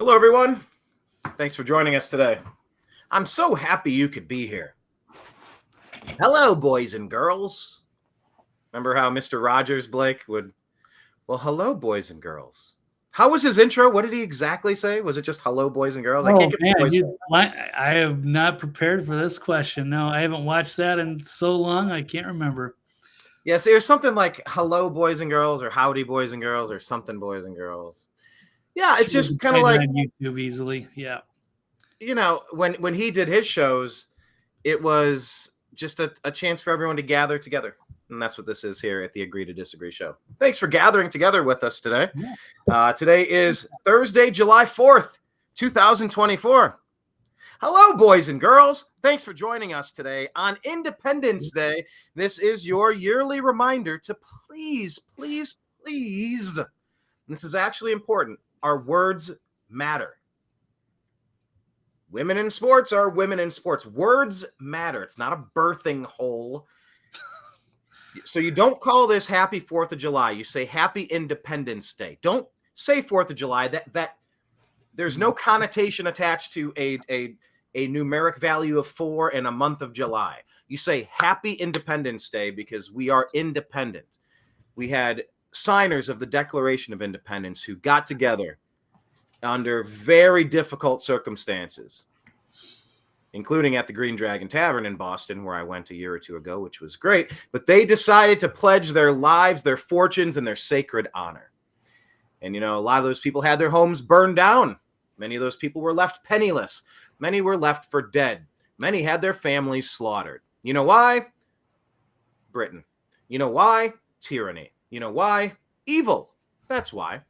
Hello, everyone. Thanks for joining us today. I'm so happy you could be here. Hello, boys and girls. Remember how Mr. Rogers, Blake, would, well, hello, boys and girls. How was his intro? What did he exactly say? Was it just hello, boys and girls? I can't get the voice. I have not prepared for this question. No, I haven't watched that in so long, I can't remember. Yes, there's something like hello, boys and girls, or howdy, boys and girls, or something, boys and girls. Yeah, it's just kind of like on YouTube easily. Yeah. You know, when he did his shows, it was just a chance for everyone to gather together. And that's what this is here at the Agree to Disagree show. Thanks for gathering together with us today. Yeah. Today is Thursday, July 4th, 2024. Hello, boys and girls. Thanks for joining us today on Independence Day. This is your yearly reminder to please, this is actually important, our words matter. Women in sports are women in sports. Words matter. It's not a birthing hole. So you don't call this Happy 4th of July. You say Happy Independence Day. Don't say 4th of July. That there's no connotation attached to a numeric value of 4 and a month of July. You say Happy Independence Day because we are independent. We had signers of the Declaration of Independence who got together under very difficult circumstances, including at the Green Dragon Tavern in Boston, where I went a year or two ago, which was great. But they decided to pledge their lives, their fortunes, and their sacred honor. And, you know, a lot of those people had their homes burned down. Many of those people were left penniless. Many were left for dead. Many had their families slaughtered. You know why? Britain. You know why? Tyranny. You know why? Evil. That's why.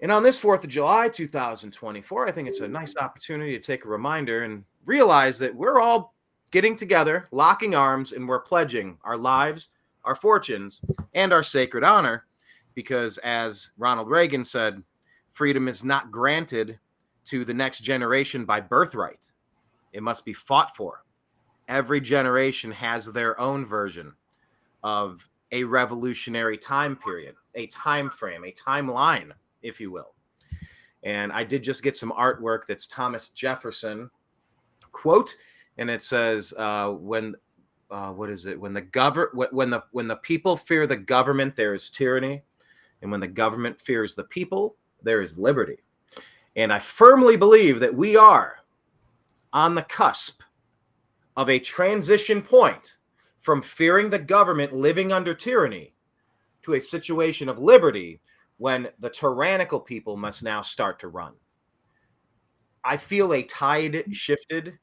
And on this 4th of July, 2024, I think it's a nice opportunity to take a reminder and realize that we're all getting together, locking arms, and we're pledging our lives, our fortunes, and our sacred honor. Because as Ronald Reagan said, freedom is not granted to the next generation by birthright. It must be fought for. Every generation has their own version of a revolutionary time period, a time frame, a timeline, if you will. And I did just get some artwork that's Thomas Jefferson quote, and it says, when the people fear the government, there is tyranny, and when the government fears the people, there is liberty. And I firmly believe that we are on the cusp of a transition point from fearing the government living under tyranny to a situation of liberty, when the tyrannical people must now start to run. I feel a tide shifted.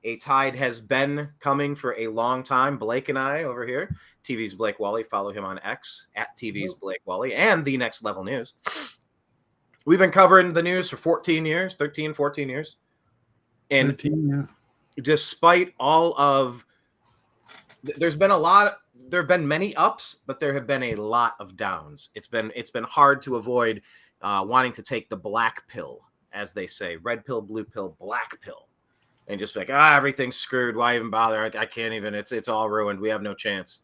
A tide has been coming for a long time. Blake and I over here, TV's Blake Walley, follow him on X at TV's Blake Walley and The Next Level News. We've been covering the news for 14 years. And 13, yeah. Despite all of, there have been many ups, but there have been a lot of downs. It's been hard to avoid wanting to take the black pill, as they say, red pill, blue pill, black pill, and just be like, everything's screwed. Why even bother? I can't even. It's all ruined. We have no chance.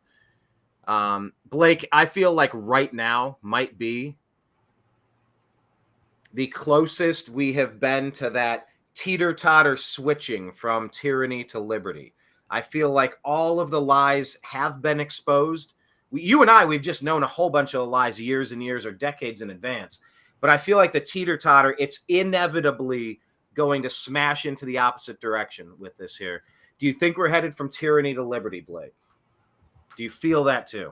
Blake, I feel like right now might be the closest we have been to that teeter-totter switching from tyranny to liberty. I feel like all of the lies have been exposed. You and I, we've just known a whole bunch of lies years and years or decades in advance. But I feel like the teeter-totter, it's inevitably going to smash into the opposite direction with this here. Do you think we're headed from tyranny to liberty, Blake? Do you feel that too?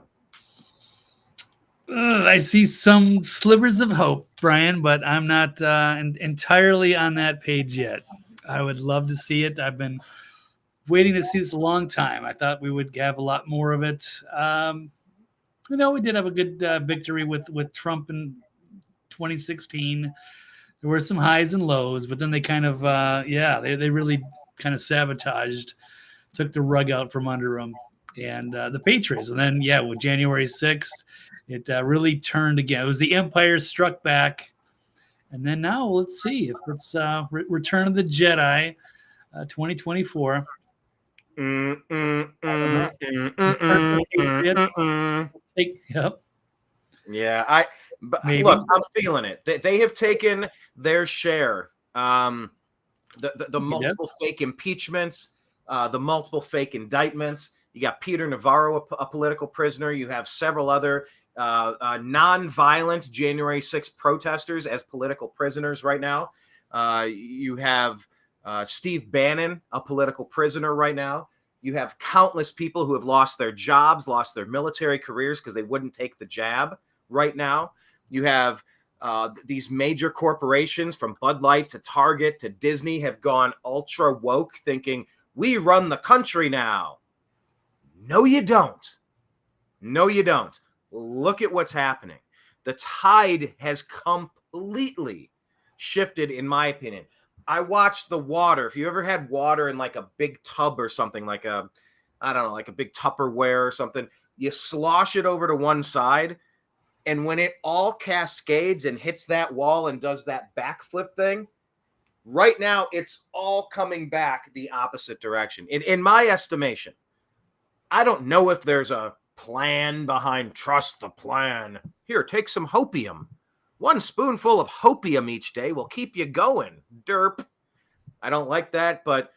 I see some slivers of hope, Brian, but I'm not entirely on that page yet. I would love to see it. I've been waiting to see this a long time. I thought we would have a lot more of it. We did have a good victory with Trump in 2016. There were some highs and lows, but then they kind of, they really kind of sabotaged, took the rug out from under them, and the Patriots. And then, with January 6th, it really turned again. It was the Empire Struck Back. And then now let's see if it's Return of the Jedi 2024. Yeah, But Maybe. look, I'm feeling it. They have taken their share. The multiple fake impeachments, the multiple fake indictments. You got Peter Navarro, a political prisoner. You have several other non-violent January 6th protesters as political prisoners right now. You have Steve Bannon, a political prisoner right now. You have countless people who have lost their jobs, lost their military careers because they wouldn't take the jab right now. You have these major corporations from Bud Light to Target to Disney have gone ultra woke, thinking we run the country now. No, you don't. No, you don't. Look at what's happening. The tide has completely shifted, in my opinion. I watched the water. If you ever had water in like a big tub or something, like a big Tupperware or something, you slosh it over to one side. And when it all cascades and hits that wall and does that backflip thing, right now it's all coming back the opposite direction. In my estimation, I don't know if there's a plan behind trust the plan. Here, take some hopium. One spoonful of hopium each day will keep you going. Derp. I don't like that, but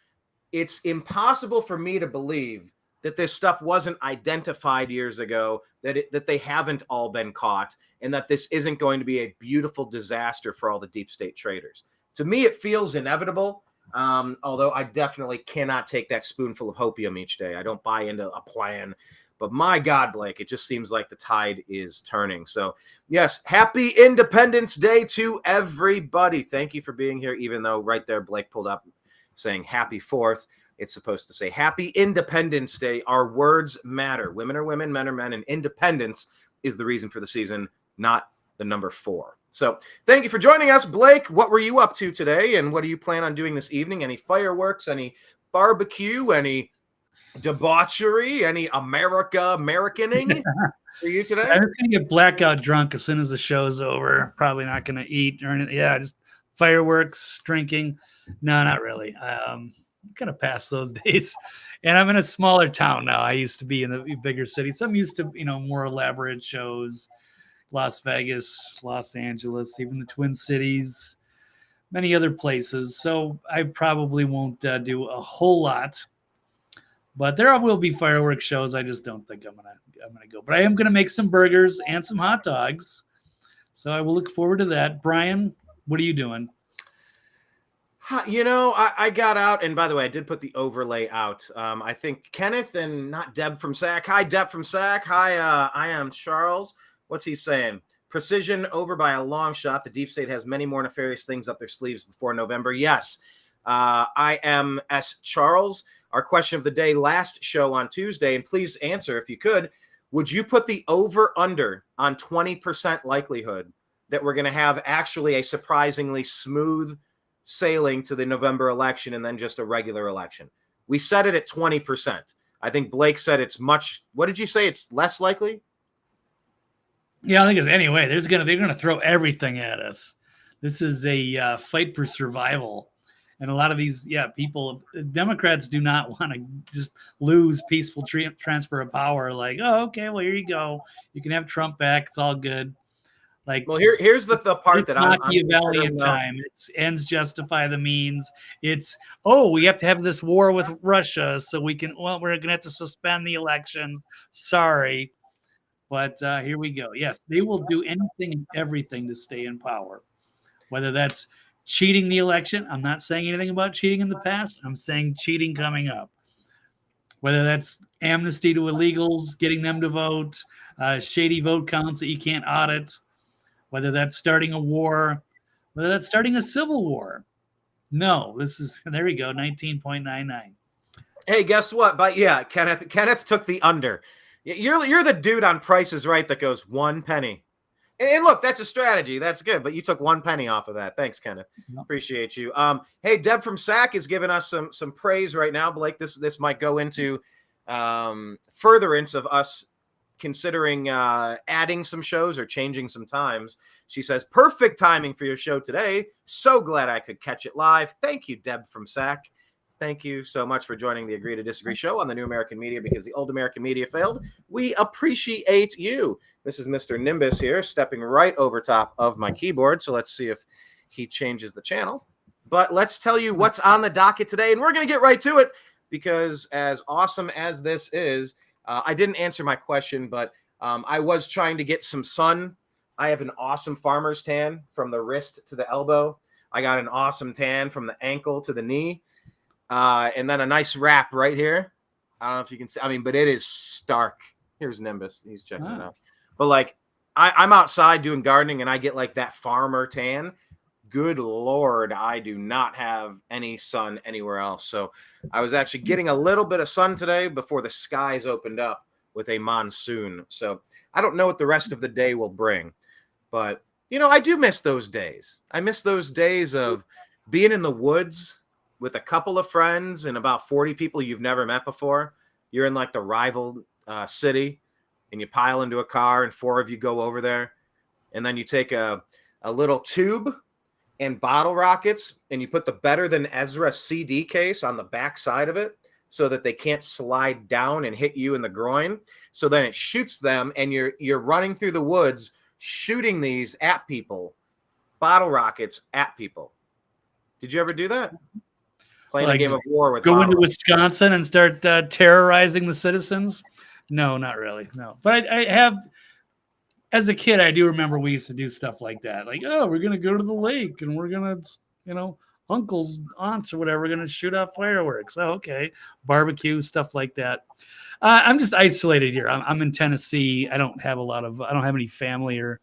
it's impossible for me to believe that this stuff wasn't identified years ago, that they haven't all been caught, and that this isn't going to be a beautiful disaster for all the deep state traders. To me, it feels inevitable, although I definitely cannot take that spoonful of hopium each day. I don't buy into a plan. But my God, Blake, it just seems like the tide is turning. So, yes, happy Independence Day to everybody. Thank you for being here, even though right there Blake pulled up saying happy 4th. It's supposed to say happy Independence Day. Our words matter. Women are women, men are men, and independence is the reason for the season, not the number 4. So thank you for joining us, Blake. What were you up to today, and what do you plan on doing this evening? Any fireworks, any barbecue, any debauchery, any Americaning for you today? I'm just gonna get blackout drunk as soon as the show's over. Probably not gonna eat or anything. Yeah, just fireworks, drinking. No, not really. Gonna pass those days. And I'm in a smaller town now. I used to be in the bigger city. So I'm used to, more elaborate shows. Las Vegas, Los Angeles, even the Twin Cities, many other places. So I probably won't do a whole lot. But there will be fireworks shows. I just don't think I'm gonna go. But I am gonna make some burgers and some hot dogs. So I will look forward to that. Brian, what are you doing? I got out, and by the way, I did put the overlay out. I think Kenneth and not Deb from SAC. Hi, Deb from SAC. Hi, I am Charles. What's he saying? Precision over by a long shot. The deep state has many more nefarious things up their sleeves before November. Yes. I am S. Charles. Our question of the day last show on Tuesday, and please answer if you could. Would you put the over-under on 20% likelihood that we're going to have actually a surprisingly smooth sailing to the November election and then just a regular election? We set it at 20%. I think Blake said it's much. What did you say? It's less likely? Yeah, I think it's anyway. They're gonna throw everything at us. This is a fight for survival. And a lot of these, people, Democrats do not want to just lose peaceful transfer of power. Like, oh, okay, well, here you go. You can have Trump back. It's all good. Like, well, here's the part that I'm Machiavellian time. It's ends justify the means. It's, we have to have this war with Russia so we're going to have to suspend the elections. Sorry. But here we go. Yes, they will do anything and everything to stay in power, whether that's cheating the election. I'm not saying anything about cheating in the past. I'm saying cheating coming up. Whether that's amnesty to illegals, getting them to vote, shady vote counts that you can't audit, whether that's starting a war, whether that's starting a civil war. No, there we go, 19.99. Hey, guess what? But yeah, Kenneth took the under. You're the dude on Price is Right that goes 1 penny. And look, that's a strategy. That's good. But you took 1 penny off of that. Thanks, Kenneth. Appreciate you. Hey, Deb from SAC is giving us some praise right now. Blake, this might go into furtherance of us considering adding some shows or changing some times. She says, perfect timing for your show today. So glad I could catch it live. Thank you, Deb from SAC. Thank you so much for joining the Agree to Disagree show on the New American Media, because the old American Media failed. We appreciate you. This is Mr. Nimbus here, stepping right over top of my keyboard. So let's see if he changes the channel. But let's tell you what's on the docket today, and we're going to get right to it because as awesome as this is, I didn't answer my question, but I was trying to get some sun. I have an awesome farmer's tan from the wrist to the elbow. I got an awesome tan from the ankle to the knee, and then a nice wrap right here. I don't know if you can see. I mean, but it is stark. Here's Nimbus. He's checking it out. But like, I'm outside doing gardening, and I get like that farmer tan. Good Lord, I do not have any sun anywhere else. So I was actually getting a little bit of sun today before the skies opened up with a monsoon. So I don't know what the rest of the day will bring. But, you know, I do miss those days. I miss those days of being in the woods with a couple of friends and about 40 people you've never met before. You're in like the rival city, and you pile into a car and 4 of you go over there. And then you take a little tube and bottle rockets, and you put the Better Than Ezra CD case on the back side of it so that they can't slide down and hit you in the groin. So then it shoots them, and you're running through the woods shooting these at people, bottle rockets at people. Did you ever do that? Playing a game of war with go into Wisconsin and start terrorizing the citizens? No, not really. No, but I have. As a kid, I do remember we used to do stuff like that. Like, oh, we're going to go to the lake and we're going to, you know, uncles, aunts, or whatever, we're going to shoot off fireworks. Oh, okay. Barbecue, stuff like that. I'm just isolated here. I'm in Tennessee. I don't have any family, or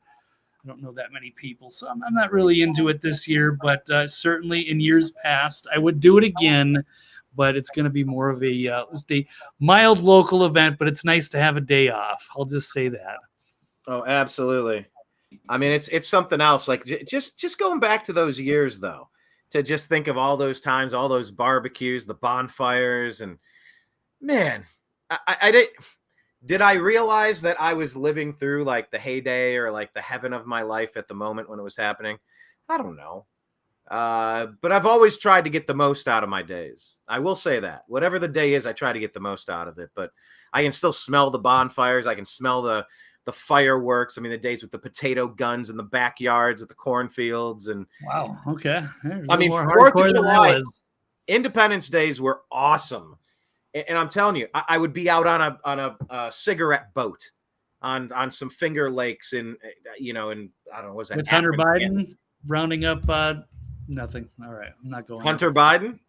I don't know that many people. So I'm not really into it this year, but certainly in years past, I would do it again. But it's going to be more of a mild local event, but it's nice to have a day off. I'll just say that. Oh, absolutely. I mean, it's something else. Like just going back to those years, though, to just think of all those times, all those barbecues, the bonfires, and man, I did I realize that I was living through like the heyday or like the heaven of my life at the moment when it was happening? I don't know. But I've always tried to get the most out of my days. I will say that whatever the day is, I try to get the most out of it. But I can still smell the bonfires. I can smell the fireworks. I mean, the days with the potato guns in the backyards with the cornfields. And wow. Okay. I mean, 4th of July, Independence Days were awesome. And I'm telling you, I would be out on a cigarette boat on some Finger Lakes in, you know, and I don't know, was that with Hunter Biden rounding up nothing. All right. I'm not going. Hunter Biden?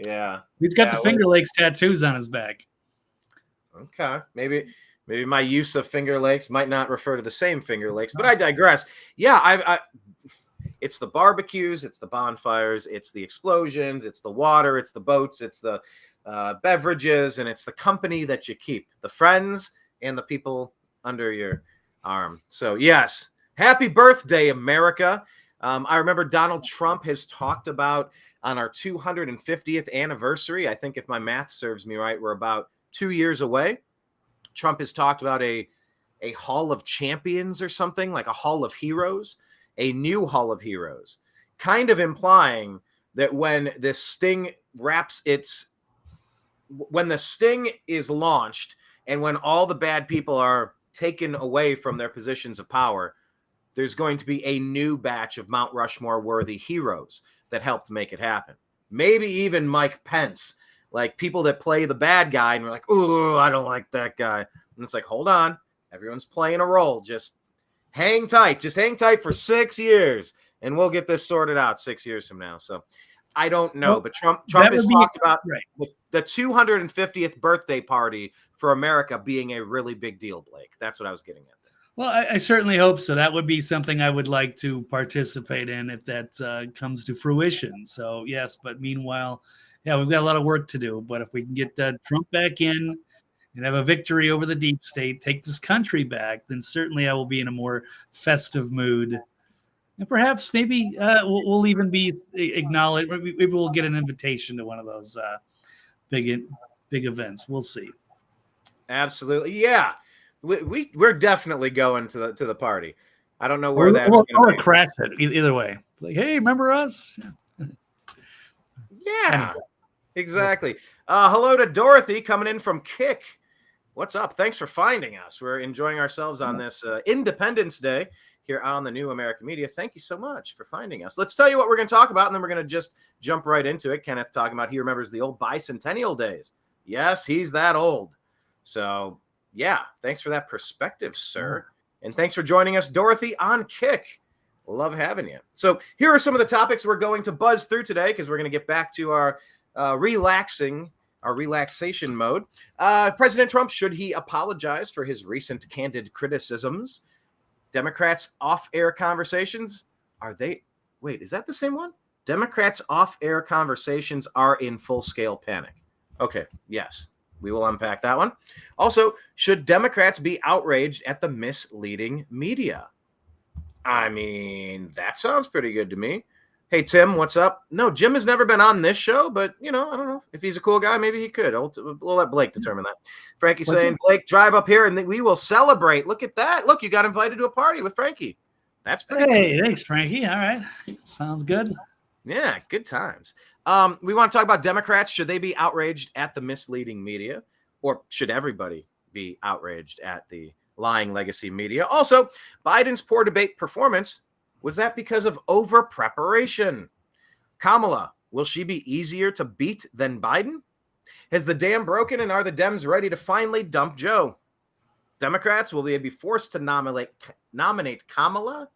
Yeah. He's got the Finger Lakes tattoos on his back. Okay. Maybe my use of Finger Lakes might not refer to the same Finger Lakes, but I digress. Yeah, it's the barbecues, it's the bonfires, it's the explosions, it's the water, it's the boats, it's the beverages, and it's the company that you keep, the friends and the people under your arm. So yes, happy birthday, America. I remember Donald Trump has talked about on our 250th anniversary. I think if my math serves me right, we're about 2 years away. Trump has talked about a hall of champions or something, like a hall of heroes, a new hall of heroes, kind of implying that when the sting is launched and when all the bad people are taken away from their positions of power, there's going to be a new batch of Mount Rushmore worthy heroes that helped make it happen. Maybe even Mike Pence. Like people that play the bad guy and we're like, oh, I don't like that guy. And it's like, hold on. Everyone's playing a role. Just hang tight. Just hang tight for 6 years and we'll get this sorted out 6 years from now. So I don't know. But Trump has talked about the 250th birthday party for America being a really big deal, Blake. That's what I was getting at there. Well, I certainly hope so. That would be something I would like to participate in if that comes to fruition. So, yes. But meanwhile, yeah, we've got a lot of work to do, but if we can get Trump back in and have a victory over the deep state, take this country back, then certainly I will be in a more festive mood. And perhaps maybe we'll even be acknowledged. Maybe we'll get an invitation to one of those big events. We'll see. Absolutely. Yeah. We're definitely going to the party. I don't know where that's going to be. Crash it either way. Like, hey, remember us? Yeah. Anyway. Exactly. Hello to Dorothy coming in from Kick. What's up? Thanks for finding us. We're enjoying ourselves on this Independence Day here on the New American Media. Thank you so much for finding us. Let's tell you what we're going to talk about, and then we're going to just jump right into it. Kenneth talking about he remembers the old bicentennial days. Yes, he's that old. So, yeah, thanks for that perspective, sir. And thanks for joining us, Dorothy, on Kick. Love having you. So here are some of the topics we're going to buzz through today because we're going to get back to our relaxation mode. President Trump, should he apologize for his recent candid criticisms? Democrats off-air conversations, is that the same one? Democrats off-air conversations are in full-scale panic. Okay, yes, we will unpack that one. Also, should Democrats be outraged at the misleading media? I mean, that sounds pretty good to me. Hey, Tim, what's up? No, Jim has never been on this show, but, I don't know. If he's a cool guy, maybe he could. We'll let Blake determine that. Frankie saying, Blake, drive up here and we will celebrate. Look at that. Look, you got invited to a party with Frankie. That's pretty cool. Thanks, Frankie. All right. Sounds good. Yeah, good times. We want to talk about Democrats. Should they be outraged at the misleading media? Or should everybody be outraged at the lying legacy media? Also, Biden's poor debate performance, was that because of over-preparation? Kamala, will she be easier to beat than Biden? Has the dam broken and are the Dems ready to finally dump Joe? Democrats, will they be forced to nominate Kamala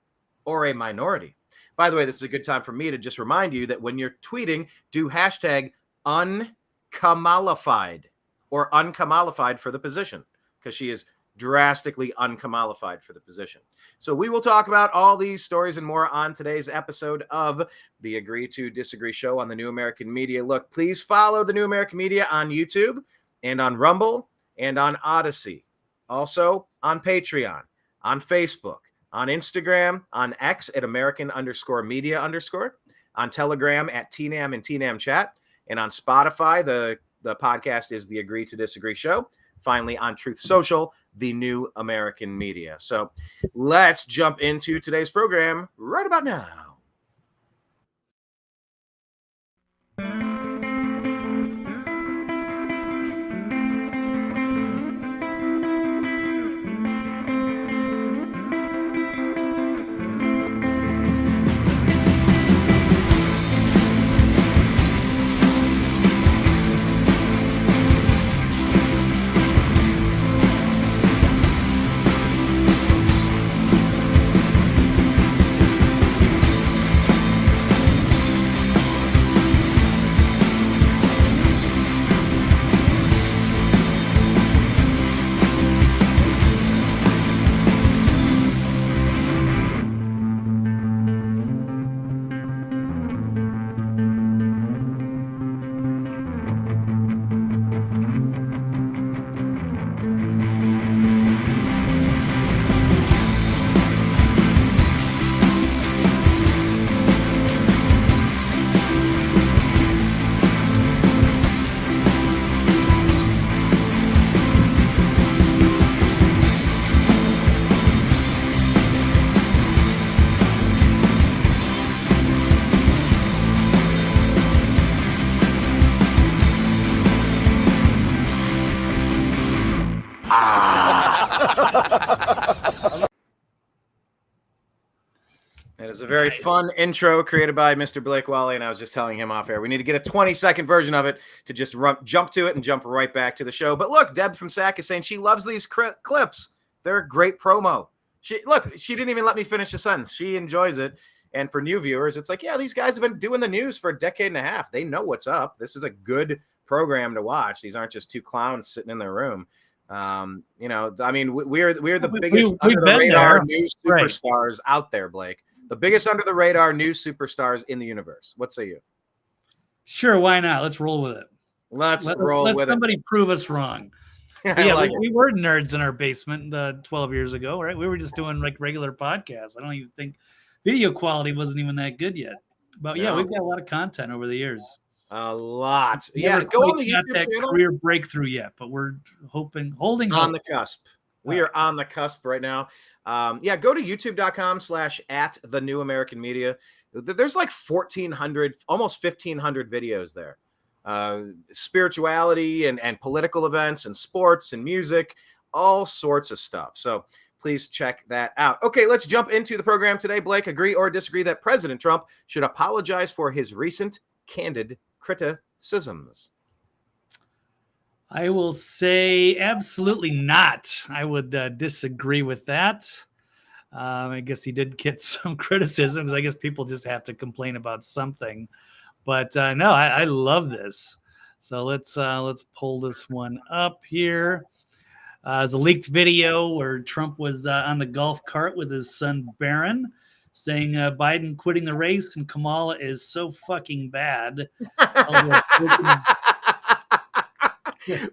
or a minority? By the way, this is a good time for me to just remind you that when you're tweeting, do hashtag Un-Kamalafied or Un-Kamalafied for the position, because she is drastically un-Kamalafied for the position. So we will talk about all these stories and more on today's episode of the Agree to Disagree show on the New American Media. Look, please follow the New American Media on YouTube and on Rumble and on Odyssey. Also on Patreon, on Facebook, on Instagram, on X at American_media_, on Telegram at TNAM and TNAM chat, and on Spotify, the podcast is the Agree to Disagree show. Finally, on Truth Social, the New American Media. So let's jump into today's program right about now. It is a very fun intro created by Mr. Blake Walley, and I was just telling him off air. We need to get a 20-second version of it to just jump to it and jump right back to the show. But look, Deb from SAC is saying she loves these clips. They're a great promo. She didn't even let me finish the sentence. She enjoys it. And for new viewers, it's like, yeah, these guys have been doing the news for a decade and a half. They know what's up. This is a good program to watch. These aren't just two clowns sitting in their room. I mean, we're the biggest under the radar news superstars out there, Blake. The biggest under the radar news superstars in the universe. What say you? Sure, why not? Let's roll with it. Let's roll with it. Let somebody prove us wrong. We were nerds in our basement 12 years ago, right? We were just doing like regular podcasts. I don't even think video quality wasn't even that good yet. But yeah, we've got a lot of content over the years. A lot. Yeah, go on the YouTube channel. Career breakthrough yet, but we're holding on the cusp. We are on the cusp right now. Go to youtube.com/@thenewamericanmedia. There's like 1,400, almost 1,500 videos there. spirituality and political events and sports and music, all sorts of stuff. So please check that out. Okay, let's jump into the program today. Blake, agree or disagree that President Trump should apologize for his recent candid criticisms? I will say absolutely not. I would disagree with that. I guess he did get some criticisms. I guess people just have to complain about something. But no, I love this. So let's pull this one up here. There's a leaked video where Trump was on the golf cart with his son Barron, saying Biden quitting the race and Kamala is so fucking bad.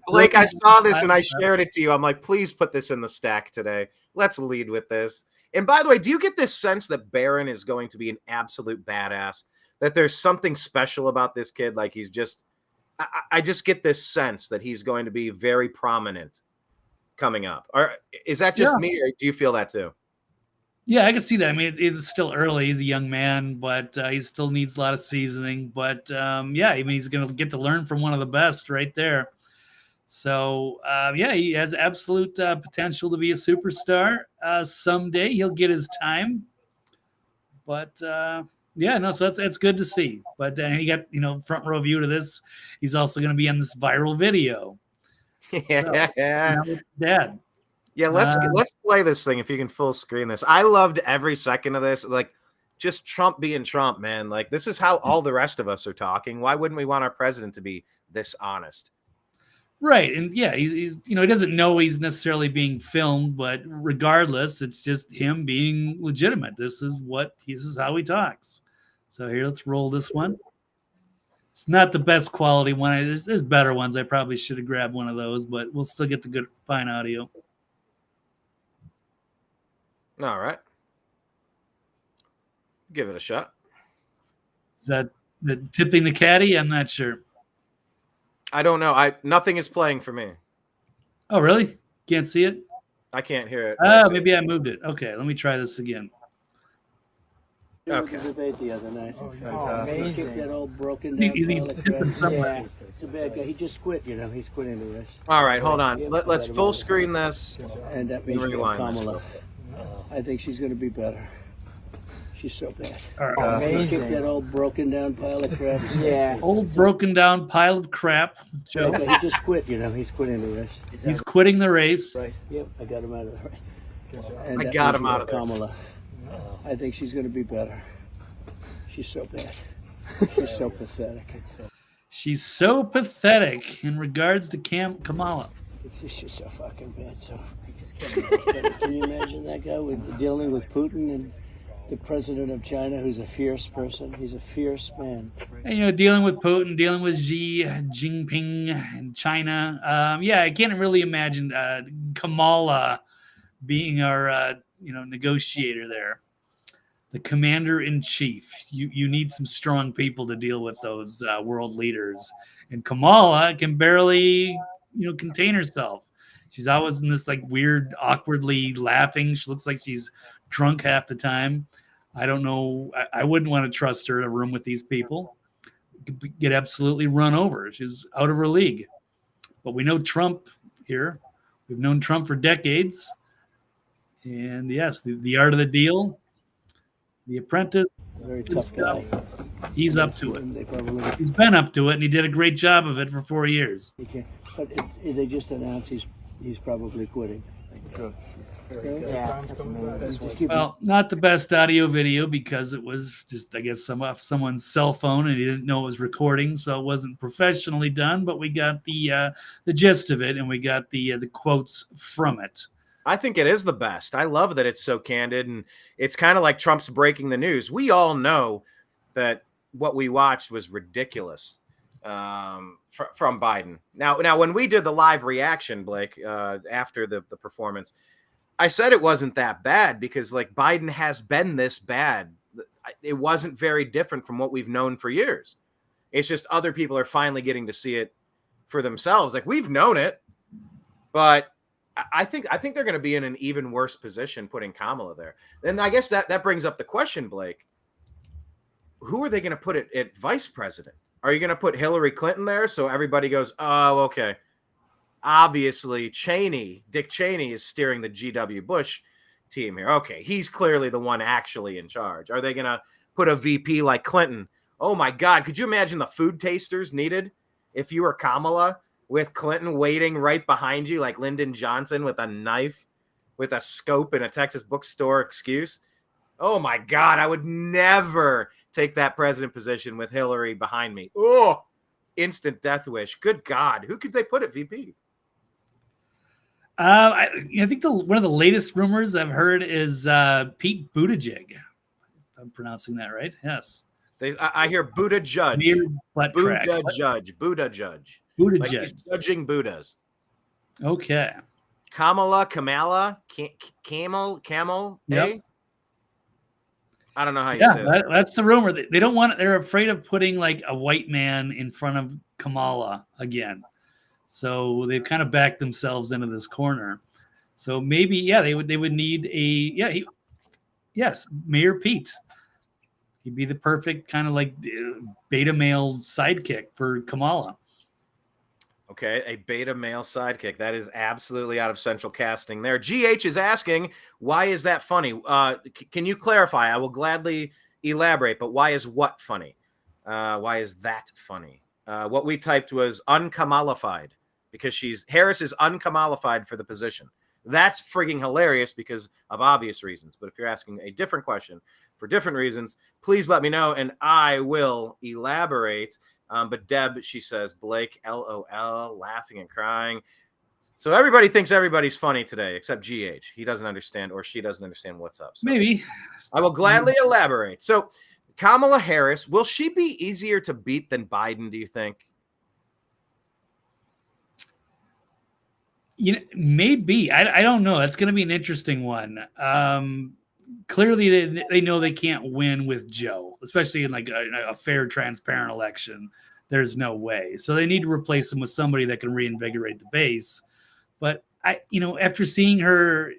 Blake, I saw this and I shared it to you. I'm like, please put this in the stack today. Let's lead with this. And by the way, do you get this sense that Barron is going to be an absolute badass? That there's something special about this kid? Like he's just, I just get this sense that he's going to be very prominent coming up. Or is that just me, or do you feel that too? Yeah, I can see that. I mean, it's still early. He's a young man, but he still needs a lot of seasoning. But yeah, I mean, he's going to get to learn from one of the best right there. So yeah, he has absolute potential to be a superstar. Someday he'll get his time. But yeah, no, so that's good to see. But he got front row view to this. He's also going to be on this viral video. Yeah, so, Dad. Yeah, let's play this thing if you can full screen this. I loved every second of this. Like, just Trump being Trump, man. Like, this is how all the rest of us are talking. Why wouldn't we want our president to be this honest? Right, and yeah, he's he doesn't know he's necessarily being filmed, but regardless, it's just him being legitimate. This is how he talks. So here, let's roll this one. It's not the best quality one. There's better ones. I probably should have grabbed one of those, but we'll still get the good, fine audio. All right. Give it a shot. Is that the tipping the caddy? I'm not sure. I don't know. Nothing is playing for me. Oh, really? Can't see it? I can't hear it. Oh, maybe I moved it. Okay, let me try this again. Okay. Debate the other night. Oh, amazing. That old broken down He's yeah, it's a bad guy. He just quit. He's quitting the race. All right, hold on. Let's full screen this. And that means Kamala. I think she's going to be better. She's so bad. Amazing. Kick that old broken down pile of crap. Yeah. Old broken down pile of crap. He just quit. He's quitting the race. He's quitting the race. Right. Yep. I got him out of the race. I got him out of there. Kamala. I think she's going to be better. She's so bad. She's so pathetic. She's so pathetic in regards to Kamala. It's just so fucking bad. So I just can you imagine that guy dealing with Putin and the president of China, who's a fierce person? He's a fierce man. And, dealing with Putin, dealing with Xi Jinping in China. Yeah, I can't really imagine Kamala being our negotiator there. The commander in chief. You need some strong people to deal with those world leaders. And Kamala can barely contain herself. She's always in this like weird, awkwardly laughing. She looks like she's drunk half the time. I don't know. I wouldn't want to trust her in a room with these people. Get absolutely run over. She's out of her league. But we know Trump here. We've known Trump for decades. And yes, the art of the deal, The Apprentice, very tough guy. He's up to it. He's been up to it, and he did a great job of it for 4 years. But they just announced he's probably quitting. Good. Yeah, that's amazing. Well, not the best audio video because it was just, I guess, off someone's cell phone, and he didn't know it was recording, so it wasn't professionally done. But we got the gist of it, and we got the quotes from it. I think it is the best. I love that it's so candid, and it's kind of like Trump's breaking the news. We all know that what we watched was ridiculous from Biden. Now, when we did the live reaction, Blake, after the performance, I said it wasn't that bad because, like, Biden has been this bad. It wasn't very different from what we've known for years. It's just other people are finally getting to see it for themselves. Like, we've known it, but I think they're going to be in an even worse position putting Kamala there. And I guess that brings up the question, Blake. who are they going to put at vice president? Are you going to put Hillary Clinton there so everybody goes, oh, okay. Obviously, Dick Cheney is steering the G.W. Bush team here. Okay, he's clearly the one actually in charge. Are they going to put a VP like Clinton? Oh, my God. Could you imagine the food tasters needed if you were Kamala with Clinton waiting right behind you like Lyndon Johnson with a knife, with a scope and a Texas bookstore excuse? Oh, my God. I would never take that president position with Hillary behind me. Oh, instant death wish. Good God. Who could they put at VP? I think one of the latest rumors I've heard is Pete Buttigieg. If I'm pronouncing that right. Yes. I hear Buddha judge. Buddha judge. Like he's judging Buddhas. Okay. Kamala, Camel. Yep. Eh? I don't know how you say that. That's the rumor. They don't want it. They're afraid of putting like a white man in front of Kamala again. So they've kind of backed themselves into this corner. So maybe, they would need Mayor Pete. He'd be the perfect kind of like beta male sidekick for Kamala. Okay, a beta male sidekick. That is absolutely out of central casting there. GH is asking, why is that funny? Can you clarify? I will gladly elaborate, but why is what funny? Why is that funny? What we typed was Un-Kamalafied, because Harris is Un-Kamalafied for the position. That's frigging hilarious because of obvious reasons. But if you're asking a different question for different reasons, please let me know and I will elaborate. But Deb, she says, Blake, LOL, laughing and crying. So everybody thinks everybody's funny today, except GH. He doesn't understand, or she doesn't understand what's up. So maybe. I will gladly elaborate. So Kamala Harris, will she be easier to beat than Biden, do you think? Maybe. I don't know. That's going to be an interesting one. Clearly, they know they can't win with Joe, especially in like a fair, transparent election. There's no way. So they need to replace him with somebody that can reinvigorate the base. But after seeing her,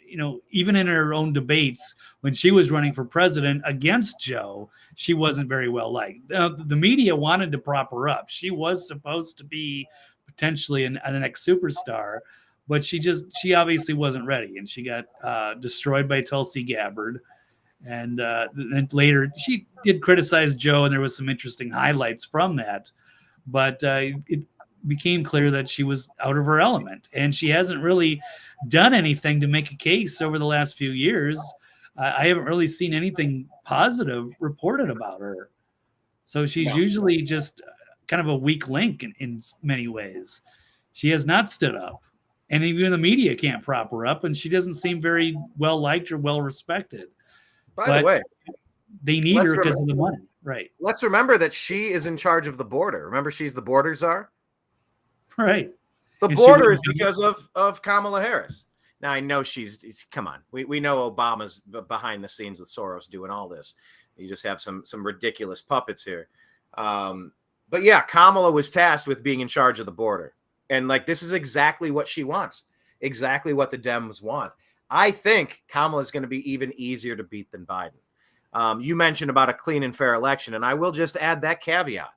even in her own debates when she was running for president against Joe, she wasn't very well liked. The media wanted to prop her up. She was supposed to be potentially the next superstar, but she obviously wasn't ready, and she got destroyed by Tulsi Gabbard. And then later she did criticize Joe, and there was some interesting highlights from that. But it became clear that she was out of her element, and she hasn't really done anything to make a case over the last few years. I haven't really seen anything positive reported about her. So she's usually just kind of a weak link in many ways. She has not stood up. And even the media can't prop her up, and she doesn't seem very well liked or well respected. By the way, they need her because of the money, right? Let's remember that she is in charge of the border. Remember, she's the border czar, right? The border is because of Kamala Harris. Now I know come on, we know Obama's behind the scenes with Soros doing all this. You just have some ridiculous puppets here, but yeah, Kamala was tasked with being in charge of the border. And like, this is exactly what she wants, exactly what the Dems want. I think Kamala is going to be even easier to beat than Biden. You mentioned about a clean and fair election, and I will just add that caveat.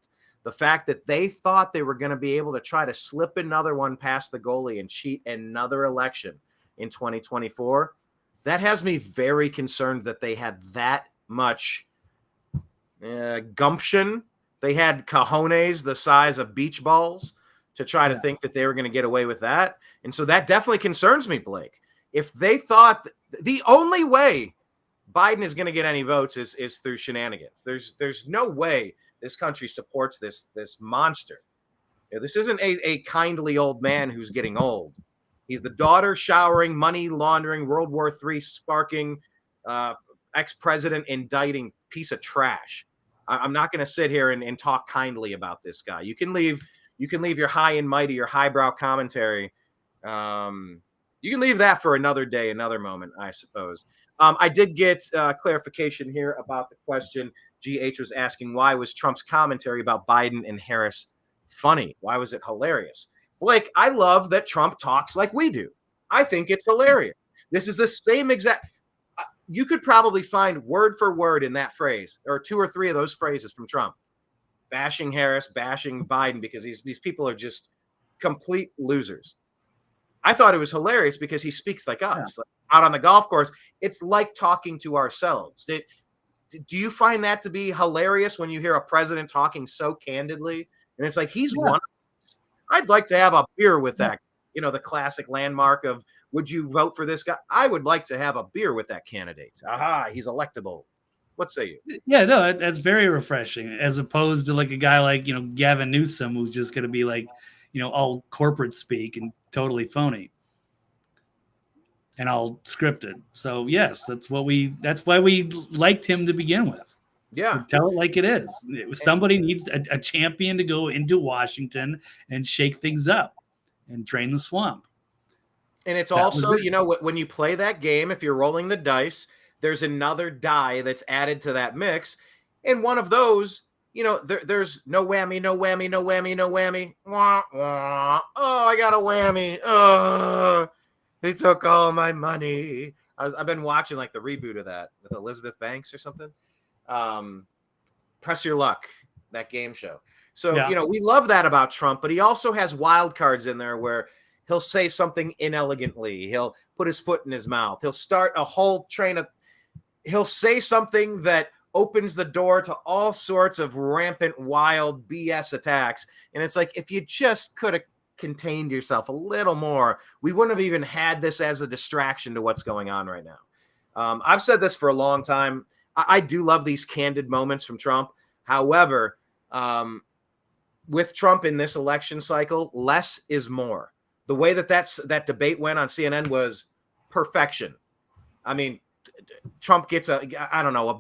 The fact that they thought they were going to be able to try to slip another one past the goalie and cheat another election in 2024, that has me very concerned that they had that much gumption. They had cojones the size of beach balls to try to think that they were going to get away with that. And so that definitely concerns me, Blake. If they thought the only way Biden is going to get any votes is through shenanigans. There's no way this country supports this monster. This isn't a kindly old man who's getting old. He's the daughter showering, money laundering, World War III sparking, ex-president indicting piece of trash. I'm not going to sit here and talk kindly about this guy. You can leave your high and mighty, your highbrow commentary. You can leave that for another day, another moment, I suppose. I did get clarification here about the question. GH was asking, why was Trump's commentary about Biden and Harris funny? Why was it hilarious? Blake, I love that Trump talks like we do. I think it's hilarious. This is the same exact. you could probably find word for word in that phrase, or 2 or 3 of those phrases from Trump, bashing Harris, bashing Biden, because these people are just complete losers. I thought it was hilarious because he speaks like us. Like, out on the golf course, it's like talking to ourselves. Do you find that to be hilarious when you hear a president talking so candidly? And it's like, he's one of us. I'd like to have a beer with that. You know, the classic landmark of, would you vote for this guy? I would like to have a beer with that candidate. Aha, he's electable. What say you? Yeah, no, that's very refreshing, as opposed to like a guy like, Gavin Newsom, who's just going to be like, all corporate speak and totally phony and all scripted. So yes, that's why we liked him to begin with. Yeah. Tell it like it is. Somebody needs a champion to go into Washington and shake things up and drain the swamp. And it's also, when you play that game, if you're rolling the dice, there's another die that's added to that mix. And one of those, there's no whammy, no whammy, no whammy, no whammy. Wah, wah. Oh, I got a whammy. Oh, they took all my money. I've been watching like the reboot of that with Elizabeth Banks or something. Press Your Luck, that game show. So, we love that about Trump, but he also has wild cards in there where he'll say something inelegantly. He'll put his foot in his mouth. He'll start a whole he'll say something that opens the door to all sorts of rampant, wild BS attacks. And it's like, if you just could have contained yourself a little more, we wouldn't have even had this as a distraction to what's going on right now. I've said this for a long time. I do love these candid moments from Trump. However, with Trump in this election cycle, less is more. The way that debate went on CNN was perfection. I mean, Trump gets a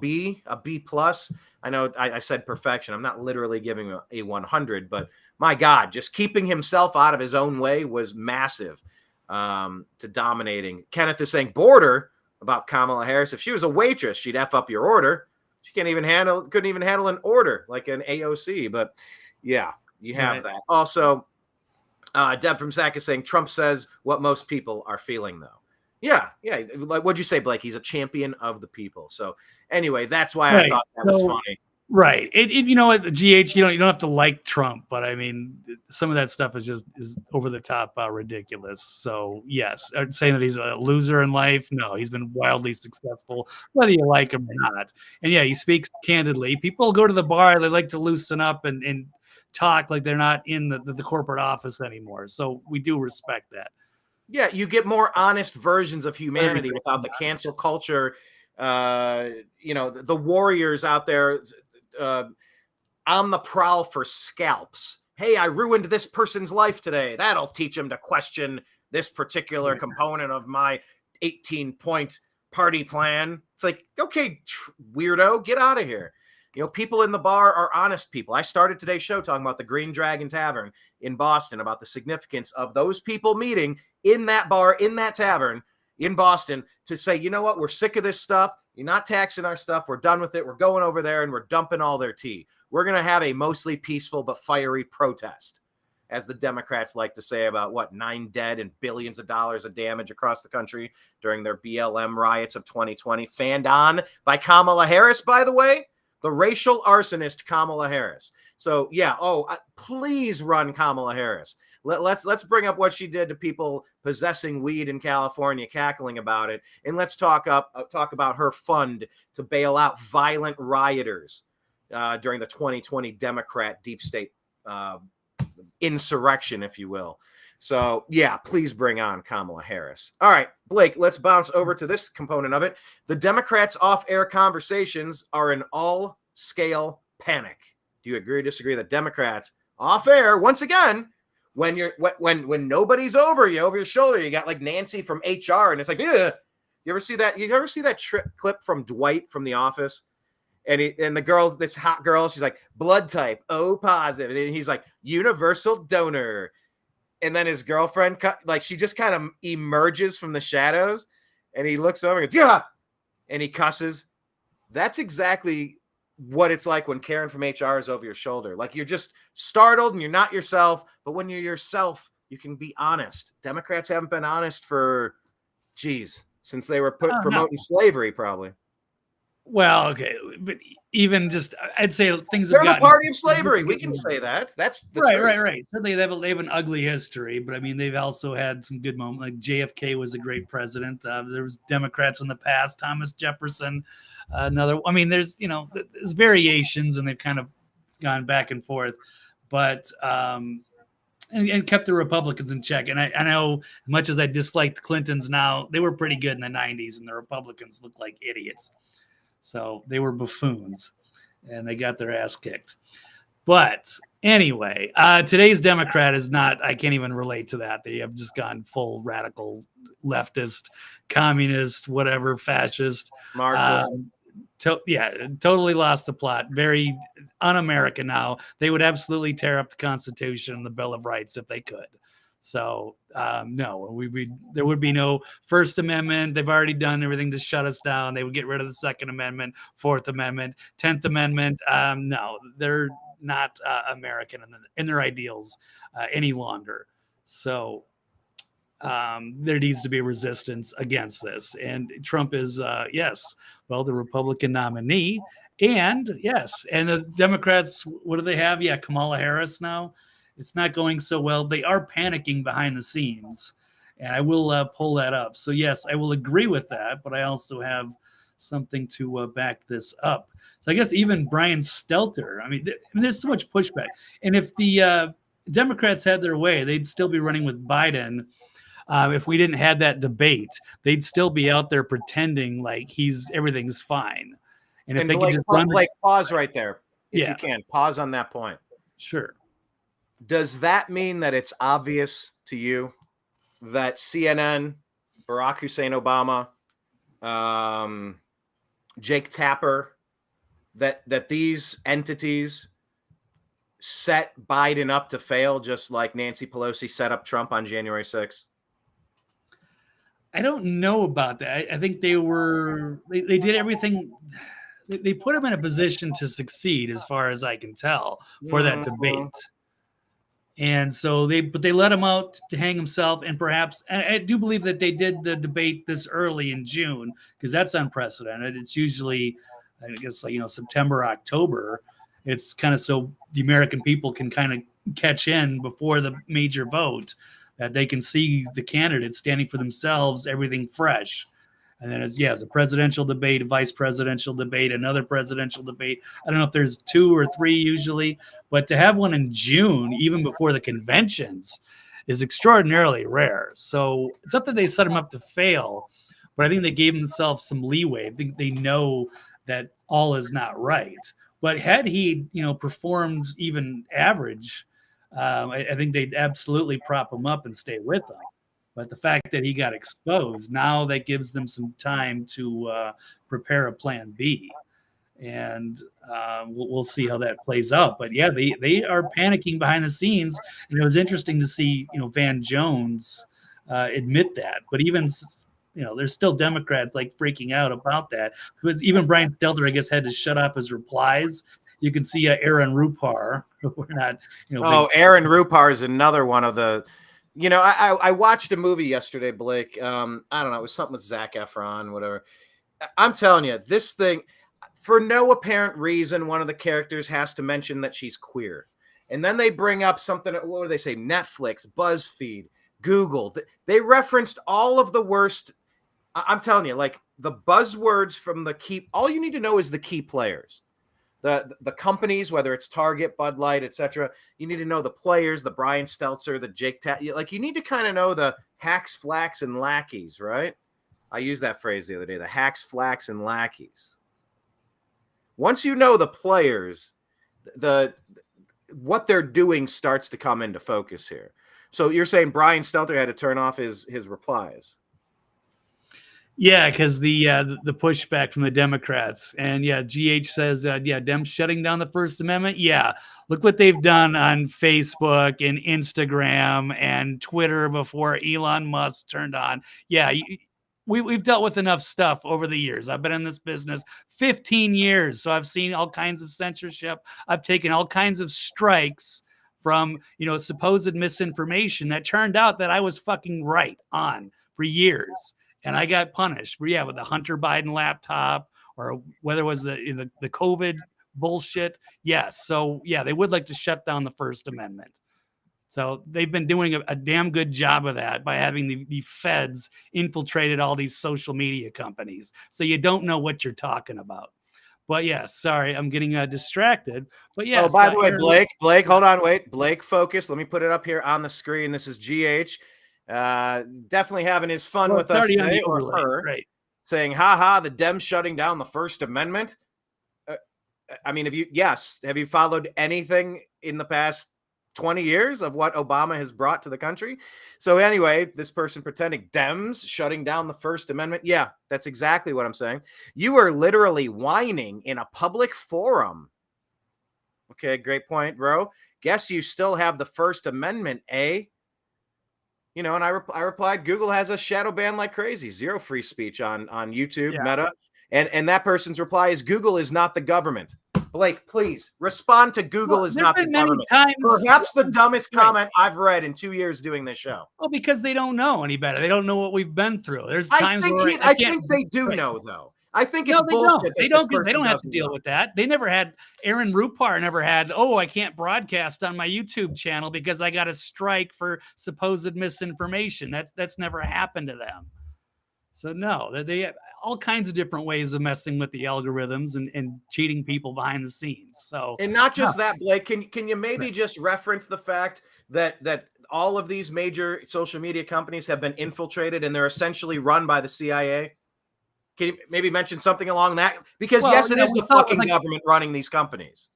B plus. I know I said perfection. I'm not literally giving him a 100, but my God, just keeping himself out of his own way was massive to dominating. Kenneth is saying border about Kamala Harris. If she was a waitress, she'd F up your order. She couldn't even handle an order like an AOC. But yeah, you have that. Also, Deb from Sac is saying Trump says what most people are feeling, though. Yeah. Like, what'd you say, Blake? He's a champion of the people. So anyway, that's why I thought that was funny. Right. You know what, GH, you don't have to like Trump, but I mean, some of that stuff is over the top ridiculous. So yes, saying that he's a loser in life, no, he's been wildly successful, whether you like him or not. And yeah, he speaks candidly. People go to the bar, they like to loosen up and talk like they're not in the corporate office anymore. So we do respect that. Yeah, you get more honest versions of humanity without the cancel culture. The warriors out there on the prowl for scalps. Hey, I ruined this person's life today. That'll teach him to question this particular component of my 18-point party plan. It's like, okay, weirdo, get out of here. People in the bar are honest people. I started today's show talking about the Green Dragon Tavern in Boston, about the significance of those people meeting in that bar, in that tavern in Boston to say, you know what, we're sick of this stuff. You're not taxing our stuff. We're done with it. We're going over there and we're dumping all their tea. We're going to have a mostly peaceful but fiery protest, as the Democrats like to say, about 9 dead and billions of dollars of damage across the country during their BLM riots of 2020, fanned on by Kamala Harris, by the way. The racial arsonist Kamala Harris. So yeah, please run Kamala Harris. Let's bring up what she did to people possessing weed in California, cackling about it, and let's talk about her fund to bail out violent rioters during the 2020 Democrat deep state insurrection, if you will. So yeah, please bring on Kamala Harris. All right, Blake, let's bounce over to this component of it. The Democrats' off-air conversations are an all-scale panic. Do you agree or disagree that Democrats off-air, once again, when nobody's over your shoulder, you got like Nancy from HR, and it's like, ugh. You ever see that clip from Dwight from The Office? And the girl, this hot girl, she's like, blood type, O positive. And he's like, universal donor. And then his girlfriend, she just kind of emerges from the shadows, and he looks over and goes, yeah, and he cusses. That's exactly what it's like when Karen from HR is over your shoulder. Like, you're just startled and you're not yourself, but when you're yourself, you can be honest. Democrats haven't been honest for, since they were Oh, no. promoting slavery, probably. Well, okay, but even just, I'd say things They're have the gotten party of slavery. We can say that. That's the truth. right. Certainly, they have an ugly history, but I mean, they've also had some good moments. Like JFK was a great president. There was Democrats in the past, Thomas Jefferson, another. I mean, there's there's variations, and they've kind of gone back and forth, but and kept the Republicans in check. And I know, as much as I dislike the Clintons now, they were pretty good in the '90s, and the Republicans looked like idiots. So they were buffoons, and they got their ass kicked. But anyway, today's Democrat is not, I can't even relate to that. They have just gone full radical leftist, communist, whatever, fascist. Marxist. Totally lost the plot. Very un-American now. They would absolutely tear up the Constitution and the Bill of Rights if they could. So no, there would be no First Amendment. They've already done everything to shut us down. They would get rid of the Second Amendment, Fourth Amendment, 10th Amendment. No, they're not American in their ideals any longer. So there needs to be resistance against this. And Trump is, the Republican nominee. And yes, and the Democrats, what do they have? Yeah, Kamala Harris now. It's not going so well. They are panicking behind the scenes, and I will pull that up. So yes, I will agree with that, but I also have something to back this up. So I guess even Brian Stelter. I mean, there's so much pushback, and if the Democrats had their way, they'd still be running with Biden. If we didn't have that debate, they'd still be out there pretending like everything's fine. And if they Blake, could just pause right there, if Yeah. you can. Pause on that point. Sure. Does that mean that it's obvious to you that CNN, Barack Hussein Obama, Jake Tapper, that these entities set Biden up to fail, just like Nancy Pelosi set up Trump on January 6th? I don't know about that. I think they did everything. They put him in a position to succeed, as far as I can tell, for that debate. And so they let him out to hang himself, and perhaps, and I do believe that they did the debate this early in June, because that's unprecedented. It's usually, I guess, like, September, October. It's kind of so the American people can kind of catch in before the major vote, that they can see the candidates standing for themselves, everything fresh. And then it's a presidential debate, a vice presidential debate, another presidential debate. I don't know if there's 2 or 3 usually, but to have one in June, even before the conventions, is extraordinarily rare. So it's not that they set him up to fail, but I think they gave themselves some leeway. I think they know that all is not right. But had he, performed even average, I think they'd absolutely prop him up and stay with him. But the fact that he got exposed, now that gives them some time to prepare a plan B. And we'll see how that plays out. But yeah, they are panicking behind the scenes. And it was interesting to see, Van Jones admit that. But even, there's still Democrats like freaking out about that. But even Brian Stelter, I guess, had to shut off his replies. You can see Aaron Rupar. We're not, Aaron Rupar is another one of the. I watched a movie yesterday, Blake. I don't know. It was something with Zac Efron, whatever. I'm telling you, this thing, for no apparent reason, one of the characters has to mention that she's queer. And then they bring up something, what do they say? Netflix, BuzzFeed, Google. They referenced all of the worst. I'm telling you, like the buzzwords from the key. All you need to know is the key players. The companies, whether it's Target, Bud Light, etc. You need to know the players, the Brian Stelter, the Jake you need to kind of know the hacks, flacks, and lackeys, right? I used that phrase the other day, the hacks, flacks, and lackeys. Once you know the players, what they're doing starts to come into focus here. So you're saying Brian Stelter had to turn off his replies? Yeah, because the pushback from the Democrats. And GH says, Dems shutting down the First Amendment. Yeah, look what they've done on Facebook and Instagram and Twitter before Elon Musk turned on. Yeah, we've dealt with enough stuff over the years. I've been in this business 15 years, so I've seen all kinds of censorship. I've taken all kinds of strikes from, supposed misinformation that turned out that I was fucking right on for years. and I got punished. Yeah, with the Hunter Biden laptop, or whether it was the COVID bullshit. Yes. So yeah, they would like to shut down the First Amendment. So they've been doing a damn good job of that by having the feds infiltrated all these social media companies. So you don't know what you're talking about. But yes, sorry, I'm getting distracted. But yes. Oh, by the way, Blake, hold on, wait. Blake, focus. Let me put it up here on the screen. This is GH. Definitely having his fun with us today, or her, right? Saying, "Ha ha, the Dems shutting down the First Amendment." I mean, have you followed anything in the past 20 years of what Obama has brought to the country? So anyway, this person pretending Dems shutting down the First Amendment. Yeah, that's exactly what I'm saying. You were literally whining in a public forum. Okay, great point, bro. Guess you still have the First Amendment, eh? You know, and I replied, Google has a shadow ban like crazy. Zero free speech on YouTube, Meta. And that person's reply is, Google is not the government. Blake, please respond to Google is not the government. Perhaps the dumbest comment I've read in 2 years doing this show. Well, because they don't know any better. They don't know what we've been through. There's times where I think they do know, though. I think it's bullshit. They don't have to deal with that. They never had, Aaron Rupar never had, I can't broadcast on my YouTube channel because I got a strike for supposed misinformation. That's never happened to them. So no, they have all kinds of different ways of messing with the algorithms and cheating people behind the scenes. So, and not just that, Blake, can you maybe just reference the fact that all of these major social media companies have been infiltrated and they're essentially run by the CIA? Can you maybe mention something along that? Because yes, it is the fucking government running these companies.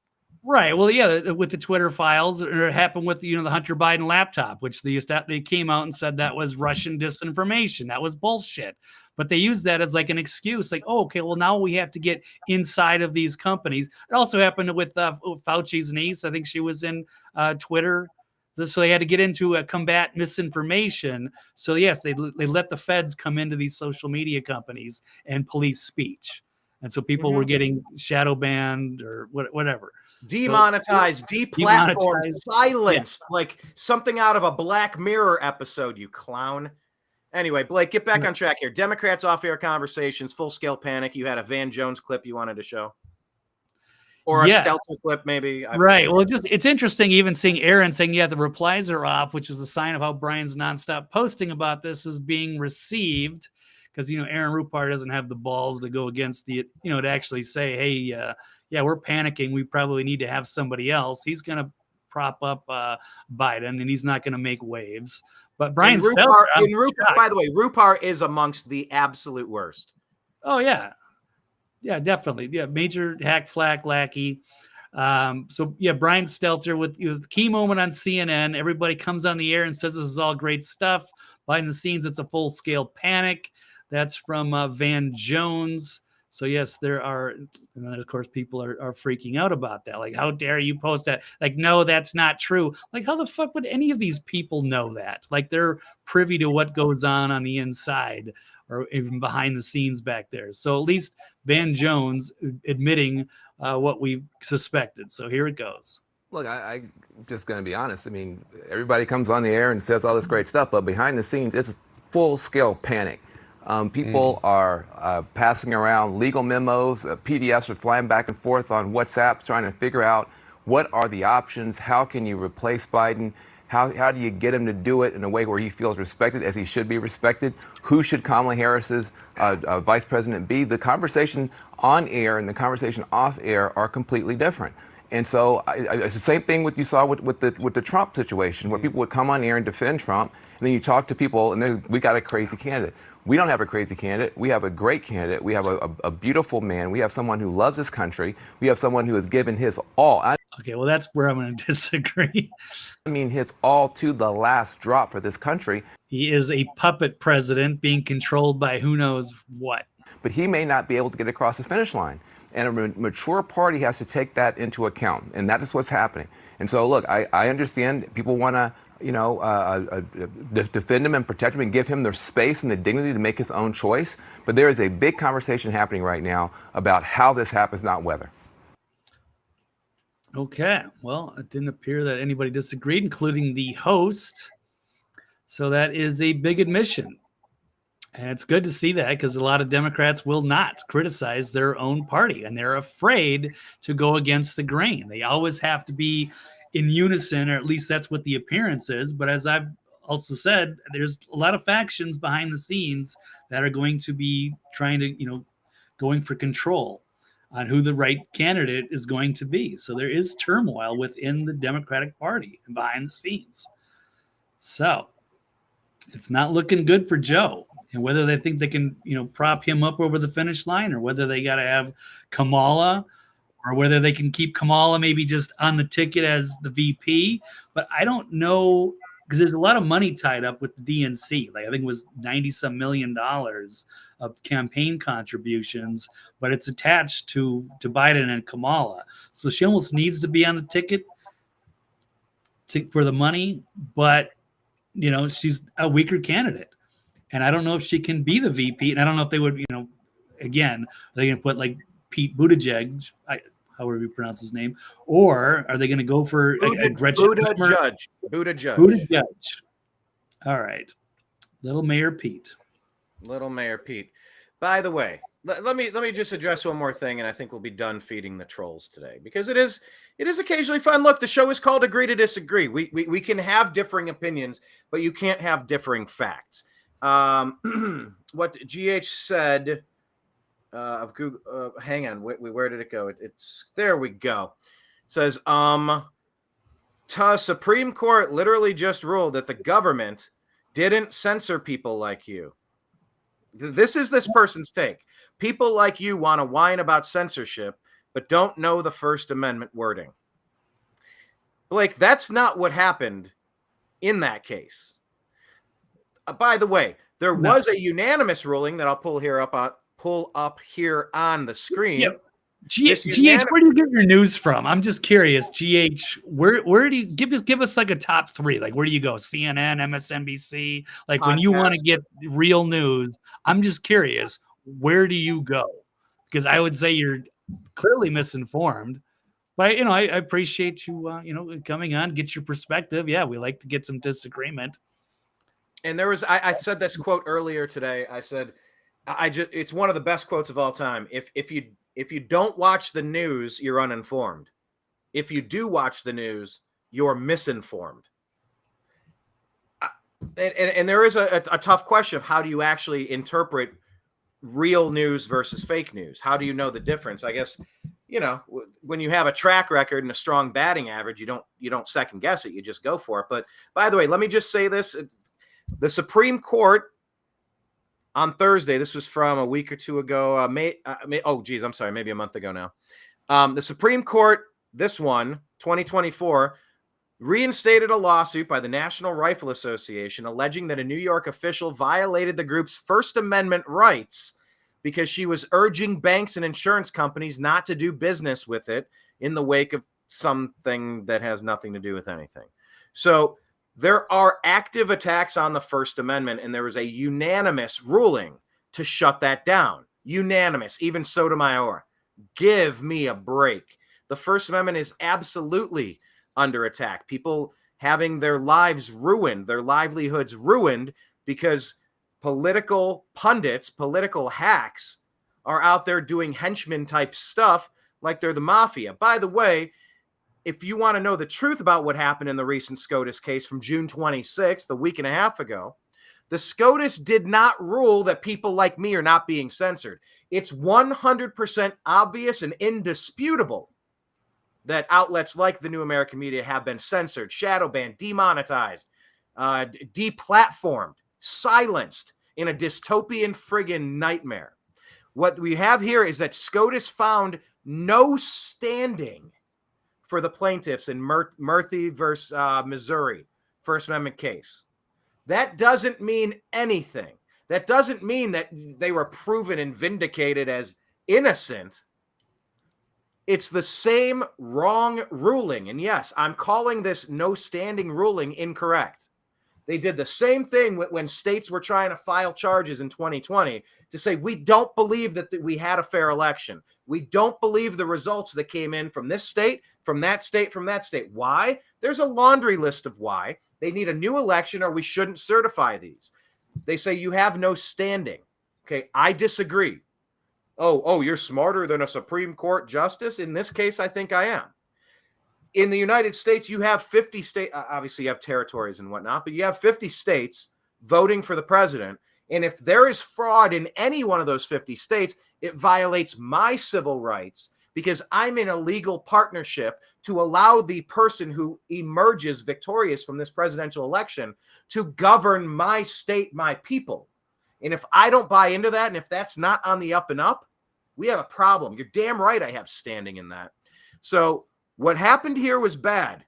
Right. Well, yeah, with the Twitter files, or it happened with the Hunter Biden laptop, which they came out and said that was Russian disinformation. That was bullshit. But they used that as like an excuse, like, okay, well, now we have to get inside of these companies. It also happened with Fauci's niece. I think she was in Twitter. So they had to get into combat misinformation. So yes, they let the feds come into these social media companies and police speech. And so people were getting shadow banned or whatever. Demonetized, deplatformed, silenced, like something out of a Black Mirror episode, you clown. Anyway, Blake, get back on track here. Democrats off-air conversations, full-scale panic. You had a Van Jones clip you wanted to show. Or a Stelter clip, maybe. Right. Well, it's interesting even seeing Aaron saying, the replies are off, which is a sign of how Brian's nonstop posting about this is being received. Because, Aaron Rupar doesn't have the balls to go against to actually say, hey, we're panicking. We probably need to have somebody else. He's going to prop up Biden, and he's not going to make waves. But Brian Stelter, by the way, Rupar is amongst the absolute worst. Oh, yeah. Yeah, definitely. Yeah, major hack flack lackey. Brian Stelter with the key moment on CNN. Everybody comes on the air and says this is all great stuff. Behind the scenes, it's a full-scale panic. That's from Van Jones. So yes, there are, and then of course people are freaking out about that. Like, how dare you post that? Like, no, that's not true. Like, how the fuck would any of these people know that? Like, they're privy to what goes on the inside or even behind the scenes back there. So at least Van Jones admitting what we suspected. So here it goes. Look, I'm just going to be honest. I mean, everybody comes on the air and says all this great stuff, but behind the scenes, it's full-scale panic. People are passing around legal memos, PDFs are flying back and forth on WhatsApp, trying to figure out what are the options, how can you replace Biden, how do you get him to do it in a way where he feels respected as he should be respected, who should Kamala Harris's vice president be. The conversation on air and the conversation off air are completely different. And so it's the same thing you saw with the Trump situation, where people would come on air and defend Trump, and then you talk to people, and then we got a crazy candidate. We don't have a crazy candidate. We have a great candidate. We have a beautiful man. We have someone who loves this country. We have someone who has given his all. Okay, well, that's where I'm going to disagree. I mean, his all to the last drop for this country. He is a puppet president being controlled by who knows what. But he may not be able to get across the finish line. And a mature party has to take that into account. And that is what's happening. And so, look, I understand people want to, defend him and protect him and give him the space and the dignity to make his own choice. But there is a big conversation happening right now about how this happens, not whether. Okay. Well, it didn't appear that anybody disagreed, including the host. So that is a big admission. And it's good to see that, because a lot of Democrats will not criticize their own party, and they're afraid to go against the grain. They always have to be in unison, or at least that's what the appearance is. But as I've also said, there's a lot of factions behind the scenes that are going to be trying to, going for control on who the right candidate is going to be. So there is turmoil within the Democratic Party and behind the scenes. So it's not looking good for Joe. And whether they think they can, prop him up over the finish line, or whether they got to have Kamala, or whether they can keep Kamala maybe just on the ticket as the VP. But I don't know, because there's a lot of money tied up with the DNC. Like, I think it was $90-some million of campaign contributions, but it's attached to Biden and Kamala. So she almost needs to be on the ticket for the money, but she's a weaker candidate. And I don't know if she can be the VP. And I don't know if they would, again, are they going to put like Pete Buttigieg, however you pronounce his name, or are they going to go for a Gretchen Buttigieg. All right. Little Mayor Pete. By the way, let me just address one more thing, and I think we'll be done feeding the trolls today, because it is occasionally fun. Look, the show is called Agree to Disagree. We can have differing opinions, but you can't have differing facts. What GH said of Google, hang on, where did it go? It's there we go. It says, Supreme Court literally just ruled that the government didn't censor people like you. This is this person's take. People like you want to whine about censorship, but don't know the First Amendment wording. Blake, that's not what happened in that case. By the way, there was a unanimous ruling that I'll pull up here on the screen. Yep. GH, where do you get your news from? I'm just curious. GH, where do you give us like a top three? Like, where do you go? CNN, MSNBC? Like, podcast. When you want to get real news, I'm just curious, where do you go? Because I would say you're clearly misinformed. But I appreciate you coming on, get your perspective. Yeah, we like to get some disagreement. And there was, I said this quote earlier today. I said, it's one of the best quotes of all time. If you don't watch the news, you're uninformed. If you do watch the news, you're misinformed. And there is a tough question of how do you actually interpret real news versus fake news? How do you know the difference? I guess, when you have a track record and a strong batting average, you don't second guess it. You just go for it. But by the way, let me just say this. The Supreme Court on Thursday, this was from a week or two ago, maybe a month ago now. The Supreme Court, this one, 2024, reinstated a lawsuit by the National Rifle Association alleging that a New York official violated the group's First Amendment rights because she was urging banks and insurance companies not to do business with it in the wake of something that has nothing to do with anything. So there are active attacks on the First Amendment, and there was a unanimous ruling to shut that down. Unanimous, even Sotomayor. Give me a break. The First Amendment is absolutely under attack. People having their lives ruined, their livelihoods ruined, because political pundits, political hacks are out there doing henchman-type stuff like they're the mafia. By the way, if you want to know the truth about what happened in the recent SCOTUS case from June 26th, a week and a half ago, the SCOTUS did not rule that people like me are not being censored. It's 100% obvious and indisputable that outlets like the New American Media have been censored, shadow banned, demonetized, deplatformed, silenced in a dystopian friggin' nightmare. What we have here is that SCOTUS found no standing for the plaintiffs in Murphy versus Missouri First Amendment case. That doesn't mean anything. That doesn't mean that they were proven and vindicated as innocent. It's the same wrong ruling. And yes, I'm calling this no standing ruling incorrect. They did the same thing when states were trying to file charges in 2020 to say, we don't believe that we had a fair election. We don't believe the results that came in from this state, from that state, from that state. Why? There's a laundry list of why. They need a new election or we shouldn't certify these. They say you have no standing. Okay, I disagree. Oh, you're smarter than a Supreme Court justice? In this case, I think I am. In the United States, you have 50 states. Obviously, you have territories and whatnot, but you have 50 states voting for the president. And if there is fraud in any one of those 50 states, it violates my civil rights because I'm in a legal partnership to allow the person who emerges victorious from this presidential election to govern my state, my people. And if I don't buy into that, and if that's not on the up and up, we have a problem. You're damn right I have standing in that. So what happened here was bad.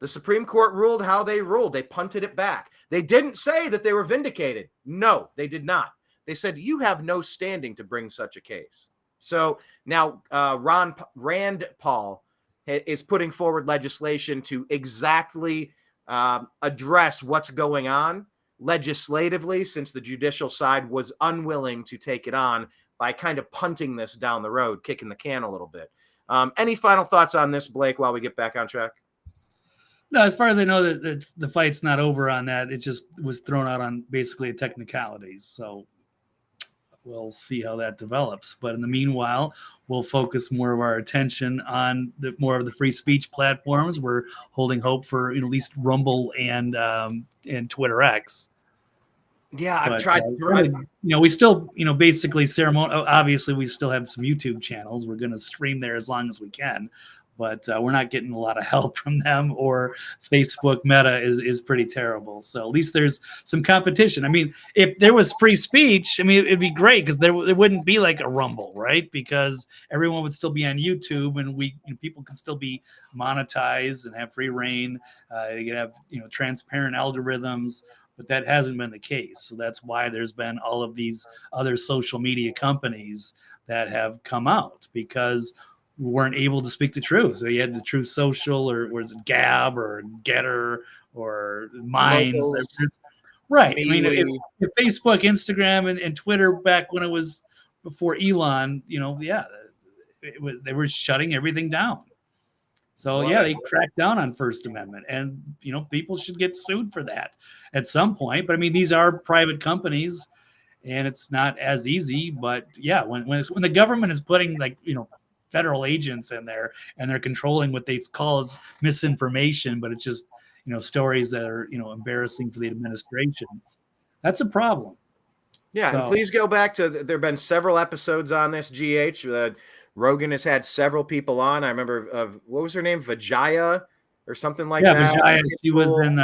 The Supreme Court ruled how they ruled. They punted it back. They didn't say that they were vindicated. No, they did not. They said, you have no standing to bring such a case. So now Rand Paul is putting forward legislation to exactly address what's going on legislatively, since the judicial side was unwilling to take it on by kind of punting this down the road, kicking the can a little bit. Any final thoughts on this, Blake, while we get back on track? No, as far as I know, that the fight's not over on that. It just was thrown out on basically a technicalities. So we'll see how that develops. But in the meanwhile, we'll focus more of our attention on more of the free speech platforms. We're holding hope for at least Rumble and Twitter X. Yeah, I've But, tried. We still, basically obviously we still have some YouTube channels. We're going to stream there as long as we can, but we're not getting a lot of help from them, or Facebook Meta is pretty terrible. So at least there's some competition. I mean, if there was free speech, it'd be great because there wouldn't be like a Rumble, right? Because everyone would still be on YouTube, and people can still be monetized and have free reign. They could have transparent algorithms. But that hasn't been the case. So that's why there's been all of these other social media companies that have come out, because we weren't able to speak the truth. So you had the Truth Social, or was it Gab or Getter or Minds? Right. I mean, if Facebook, Instagram, and Twitter back when it was before Elon, they were shutting everything down. So they cracked down on First Amendment, and people should get sued for that at some point. But these are private companies, and it's not as easy. But when the government is putting federal agents in there, and they're controlling what they call as misinformation, but it's just stories that are embarrassing for the administration, that's a problem. Yeah, and please go back to there have been several episodes on this. Rogan has had several people on. I remember what was her name? Vijaya or something like that. Yeah, Vijaya. She was in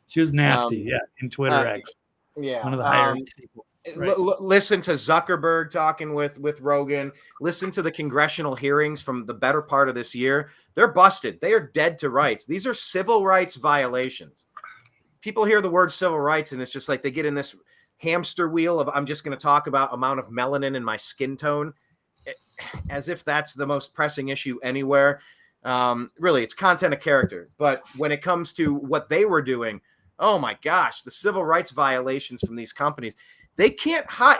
she was nasty. In Twitter X. Yeah. One of the higher people. Right. Listen to Zuckerberg talking with Rogan. Listen to the congressional hearings from the better part of this year. They're busted. They are dead to rights. These are civil rights violations. People hear the word civil rights, and it's just like they get in this hamster wheel of, I'm just going to talk about amount of melanin in my skin tone, as if that's the most pressing issue anywhere. Really, it's content of character. But when it comes to what they were doing, oh my gosh, the civil rights violations from these companies, they can't hide.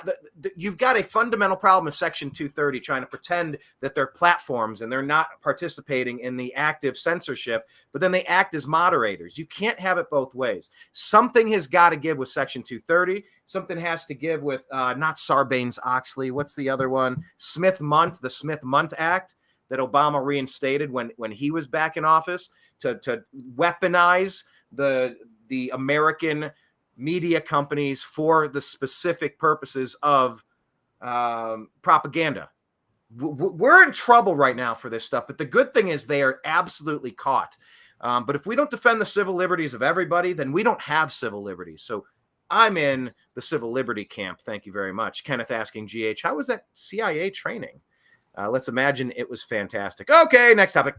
You've got a fundamental problem with Section 230 trying to pretend that they're platforms and they're not participating in the active censorship, but then they act as moderators. You can't have it both ways. Something has got to give with Section 230. Something has to give with not Sarbanes-Oxley. What's the other one? Smith-Mundt, the Smith-Mundt Act that Obama reinstated when he was back in office to weaponize the American media companies for the specific purposes of propaganda. We're in trouble right now for this stuff, but the good thing is they are absolutely caught. But if we don't defend the civil liberties of everybody, then we don't have civil liberties. So I'm in the civil liberty camp. Thank you very much. Kenneth asking GH, how was that CIA training? Let's imagine it was fantastic. Okay, next topic.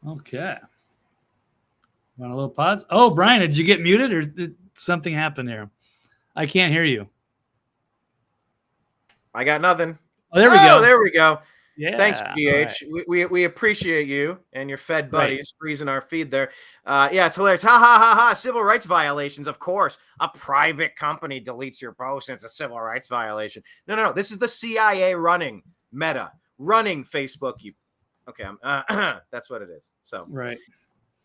Okay. Want a little pause? Oh, Brian, did you get muted or did something happen here? I can't hear you. I got nothing. Oh, there we go. There we go. Yeah. Thanks, all GH. right. We appreciate you and your Fed Right. buddies freezing our feed there. Yeah, it's hilarious. Ha ha ha ha. Civil rights violations. Of course, a private company deletes your post and it's a civil rights violation. No. This is the CIA running Meta, running Facebook. Okay? That's what it is. So Right.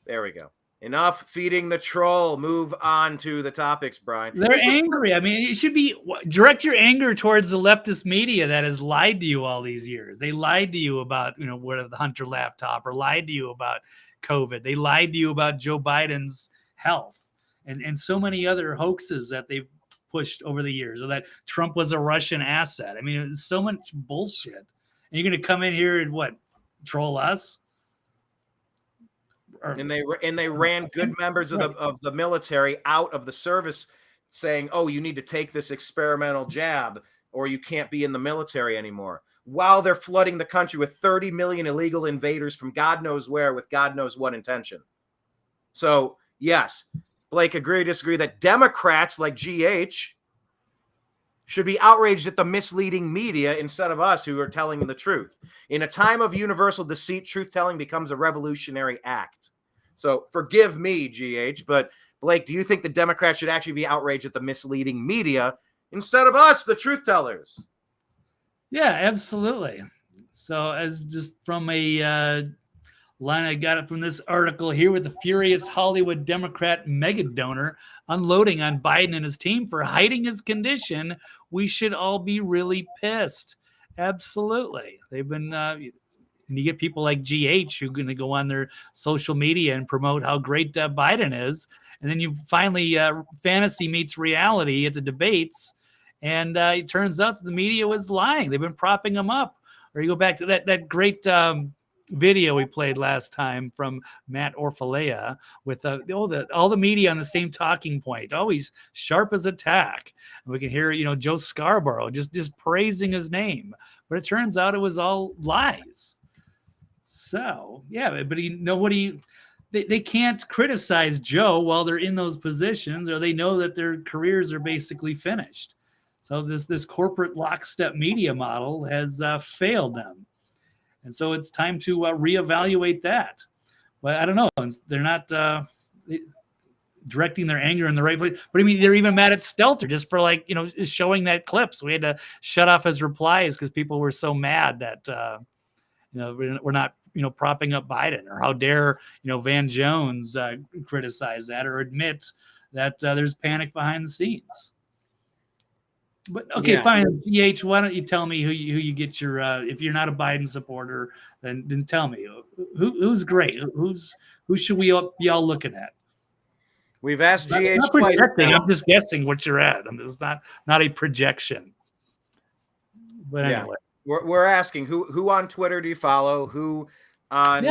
there we go. Enough feeding the troll. Move on to the topics, Brian. They're angry. I mean, it should be direct your anger towards the leftist media that has lied to you all these years. They lied to you about, what the Hunter laptop, or lied to you about COVID. They lied to you about Joe Biden's health and so many other hoaxes that they've pushed over the years, or that Trump was a Russian asset. I mean, it's so much bullshit. And you're going to come in here and troll us? And they ran good members of the military out of the service, saying, "Oh, you need to take this experimental jab, or you can't be in the military anymore." While they're flooding the country with 30 million illegal invaders from God knows where, with God knows what intention. So yes, Blake, agree or disagree that Democrats like GH should be outraged at the misleading media instead of us, who are telling the truth. In a time of universal deceit, truth-telling becomes a revolutionary act. So forgive me, GH, but Blake, do you think the Democrats should actually be outraged at the misleading media instead of us, the truth tellers? Yeah, absolutely. So as just from a line I got it from this article here, with the furious Hollywood Democrat mega donor unloading on Biden and his team for hiding his condition, we should all be really pissed. Absolutely. They've been, and you get people like GH who are going to go on their social media and promote how great Biden is. And then you finally, fantasy meets reality at the debates. And it turns out that the media was lying. They've been propping him up. Or you go back to that great video we played last time from Matt Orfalea with all the media on the same talking point, always sharp as a tack. And we can hear, Joe Scarborough just praising his name. But it turns out it was all lies. So, yeah, but they can't criticize Joe while they're in those positions, or they know that their careers are basically finished. So this corporate lockstep media model has failed them. And so it's time to reevaluate that. But I don't know. They're not directing their anger in the right place. But I mean, they're even mad at Stelter just for showing that clip. So we had to shut off his replies because people were so mad that we're not propping up Biden. Or how dare Van Jones criticize that or admit that there's panic behind the scenes. But okay, fine. GH, why don't you tell me who you get your if you're not a Biden supporter, then tell me who's great, who should we be all looking at? We've asked GH not twice. I'm just guessing what you're at. I'm just not a projection. But anyway, we're asking who on Twitter do you follow? Who on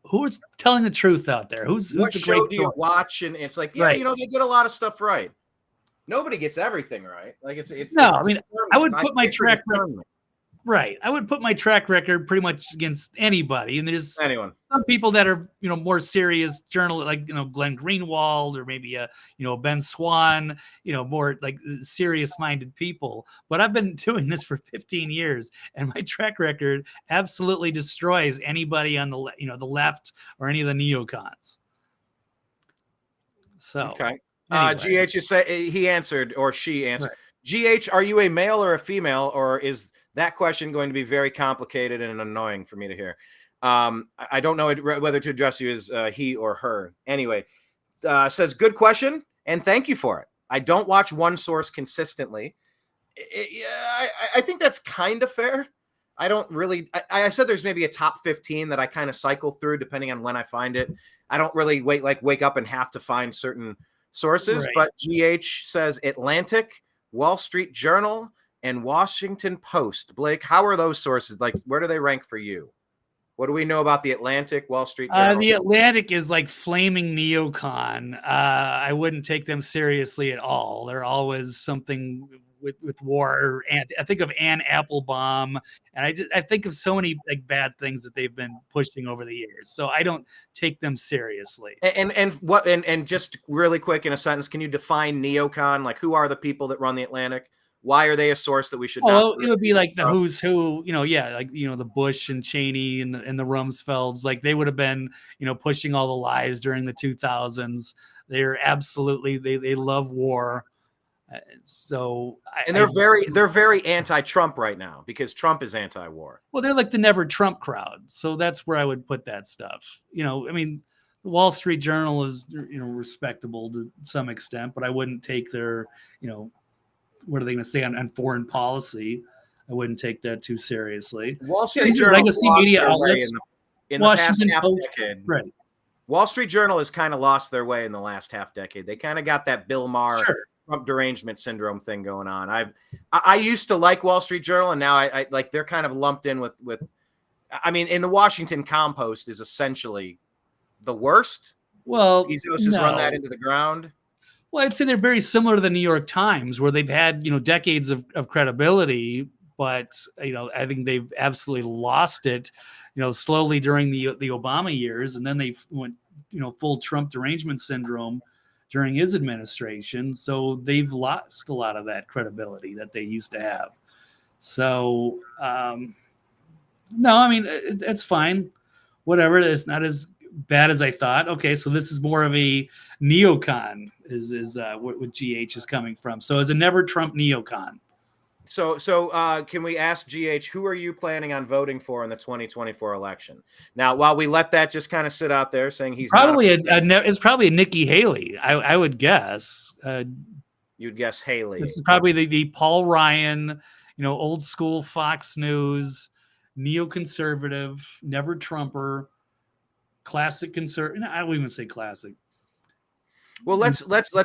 who's telling the truth out there? Who's what the show great do you watch? And it's like, right. They get a lot of stuff right. Nobody gets everything right. Like it's no. It's I mean, I would put my track record. Right. I would put my track record pretty much against anybody. And there's anyone. Some people that are, more serious journalists, like, Glenn Greenwald, or maybe Ben Swan, more like serious-minded people. But I've been doing this for 15 years, and my track record absolutely destroys anybody on the the left or any of the neocons. So okay. Anyway. GH, he answered, or she answered. Right. GH, are you a male or a female, or is that question going to be very complicated and annoying for me to hear? I don't know whether to address you as he or her. Anyway, says, good question, and thank you for it. I don't watch one source consistently. I think that's kind of fair. I don't really, I said there's maybe a top 15 that I kind of cycle through depending on when I find it. I don't really wake up and have to find certain sources, right. But GH says Atlantic, Wall Street Journal, and Washington Post. Blake, how are those sources? Like, where do they rank for you? What do we know about the Atlantic, Wall Street Journal? The Atlantic is like flaming neocon. I wouldn't take them seriously at all. They're always something with war. And I think of Ann Applebaum, and I think of so many bad things that they've been pushing over the years. So I don't take them seriously. And just really quick in a sentence, can you define neocon? Like, who are the people that run the Atlantic? Why are they a source that we should Well, not? it would be like the who's who, like the Bush and Cheney and the Rumsfelds, like they would have been, pushing all the lies during the 2000s. They're absolutely they love war. And they're very anti-Trump right now because Trump is anti-war. Well, they're like the never Trump crowd. So that's where I would put that stuff. The Wall Street Journal is, respectable to some extent, but I wouldn't take their, what are they going to say on foreign policy? I wouldn't take that too seriously. Wall Street Journal legacy media outlets in the past half Post, decade. right? Wall Street Journal has kind of lost their way in the last half decade. They kind of got that Bill Maher Trump derangement syndrome thing going on. I used to like Wall Street Journal, and now I like they're kind of lumped in with. I mean, in the Washington Compost is essentially the worst. Well, Bezos has run that into the ground. Well, I'd say they're very similar to the New York Times, where they've had decades of credibility, but I think they've absolutely lost it. Slowly during the Obama years, and then they went full Trump derangement syndrome during his administration. So they've lost a lot of that credibility that they used to have. So no, I mean it's fine, whatever. It's not as bad as I thought. Okay, so this is more of a neocon is what GH is coming from. So as a never Trump neocon. So can we ask GH, who are you planning on voting for in the 2024 election? Now, while we let that just kind of sit out there, saying he's probably it's probably a Nikki Haley, I would guess. You'd guess Haley. This is probably the Paul Ryan, old school Fox News, neoconservative, never Trumper, classic conservative. I wouldn't even say classic. Well, let's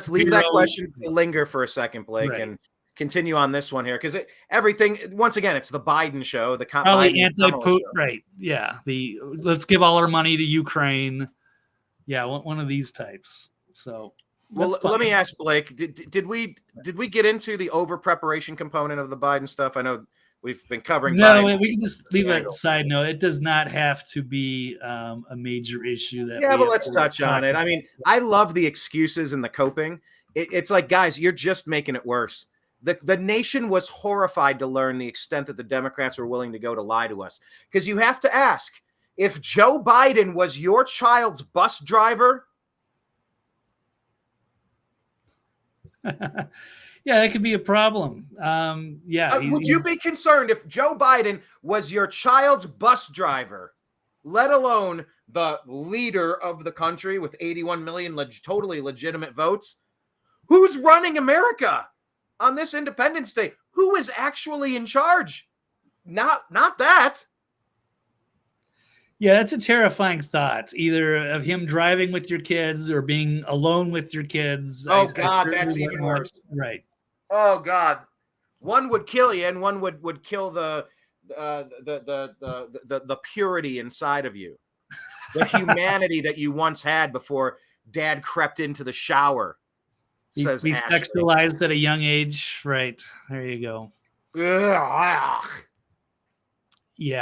leave that question to linger for a second, Blake, and continue on this one here, because everything, once again, it's the Biden show, the probably anti-Putin, right? Yeah, let's give all our money to Ukraine. Yeah, one of these types. So, well, let me ask Blake: Did we get into the over preparation component of the Biden stuff? I know we've been covering. No, Biden. We can just leave it side note. It does not have to be a major issue. But let's touch on it. I mean, I love the excuses and the coping. It's like, guys, you're just making it worse. The nation was horrified to learn the extent that the Democrats were willing to go to lie to us. Because you have to ask, if Joe Biden was your child's bus driver. Yeah, that could be a problem. Would you be concerned if Joe Biden was your child's bus driver, let alone the leader of the country with 81 million totally legitimate votes? Who's running America on this Independence Day? Who is actually in charge? Not that. Yeah, that's a terrifying thought. Either of him driving with your kids or being alone with your kids. Oh, God, that's even worse. Right. Oh, God. One would kill you, and one would kill the purity inside of you, the humanity that you once had before Dad crept into the shower. Be sexualized at a young age. Right. There you go. Yeah,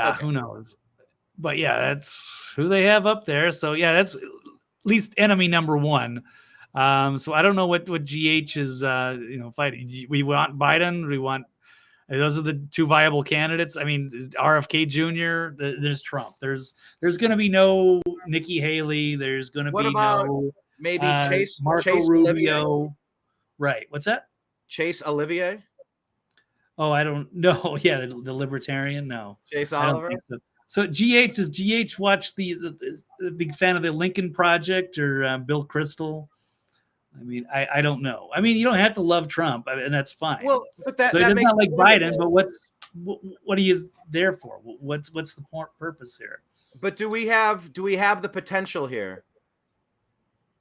okay. Who knows? But yeah, that's who they have up there. So yeah, that's at least enemy number one. So I don't know what GH is fighting. We want Biden. We want those are the two viable candidates. I mean, RFK Jr. There's Trump. There's going to be no Nikki Haley. There's going to be no maybe Marco Rubio. Olivier. Right. What's that? Chase Olivier. Oh, I don't know. Yeah, the libertarian. No. Chase Oliver. So GH, does GH watch the big fan of the Lincoln Project or Bill Kristol? I mean, I don't know. I mean, you don't have to love Trump, and that's fine. Well, but that does makes not like Biden. But what are you there for? What's the purpose here? But do we have the potential here?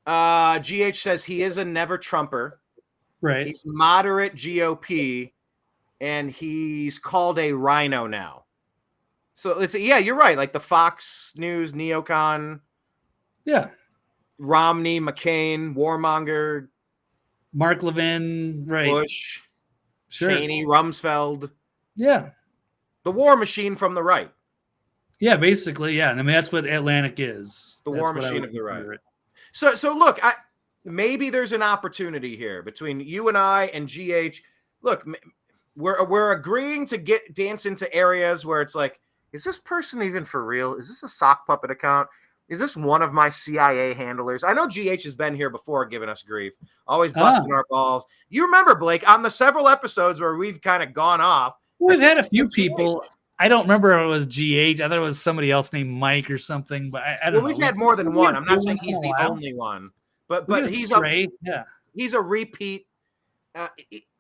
GH says he is a never Trumper. Right. He's moderate GOP, and he's called a rhino now. So let's say, yeah, you're right. Like the Fox News neocon. Yeah. Romney, McCain, warmonger. Mark Levin, right. Bush, Cheney, Rumsfeld. Yeah. The war machine from the right. Yeah, basically, yeah. I mean, that's what Atlantic is. The war machine of the right. So look, maybe there's an opportunity here between you and I and GH. Look, we're agreeing to dance into areas where it's like, is this person even for real? Is this a sock puppet account? Is this one of my CIA handlers? I know GH has been here before giving us grief, always busting our balls. You remember, Blake, on the several episodes where we've kind of gone off. We've had a few people. I don't remember if it was GH. I thought it was somebody else named Mike or something, but I don't know. We've had more than one. I'm not saying he's the only one, but he's he's a repeat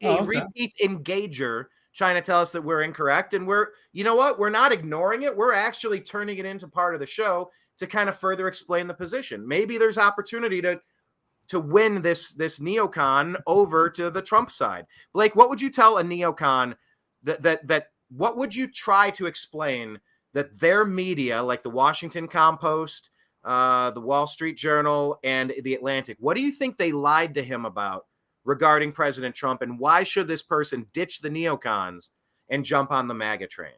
repeat engager trying to tell us that we're incorrect. And you know what? We're not ignoring it. We're actually turning it into part of the show to kind of further explain the position. Maybe there's opportunity to win this neocon over to the Trump side. Blake, what would you tell a neocon that what would you try to explain that their media, like the Washington Compost, the Wall Street Journal, and the Atlantic, what do you think they lied to him about regarding President Trump, and why should this person ditch the neocons and jump on the MAGA train?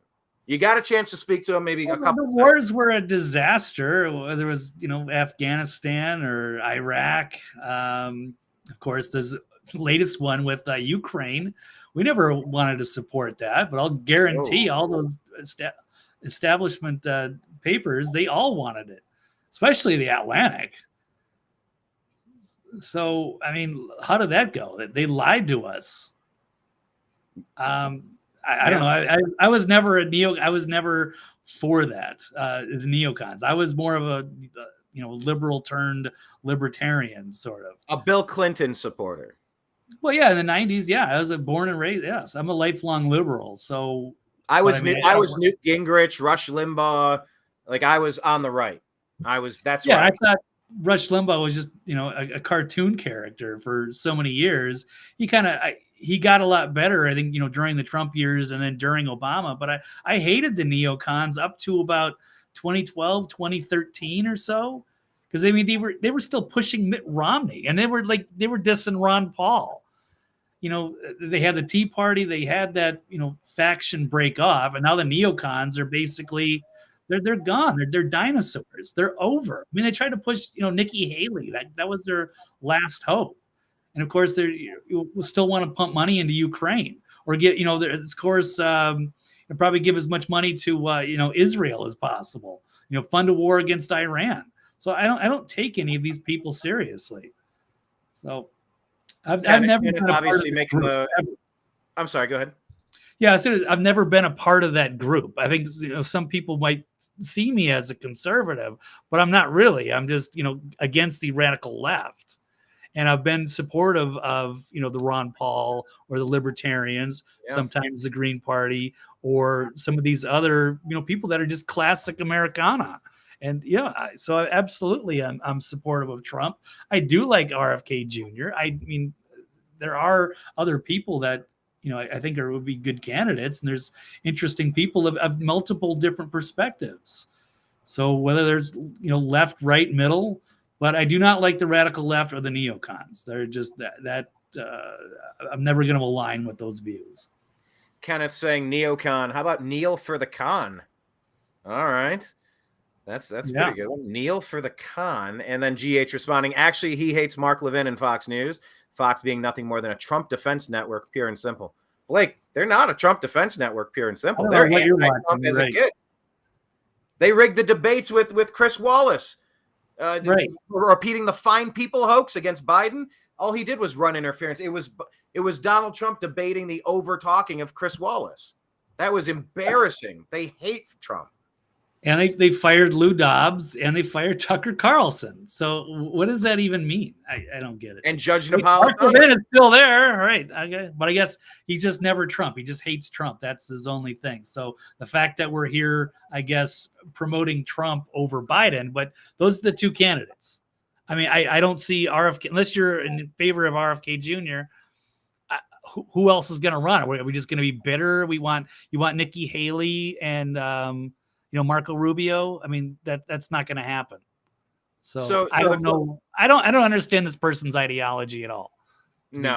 You got a chance to speak to him, maybe a couple. The wars were a disaster, whether it was Afghanistan or Iraq. Of course, there's the latest one with Ukraine. We never wanted to support that, but I'll guarantee all those establishment papers, they all wanted it, especially the Atlantic. So, I mean, how did that go? They lied to us. I don't know. I was never I was never for that. The neocons. I was more of a liberal turned libertarian sort of. A Bill Clinton supporter. Well, yeah, in the 90s, yeah, I was born and raised. Yes, I'm a lifelong liberal. So I was Newt Gingrich, Rush Limbaugh. Like, I was on the right. That's I thought Rush Limbaugh was just a cartoon character for so many years. He got a lot better, I think, during the Trump years and then during Obama. But I hated the neocons up to about 2012, 2013 or so, because I mean they were still pushing Mitt Romney, and they were dissing Ron Paul. They had the Tea Party, they had that faction break off, and now the neocons are basically they're gone. They're dinosaurs. They're over. I mean, they tried to push Nikki Haley. That was their last hope. And of course, you still want to pump money into Ukraine or get, of course, probably give as much money to, Israel as possible, fund a war against Iran. So I don't take any of these people seriously. So I've never been obviously making the. I'm sorry. Go ahead. Yeah, I've never been a part of that group. I think some people might see me as a conservative, but I'm not really. I'm just against the radical left. And I've been supportive of, the Ron Paul or the Libertarians, sometimes the Green Party, or some of these other, people that are just classic Americana. And so I'm supportive of Trump. I do like RFK Jr. I mean, there are other people that, I think would be good candidates, and there's interesting people of multiple different perspectives. So whether there's, left, right, middle, but I do not like the radical left or the neocons. They're just that I'm never going to align with those views. Kenneth saying neocon. How about kneel for the con? All right. That's pretty good. Kneel for the con. And then GH responding, actually, he hates Mark Levin and Fox News. Fox being nothing more than a Trump defense network, pure and simple. Blake, they're not a Trump defense network, pure and simple. They're anti-Trump as a kid. They rigged the debates with Chris Wallace. Repeating the fine people hoax against Biden. All he did was run interference. It was Donald Trump debating the over talking of Chris Wallace. That was embarrassing. They hate Trump. And they fired Lou Dobbs and they fired Tucker Carlson. So what does that even mean? I don't get it. And Judge Napolitano is still there, right? Okay, but I guess he's just never Trump. He just hates Trump. That's his only thing. So the fact that we're here, I guess, promoting Trump over Biden, but those are the two candidates. I mean, I don't see RFK unless you're in favor of RFK Jr. Who else is going to run? Are we just going to be bitter? You want Nikki Haley and Marco Rubio. I mean, that's not going to happen. So I don't know. I don't understand this person's ideology at all. No,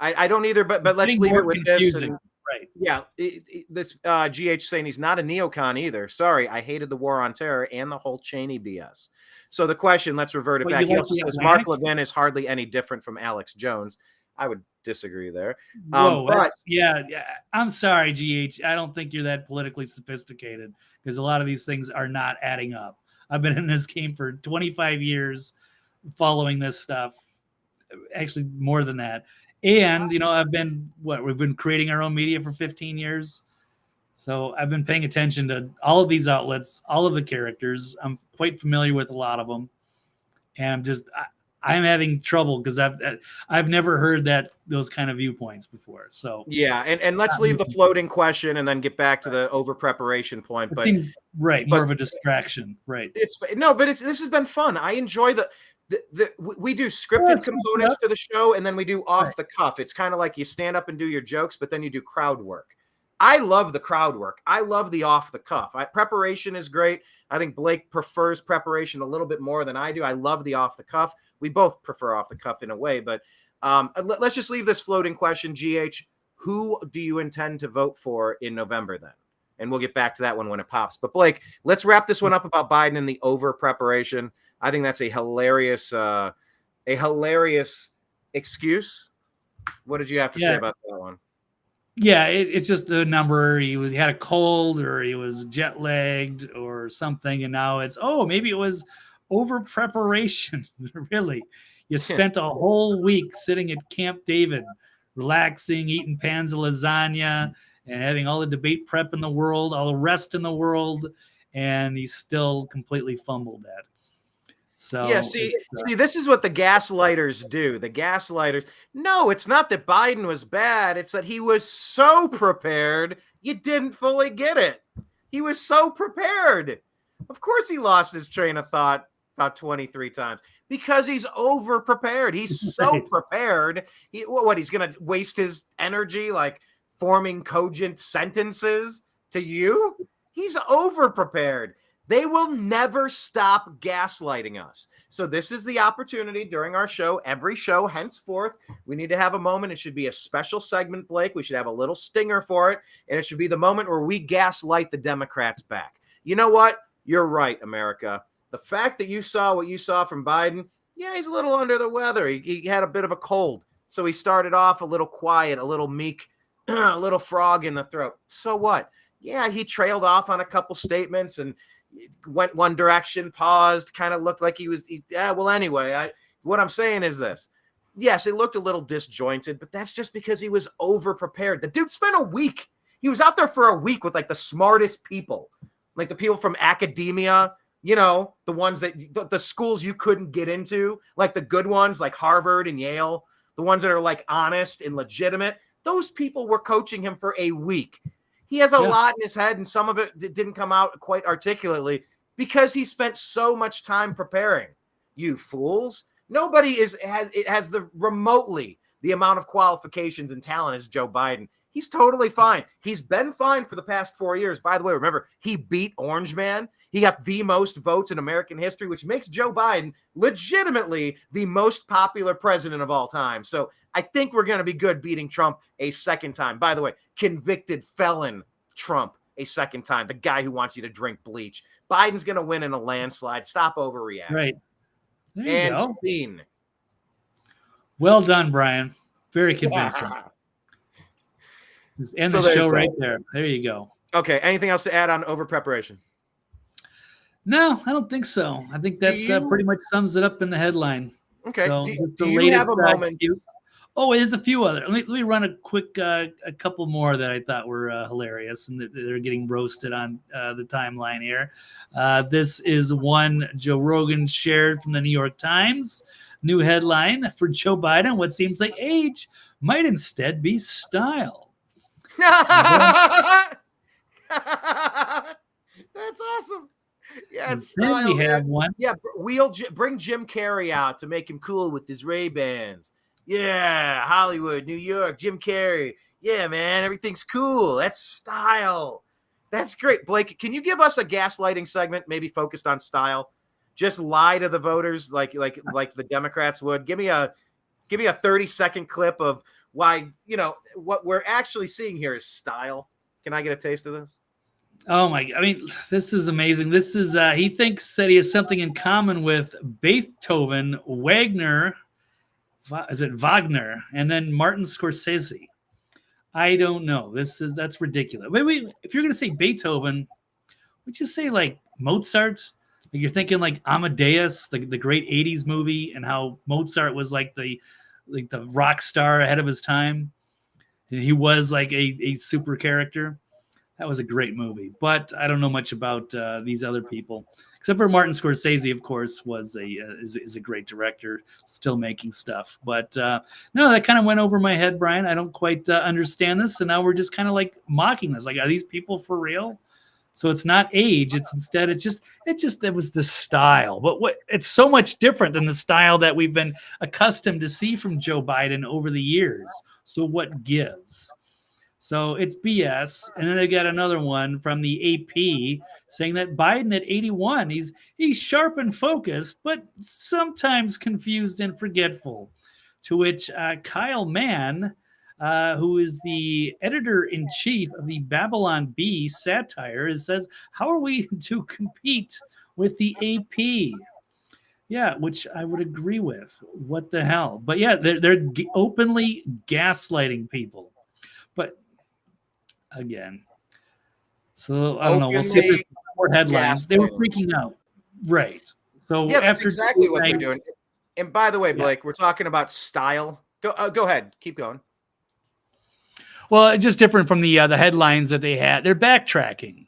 I don't either. But let's leave it with this. And, right? Yeah. This GH saying he's not a neocon either. Sorry, I hated the war on terror and the whole Cheney BS. So the question, let's revert it back. He also says Mark Levin is hardly any different from Alex Jones. I would disagree there. Whoa, But yeah. I'm sorry, GH. I don't think you're that politically sophisticated because a lot of these things are not adding up. I've been in this game for 25 years following this stuff, actually more than that. And, we've been creating our own media for 15 years. So I've been paying attention to all of these outlets, all of the characters. I'm quite familiar with a lot of them. And I'm having trouble because I've never heard those kind of viewpoints before. So yeah, and let's leave the floating question and then get back to the over preparation point. But more of a distraction, right? But this has been fun. I enjoy we do scripted components to the show, and then we do off the cuff. It's kind of like you stand up and do your jokes, but then you do crowd work. I love the crowd work. I love the off the cuff. Preparation is great. I think Blake prefers preparation a little bit more than I do. I love the off the cuff. We both prefer off the cuff in a way, but let's just leave this floating question. GH, who do you intend to vote for in November then? And we'll get back to that one when it pops. But Blake, let's wrap this one up about Biden and the over preparation. I think that's a hilarious excuse. What did you have to say about that one? Yeah, it's just the number. He had a cold, or he was jet lagged, or something, and now maybe it was over preparation. Really, you spent a whole week sitting at Camp David, relaxing, eating pans of lasagna, and having all the debate prep in the world, all the rest in the world, and he still completely fumbled that. So yeah, see, this is what the gaslighters do. The gaslighters. No, it's not that Biden was bad. It's that he was so prepared, you didn't fully get it. He was so prepared. Of course he lost his train of thought about 23 times because he's over prepared. He's so prepared. He's going to waste his energy like forming cogent sentences to you? He's over prepared. They will never stop gaslighting us. So this is the opportunity during our show, every show henceforth. We need to have a moment. It should be a special segment, Blake. We should have a little stinger for it. And it should be the moment where we gaslight the Democrats back. You know what? You're right, America. The fact that you saw what you saw from Biden, yeah, he's a little under the weather. He had a bit of a cold. So he started off a little quiet, a little meek, a little frog in the throat. So what? Yeah, he trailed off on a couple statements and went one direction, paused, kind of looked like anyway, what I'm saying is this. Yes, it looked a little disjointed, but that's just because he was over prepared. The dude spent a week. He was out there for a week with like the smartest people, like the people from academia, the ones that the schools you couldn't get into, like the good ones, like Harvard and Yale, the ones that are like honest and legitimate. Those people were coaching him for a week. He has a lot in his head, and some of it didn't come out quite articulately because he spent so much time preparing. You fools. Nobody has remotely the amount of qualifications and talent as Joe Biden. He's totally fine. He's been fine for the past 4 years. By the way, remember, he beat Orange Man. He got the most votes in American history, which makes Joe Biden legitimately the most popular president of all time. So I think we're going to be good beating Trump a second time. By the way, convicted felon Trump a second time, the guy who wants you to drink bleach. Biden's going to win in a landslide. Stop overreacting. Right. There you And go. scene. Well done, Brian. Very convincing. Just end the show right there. There you go. Okay. Anything else to add on over preparation? No, I don't think so. I think that's pretty much sums it up in the headline. Okay. So do you have a moment? Oh, there's a few other. Let me run a quick a couple more that I thought were hilarious and that they're getting roasted on the timeline here. This is one Joe Rogan shared from the New York Times. New headline for Joe Biden: what seems like age might instead be style. That's awesome. Yeah, it's style. Then we have one. Yeah, bring Jim Carrey out to make him cool with his Ray-Bans. Yeah, Hollywood, New York, Jim Carrey. Yeah, man, everything's cool. That's style. That's great. Blake, can you give us a gaslighting segment, maybe focused on style? Just lie to the voters like the Democrats would. Give me a 30-second clip of why, what we're actually seeing here is style. Can I get a taste of this? Oh my! I mean, this is amazing. This is he thinks that he has something in common with Beethoven, Wagner, Is it Wagner? And then Martin Scorsese. I don't know. That's ridiculous. Wait, if you're gonna say Beethoven, would you say like Mozart? Like you're thinking like Amadeus, the great '80s movie, and how Mozart was like the rock star ahead of his time, and he was like a super character. That was a great movie, but I don't know much about these other people, except for Martin Scorsese, of course, is a great director, still making stuff. But no, that kind of went over my head, Brian. I don't quite understand this, and now we're just kind of like mocking this. Like, are these people for real? So it's not age; it's instead it was the style. But it's so much different than the style that we've been accustomed to see from Joe Biden over the years. So what gives? So it's BS. And then I got another one from the AP saying that Biden at 81, he's sharp and focused, but sometimes confused and forgetful. To which Kyle Mann, who is the editor-in-chief of the Babylon Bee satire, says, how are we to compete with the AP? Yeah, which I would agree with. What the hell? But yeah, they're openly gaslighting people. But again, so I don't know. We'll see if there's more headlines. They were freaking out, right? So yeah, that's after exactly what they're doing. And by the way, Blake, we're talking about style. Go ahead, keep going. Well, it's just different from the headlines that they had. They're backtracking.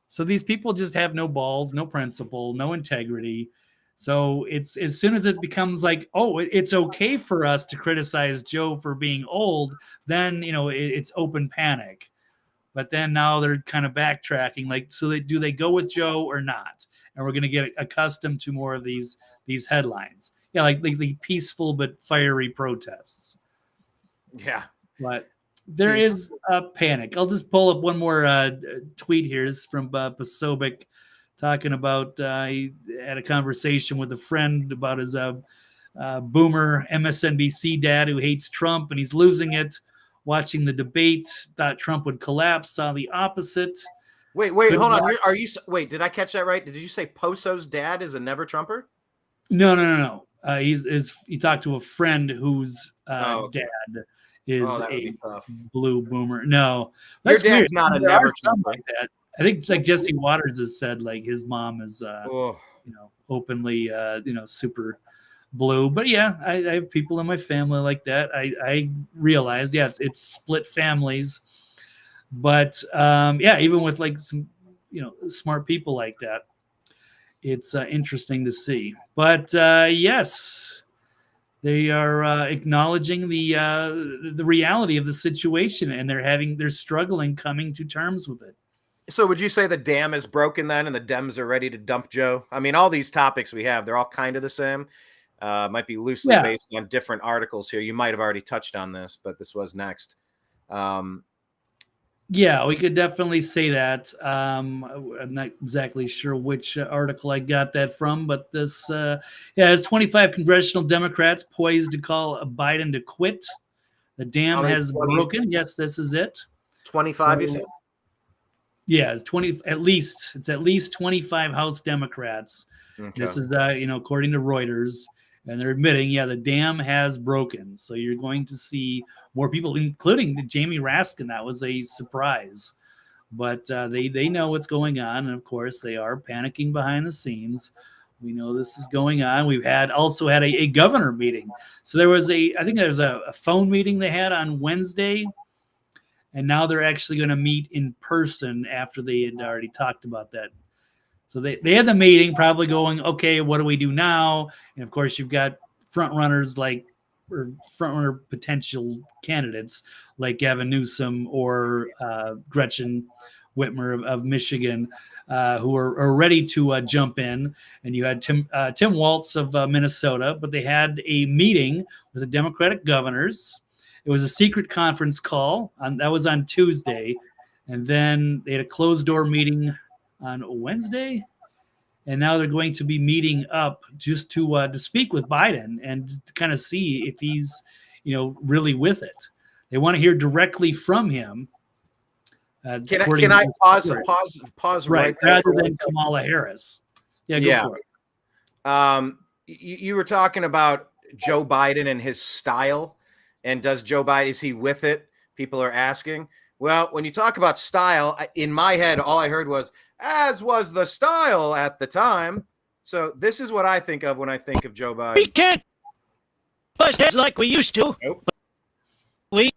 So these people just have no balls, no principle, no integrity. So it's as soon as it becomes like, oh, it's okay for us to criticize Joe for being old, then it's open panic. But then now they're kind of backtracking, like, so do they go with Joe or not? And we're going to get accustomed to more of these headlines. Yeah, like the peaceful but fiery protests. Yeah. But there is a panic. I'll just pull up one more tweet here. It's from Pasobik talking about he had a conversation with a friend about his boomer MSNBC dad who hates Trump, and he's losing it. Watching the debate, thought Trump would collapse, saw the opposite. Wait, hold on. Are you? Wait, did I catch that right? Did you say Poso's dad is a never Trumper? No. He talked to a friend whose dad is a blue boomer. No, your dad's not a never Trumper. Like that. I think like Jesse Waters has said, like his mom is, openly, super blue. But yeah, I have people in my family like that. I realize, it's split families, but even with like some smart people like that, it's interesting to see. But yes, they are acknowledging the reality of the situation, and they're struggling coming to terms with it. So would you say the dam is broken then, and the Dems are ready to dump Joe? I mean, all these topics we have, they're all kind of the same. Might be loosely based on different articles here. You might have already touched on this, but this was next. Yeah, we could definitely say that. I'm not exactly sure which article I got that from, but this, it's 25 congressional Democrats poised to call Biden to quit. The dam has broken. Yes, this is it. 25, you said? Yeah, it's 20. It's at least 25 House Democrats. Okay. This is, according to Reuters. And they're admitting, the dam has broken. So you're going to see more people, including Jamie Raskin. That was a surprise. But they know what's going on. And, of course, they are panicking behind the scenes. We know this is going on. We've also had a governor meeting. So there was a phone meeting they had on Wednesday. And now they're actually going to meet in person after they had already talked about that. So they had the meeting, probably going, okay, what do we do now? And of course, you've got front runners or front runner potential candidates like Gavin Newsom or Gretchen Whitmer of Michigan, who are ready to jump in. And you had Tim Walz of Minnesota, but they had a meeting with the Democratic governors. It was a secret conference call. That was on Tuesday. And then they had a closed door meeting on Wednesday, and now they're going to be meeting up just to speak with Biden and to kind of see if he's, really with it. They want to hear directly from him. Can I pause right there rather than Kamala Harris? Yeah, go for it. You were talking about Joe Biden and his style. And does Joe Biden, is he with it? People are asking. Well, when you talk about style, in my head, all I heard was, as was the style at the time. So this is what I think of when I think of Joe Biden. We can't bust heads like we used to. Nope. We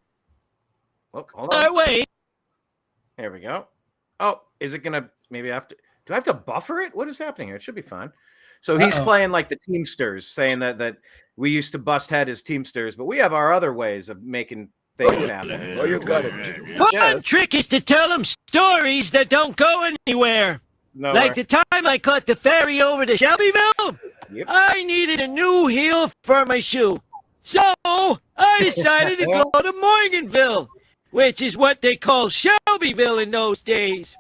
Well, hold on. our way. Here we go. Oh, is it going to maybe have to? Do I have to buffer it? What is happening here? It should be fine. So he's playing like the Teamsters, saying that we used to bust head as Teamsters, but we have our other ways of making things happen. Oh, you got it. One trick is to tell them stories that don't go anywhere. No, Like the time I caught the ferry over to Shelbyville. Yep. I needed a new heel for my shoe. So I decided to go to Morganville, which is what they call Shelbyville in those days.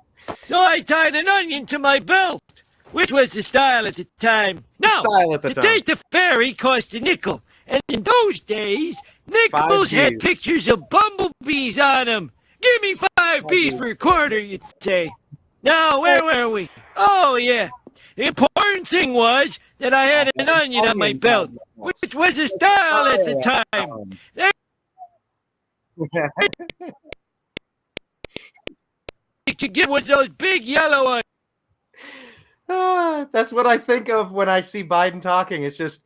So I tied an onion to my belt, which was the style at the time. Now, to take the ferry cost a nickel, and in those days, nickels had pictures of bumblebees on them. Give me 5 B's for a quarter, you'd say. Now, where were we? Oh, yeah. The important thing was that I had an onion on my belt, which was a style at the time. You could get with those big yellow ones. That's what I think of when I see Biden talking. It's just,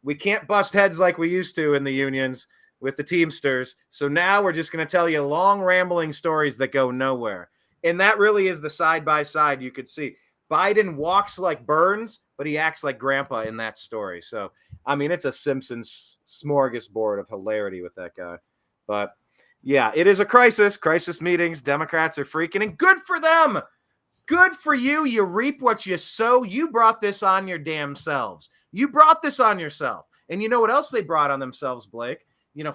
we can't bust heads like we used to in the unions with the Teamsters. So now we're just going to tell you long, rambling stories that go nowhere. And that really is the side-by-side you could see. Biden walks like Burns, but he acts like Grandpa in that story. So, I mean, it's a Simpsons smorgasbord of hilarity with that guy. But, yeah, it is a crisis. Crisis meetings. Democrats are freaking, and good for them. Good for you. You reap what you sow. You brought this on your damn selves. You brought this on yourself. And you know what else they brought on themselves, Blake?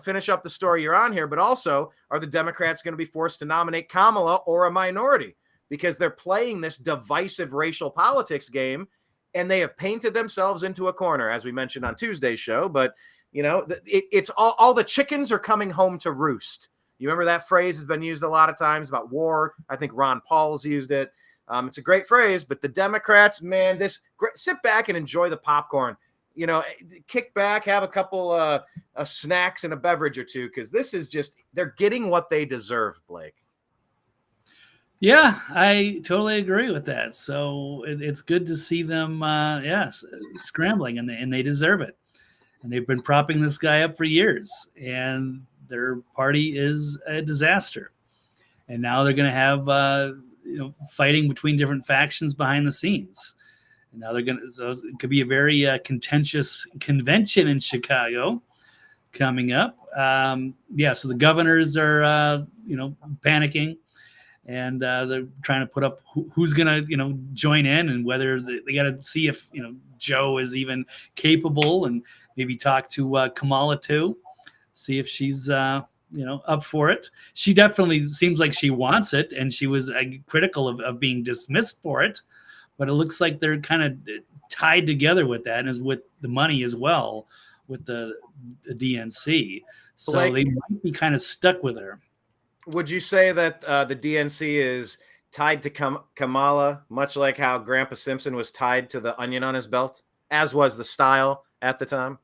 Finish up the story you're on here, but also, are the Democrats going to be forced to nominate Kamala or a minority? Because they're playing this divisive racial politics game, and they have painted themselves into a corner, as we mentioned on Tuesday's show. But, it's all the chickens are coming home to roost. You remember that phrase has been used a lot of times about war. I think Ron Paul's used it. It's a great phrase, but the Democrats, man, sit back and enjoy the popcorn. Kick back, have a couple snacks and a beverage or two, because this is just, they're getting what they deserve, Blake. Yeah, I totally agree with that. So it's good to see them, scrambling, and they deserve it. And they've been propping this guy up for years, and their party is a disaster. And now they're going to have, fighting between different factions behind the scenes. And now so it could be a very contentious convention in Chicago coming up. So the governors are, panicking, and they're trying to put up who's going to, join in, and whether they got to see if, Joe is even capable, and maybe talk to Kamala too, see if she's, up for it. She definitely seems like she wants it, and she was critical of being dismissed for it. But it looks like they're kind of tied together with that, and is with the money as well, with the DNC. So Blake, they might be kind of stuck with her. Would you say that the DNC is tied to Kamala, much like how Grandpa Simpson was tied to the onion on his belt, as was the style at the time?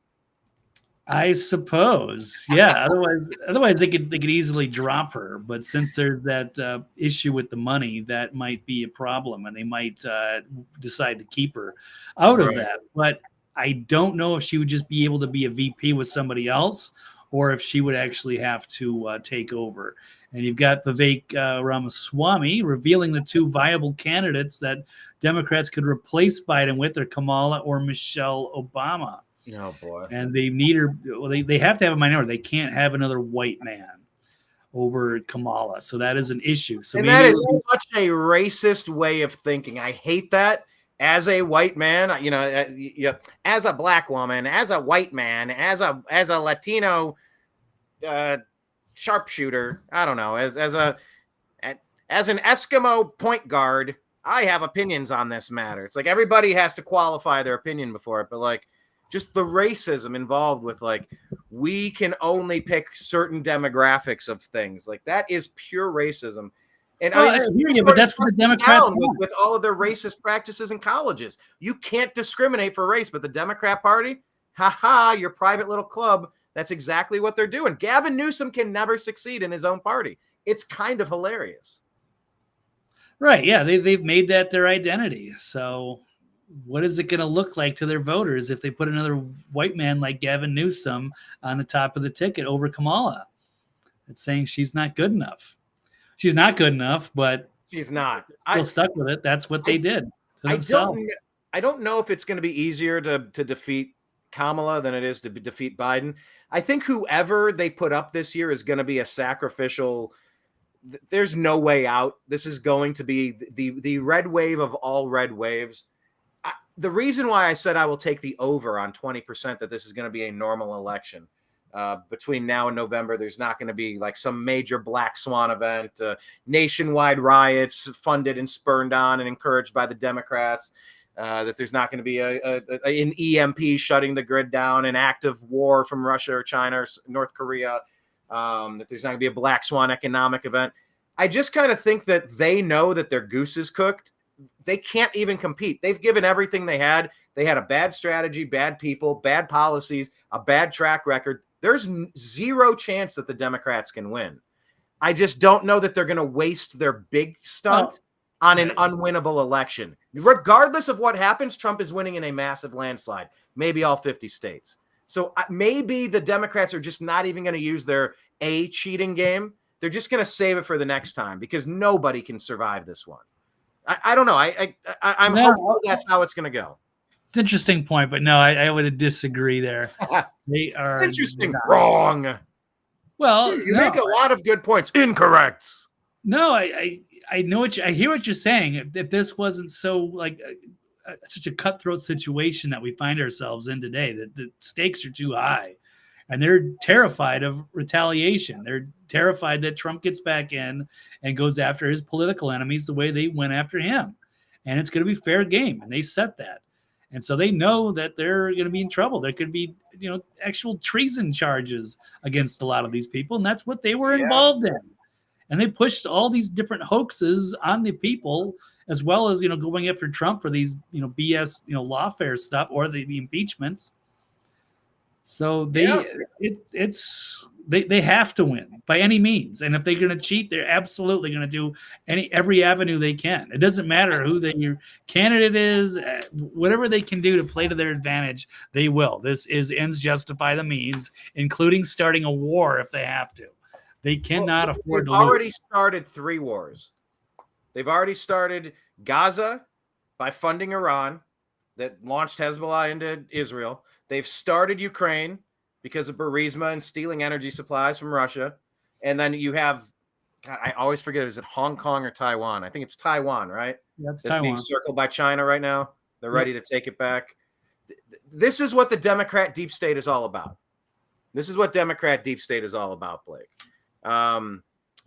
I suppose, yeah. Otherwise they could easily drop her. But since there's that issue with the money, that might be a problem, and they might decide to keep her out of that. But I don't know if she would just be able to be a VP with somebody else, or if she would actually have to take over. And you've got Vivek Ramaswamy revealing the 2 viable candidates that Democrats could replace Biden with, are Kamala or Michelle Obama. Oh boy! And they need her. Well, they have to have a minority. They can't have another white man over Kamala. So that is an issue. So that is such a racist way of thinking. I hate that. As a white man, as a black woman, as a white man, as a Latino sharpshooter. I don't know. As an Eskimo point guard, I have opinions on this matter. It's like everybody has to qualify their opinion before it, but like, just the racism involved with we can only pick certain demographics of things. Like, that is pure racism. And I hear you, but that's what the Democrats want. With all of their racist practices in colleges. You can't discriminate for race, but the Democrat Party, Ha, your private little club. That's exactly what they're doing. Gavin Newsom can never succeed in his own party. It's kind of hilarious. Right. Yeah. They've made that their identity. So what is it going to look like to their voters if they put another white man like Gavin Newsom on the top of the ticket over Kamala? It's saying she's not good enough. She's not good enough, but she's not. Still stuck with it. That's what they did to themselves. I don't know if it's going to be easier to defeat Kamala than it is to defeat Biden. I think whoever they put up this year is going to be a sacrificial. There's no way out. This is going to be the red wave of all red waves. The reason why I said I will take the over on 20% that this is going to be a normal election. Between now and November, there's not going to be like some major black swan event, nationwide riots funded and spurned on and encouraged by the Democrats, that there's not going to be an EMP shutting the grid down, an active war from Russia or China or North Korea, that there's not going to be a black swan economic event. I just kind of think that they know that their goose is cooked. They can't even compete. They've given everything they had. They had a bad strategy, bad people, bad policies, a bad track record. There's zero chance that the Democrats can win. I just don't know that they're going to waste their big stunt on an unwinnable election. Regardless of what happens, Trump is winning in a massive landslide, maybe all 50 states. So maybe the Democrats are just not even going to use their cheating game. They're just going to save it for the next time because nobody can survive this one. I don't know. I'm hopeful that's how it's going to go. It's an interesting point, but no, I would disagree there. They are interesting. Wrong. Well, you make a lot of good points. Incorrect. No, I know I hear what you're saying. If this wasn't so like such a cutthroat situation that we find ourselves in today, that the stakes are too high, and they're terrified of retaliation. They're terrified that Trump gets back in and goes after his political enemies the way they went after him, and it's going to be fair game. And they set that. And so they know that they're going to be in trouble. There could be, actual treason charges against a lot of these people. And that's what they were involved in. And they pushed all these different hoaxes on the people, as well as, going after Trump for these, BS, lawfare stuff or the impeachments. So they have to win by any means. And if they're going to cheat, they're absolutely going to do every avenue they can. It doesn't matter who your candidate is, whatever they can do to play to their advantage, they will. This is ends justify the means, including starting a war if they have to. They cannot afford to lose. They've already started 3 wars. They've already started Gaza by funding Iran that launched Hezbollah into Israel. They've started Ukraine because of Burisma and stealing energy supplies from Russia. And then you have, God, I always forget, is it Hong Kong or Taiwan? I think it's Taiwan, right? That's Taiwan. Being circled by China right now. They're ready to take it back. This is what the Democrat deep state is all about. This is what Democrat deep state is all about, Blake.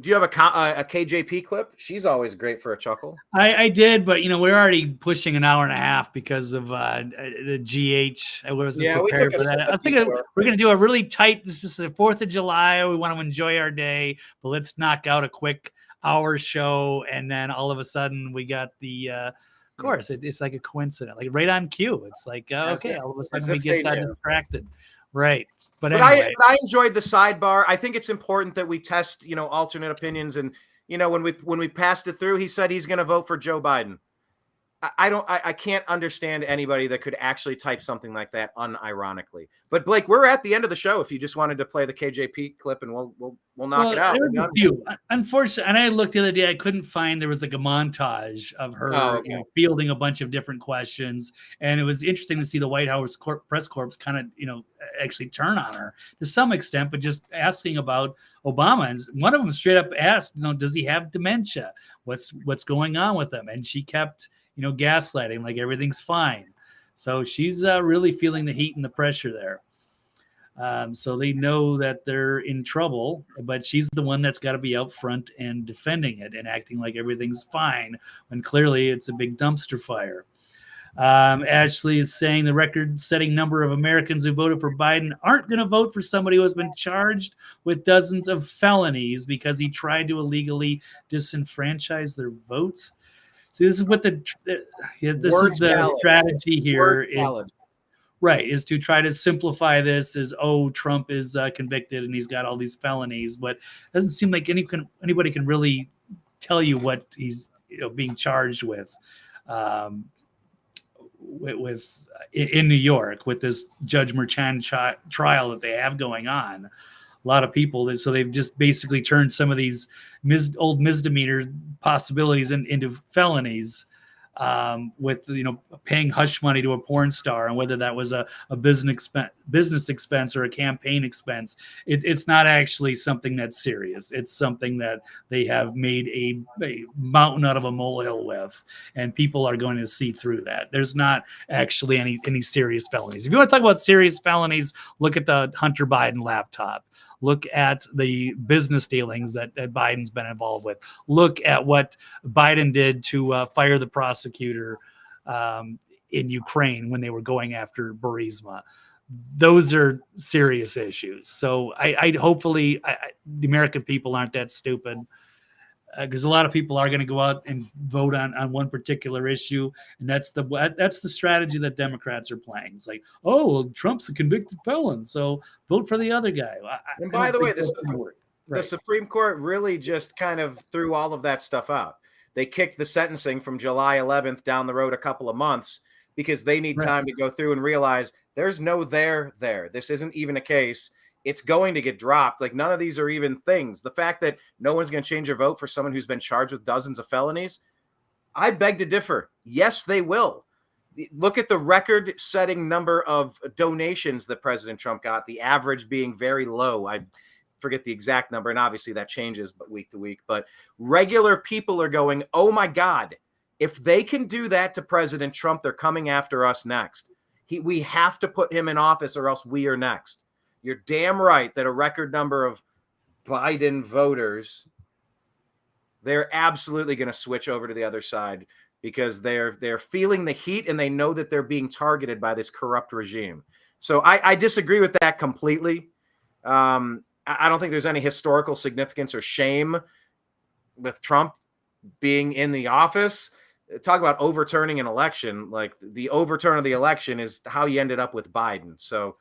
Do you have a KJP clip? She's always great for a chuckle. I did, but we're already pushing an hour and a half because of the GH. I wasn't prepared for that. I was thinking we're going to do a really tight. This is the 4th of July. We want to enjoy our day, but let's knock out a quick hour show, and then all of a sudden we got the. Of course, it's like a coincidence, like right on cue. It's like okay, all of a sudden we get distracted. Right. But anyway. I enjoyed the sidebar. I think it's important that we test, alternate opinions. And, when we passed it through, he said he's going to vote for Joe Biden. I can't understand anybody that could actually type something like that unironically. But Blake, we're at the end of the show. If you just wanted to play the KJP clip, and we'll knock it out. There was a few. Unfortunately, and I looked the other day, I couldn't find. There was like a montage of her fielding a bunch of different questions, and it was interesting to see the White House press corps kind of actually turn on her to some extent, but just asking about Obama. And one of them straight up asked, does he have dementia? What's going on with him? And she kept gaslighting, like everything's fine. So she's really feeling the heat and the pressure there. So they know that they're in trouble, but she's the one that's got to be out front and defending it and acting like everything's fine when clearly it's a big dumpster fire. Ashley is saying the record-setting number of Americans who voted for Biden aren't going to vote for somebody who has been charged with dozens of felonies because he tried to illegally disenfranchise their votes. See, this is what the strategy here is. Right, is to try to simplify this as, oh, Trump is convicted and he's got all these felonies, but it doesn't seem like anybody can really tell you what he's being charged with. In New York with this Judge Merchan trial that they have going on, a lot of people. So they've just basically turned some of these old misdemeanor possibilities into felonies, with paying hush money to a porn star, and whether that was a business expense or a campaign expense. It's not actually something that's serious. It's something that they have made a mountain out of a molehill with, and people are going to see through that. There's not actually any serious felonies. If you want to talk about serious felonies, look at the Hunter Biden laptop. Look at the business dealings that Biden's been involved with. Look at what Biden did to fire the prosecutor in Ukraine when they were going after Burisma. Those are serious issues. So I hopefully the American people aren't that stupid, because a lot of people are going to go out and vote on one particular issue, and that's the strategy that Democrats are playing. It's like, oh, well, Trump's a convicted felon, so vote for the other guy. And by the way, the Supreme Court really just kind of threw all of that stuff out. They kicked the sentencing from July 11th down the road a couple of months because they need time to go through and realize there's no there. This isn't even a case. It's going to get dropped. Like, none of these are even things. The fact that no one's going to change their vote for someone who's been charged with dozens of felonies, I beg to differ. Yes, they will. Look at the record-setting number of donations that President Trump got, the average being very low. I forget the exact number, and obviously that changes week to week. But regular people are going, oh, my God, if they can do that to President Trump, they're coming after us next. We have to put him in office or else we are next. You're damn right that a record number of Biden voters, they're absolutely going to switch over to the other side because they're feeling the heat and they know that they're being targeted by this corrupt regime. So I disagree with that completely. I don't think there's any historical significance or shame with Trump being in the office. Talk about overturning an election. Like, the overturn of the election is how you ended up with Biden. So,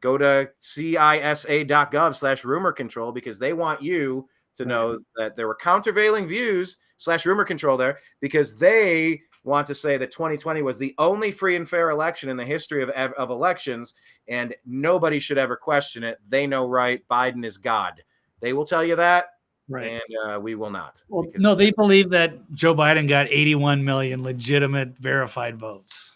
go to cisa.gov/rumor control because they want you to know that there were countervailing views /rumor control there, because they want to say that 2020 was the only free and fair election in the history of elections, and nobody should ever question it. They know, right? Biden is God. They will tell you that. Right. And we will not. Well, no, they believe that Joe Biden got 81 million legitimate verified votes.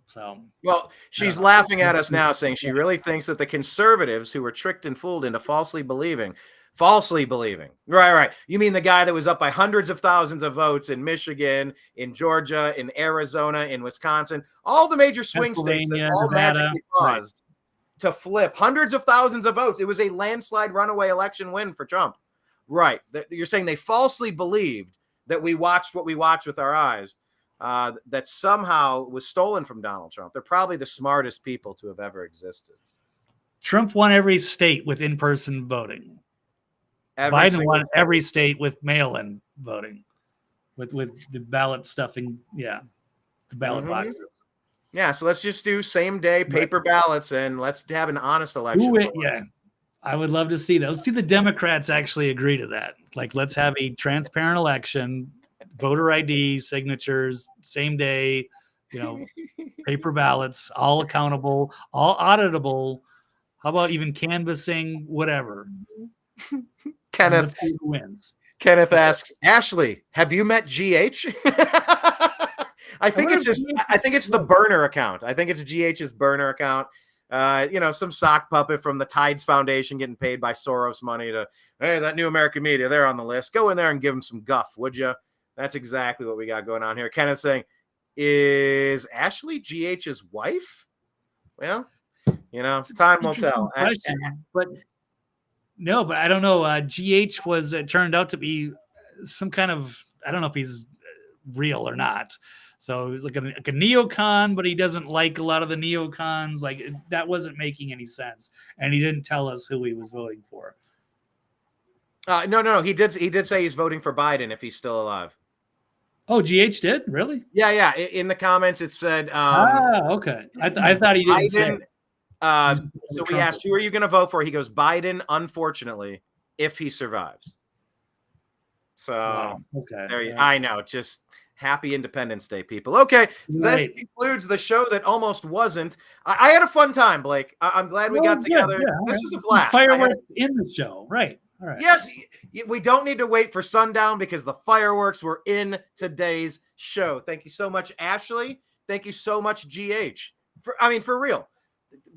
So, well, she's laughing at us now, saying she really thinks that the conservatives who were tricked and fooled into falsely believing. Right. You mean the guy that was up by hundreds of thousands of votes in Michigan, in Georgia, in Arizona, in Wisconsin, all the major swing states that all Nevada, magically caused to flip hundreds of thousands of votes. It was a landslide runaway election win for Trump. Right. You're saying they falsely believed that we watched what we watched with our eyes. That somehow was stolen from Donald Trump. They're probably the smartest people to have ever existed. Trump won every state with in-person voting. Biden won every state with mail-in voting, with the ballot stuffing. Yeah, the ballot boxes. Yeah, so let's just do same-day paper ballots and let's have an honest election. Yeah, I would love to see that. Let's see the Democrats actually agree to that. Like, let's have a transparent election. Voter ID, signatures, same day, paper ballots, all accountable, all auditable. How about even canvassing, whatever? Kenneth wins. Kenneth asks, Ashley, have you met GH? I think it's the burner account. I think it's GH's burner account. Some sock puppet from the Tides Foundation getting paid by Soros money to, hey, that New American Media, they're on the list. Go in there and give them some guff, would you? That's exactly what we got going on here. Kenneth saying, is Ashley GH's wife? Well, time will tell. But I don't know. GH was turned out to be some kind of, I don't know if he's real or not. So he's like a neocon, but he doesn't like a lot of the neocons. Like, that wasn't making any sense. And he didn't tell us who he was voting for. No. He did say he's voting for Biden if he's still alive. Oh, GH did? Really? Yeah. In the comments, it said, Okay. I thought he didn't say. Biden. So we asked, who are you going to vote for? He goes, Biden, unfortunately, if he survives. So Wow. Okay. I know. Just happy Independence Day, people. Okay. So Right. this concludes the show that almost wasn't. I had a fun time, Blake. I'm glad we got together. Yeah, this right. was a blast. Fireworks in the show. Right. All right. Yes, we don't need to wait for sundown because the fireworks were in today's show. Thank you so much, Ashley. Thank you so much, GH. For real.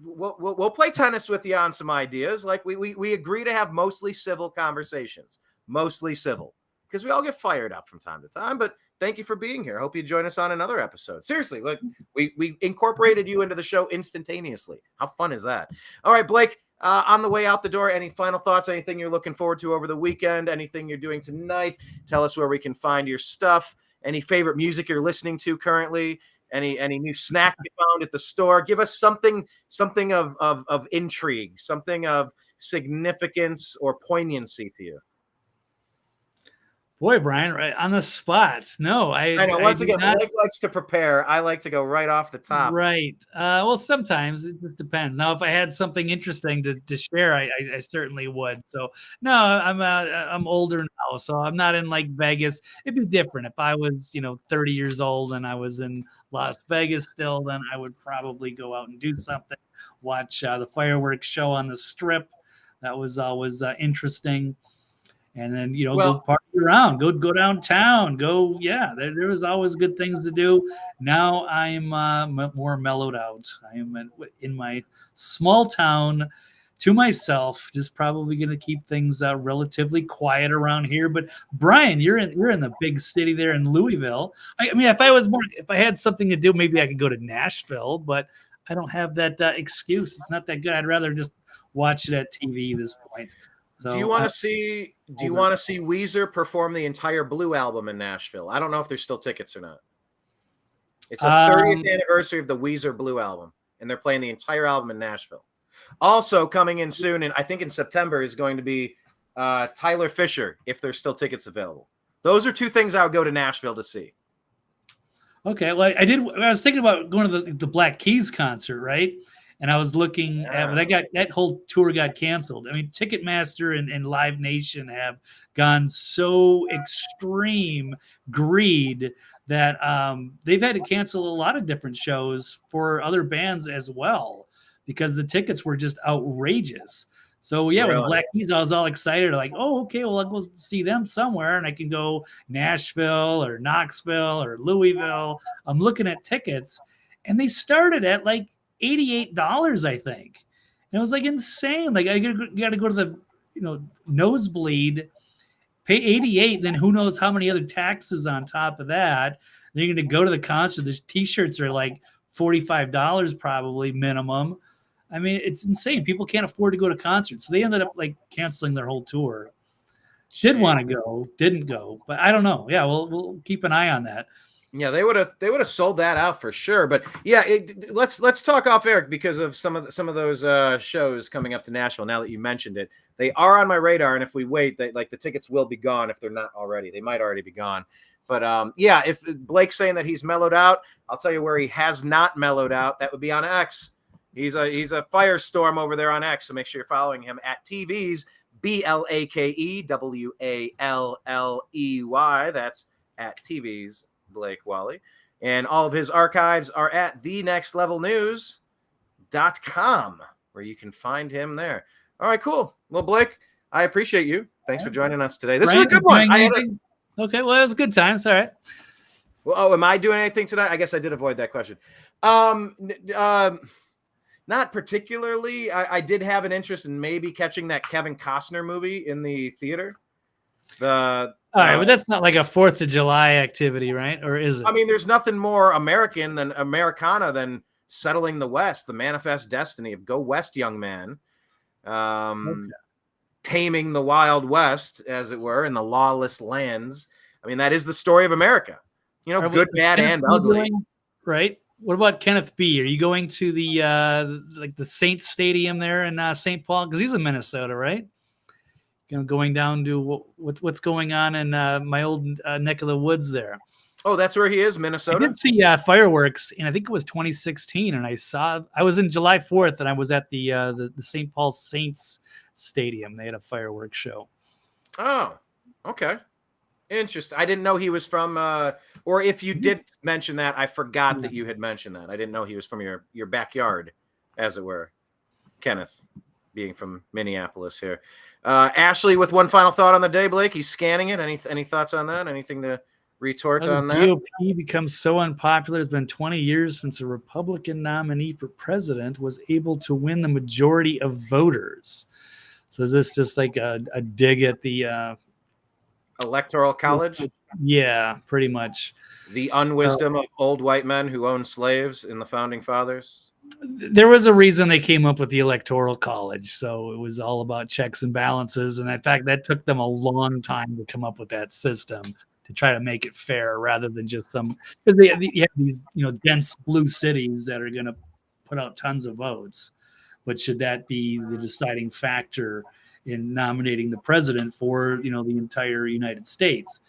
We'll play tennis with you on some ideas. Like we agree to have mostly civil conversations, mostly civil, because we all get fired up from time to time. But thank you for being here. I hope you join us on another episode. Seriously, like we incorporated you into the show instantaneously. How fun is that? All right, Blake. On the way out the door, any final thoughts? Anything you're looking forward to over the weekend? Anything you're doing tonight? Tell us where we can find your stuff. Any favorite music you're listening to currently? Any new snack you found at the store? Give us something of intrigue, something of significance or poignancy to you. Boy, Brian, right on the spots. No, I know. Once again, Blake likes to prepare. I like to go right off the top. Right. Well, sometimes it just depends. Now, if I had something interesting to share, I certainly would. So, no, I'm older now, so I'm not in like Vegas. It'd be different if I was, 30 years old and I was in Las Vegas still. Then I would probably go out and do something, watch the fireworks show on the Strip. That was always interesting. And then, go party around, go downtown, there was always good things to do. Now I'm more mellowed out. I am in my small town to myself, just probably going to keep things relatively quiet around here. But Brian, you're in the big city there in Louisville. I mean, if I had something to do, maybe I could go to Nashville, but I don't have that excuse. It's not that good. I'd rather just watch it at TV at this point. So, do you want to see Weezer perform the entire Blue album in Nashville? I don't know if there's still tickets or not. It's the 30th anniversary of the Weezer Blue album, and they're playing the entire album in Nashville. Also coming in soon, and I think in September, is going to be Tyler Fisher, if there's still tickets available. Those are two things I would go to Nashville to see. Okay, well, I was thinking about going to the Black Keys concert, right? And I was looking at, but that whole tour got canceled. I mean, Ticketmaster and Live Nation have gone so extreme greed that they've had to cancel a lot of different shows for other bands as well because the tickets were just outrageous. So yeah, with Black Keys, I was all excited, like, oh, okay, well, I'll go see them somewhere, and I can go Nashville or Knoxville or Louisville. I'm looking at tickets, and they started at like $88, I think. And it was like insane. Like I got to go to the nosebleed, pay $88, then who knows how many other taxes on top of that. Then you're going to go to the concert. These t-shirts are like $45 probably minimum. I mean, it's insane. People can't afford to go to concerts. So they ended up like canceling their whole tour. Did want to go, didn't go, but I don't know. Yeah, we'll keep an eye on that. Yeah, they would have sold that out for sure. But yeah, let's talk off air because of some of those shows coming up to Nashville. Now that you mentioned it, they are on my radar, and if we wait, the tickets will be gone if they're not already. They might already be gone. But yeah, if Blake's saying that he's mellowed out, I'll tell you where he has not mellowed out. That would be on X. He's a firestorm over there on X. So make sure you're following him at TV's BLAKE WALLEY. That's at TV's Blake Walley. And all of his archives are at thenextlevelnews.com, where you can find him there. All right, cool. Well, Blake, I appreciate you. Thanks for joining us today. This is a good one. Okay, well, it was a good time. It's all right. Well, am I doing anything tonight? I guess I did avoid that question. Not particularly. I did have an interest in maybe catching that Kevin Costner movie in the theater. All right, but that's not like a 4th of July activity, right? Or is it? I mean, there's nothing more American than Americana than settling the West, the manifest destiny of go West, young man. Taming the Wild West, as it were, in the lawless lands. I mean, that is the story of America. Good, bad, and ugly. Right. What about Kenneth B? Are you going to the Saints Stadium there in St. Paul? Because he's in Minnesota, right? Going down to what's going on in my old neck of the woods there. Oh, that's where he is, I Minnesota. did see fireworks, and I think it was 2016. And I was in July 4th, and I was at the St. Paul Saints Stadium. They had a fireworks show. Oh, okay. Interesting. I didn't know he was from, or if you did mention that, I forgot that you had mentioned that. I didn't know he was from your backyard, as it were. Kenneth, being from Minneapolis here. Ashley, with one final thought on the day, Blake. He's scanning it. Any thoughts on that? Anything to retort How on the that? GOP becomes so unpopular. It's been 20 years since a Republican nominee for president was able to win the majority of voters. So is this just like a dig at the Electoral college? Yeah, pretty much. The unwisdom of old white men who owned slaves in the founding fathers? There was a reason they came up with the Electoral College. So it was all about checks and balances. And in fact, that took them a long time to come up with that system to try to make it fair rather than just some, because you have these, dense blue cities that are going to put out tons of votes. But should that be the deciding factor in nominating the president for, the entire United States?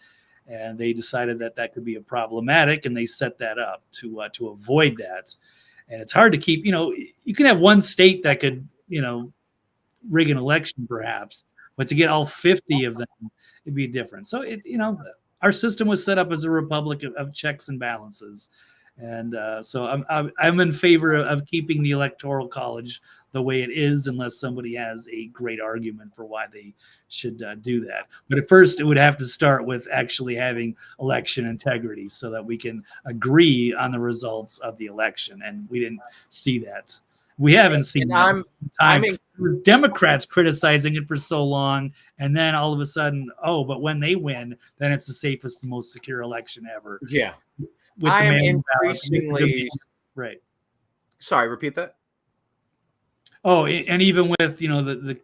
And they decided that could be a problematic, and they set that up to avoid that. And it's hard to keep, you can have one state that could, rig an election perhaps, but to get all 50 of them, it'd be different. So our system was set up as a republic of checks and balances. And so I'm in favor of keeping the Electoral College the way it is, unless somebody has a great argument for why they should do that. But at first, it would have to start with actually having election integrity so that we can agree on the results of the election. And we didn't see that. We haven't seen that. With Democrats criticizing it for so long, and then all of a sudden, but when they win, then it's the safest, most secure election ever. Yeah. I am increasingly right. Sorry, repeat that. Oh, and even with the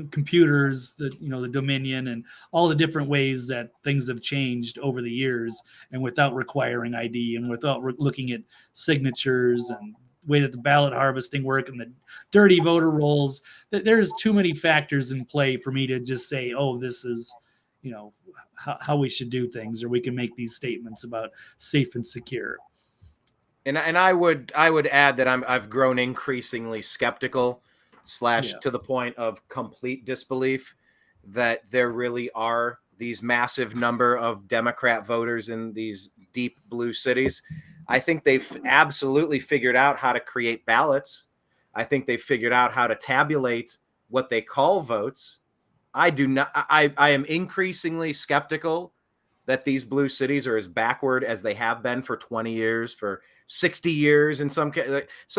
computers, the Dominion, and all the different ways that things have changed over the years, and without requiring ID and without looking at signatures and the way that the ballot harvesting work and the dirty voter rolls, that there's too many factors in play for me to just say, this is, how we should do things, or we can make these statements about safe and secure. And I would add that I've grown increasingly skeptical / to the point of complete disbelief that there really are these massive number of Democrat voters in these deep blue cities. I think they've absolutely figured out how to create ballots. I think they've figured out how to tabulate what they call votes. I do not. I am increasingly skeptical that these blue cities are as backward as they have been for 20 years, for 60 years. In some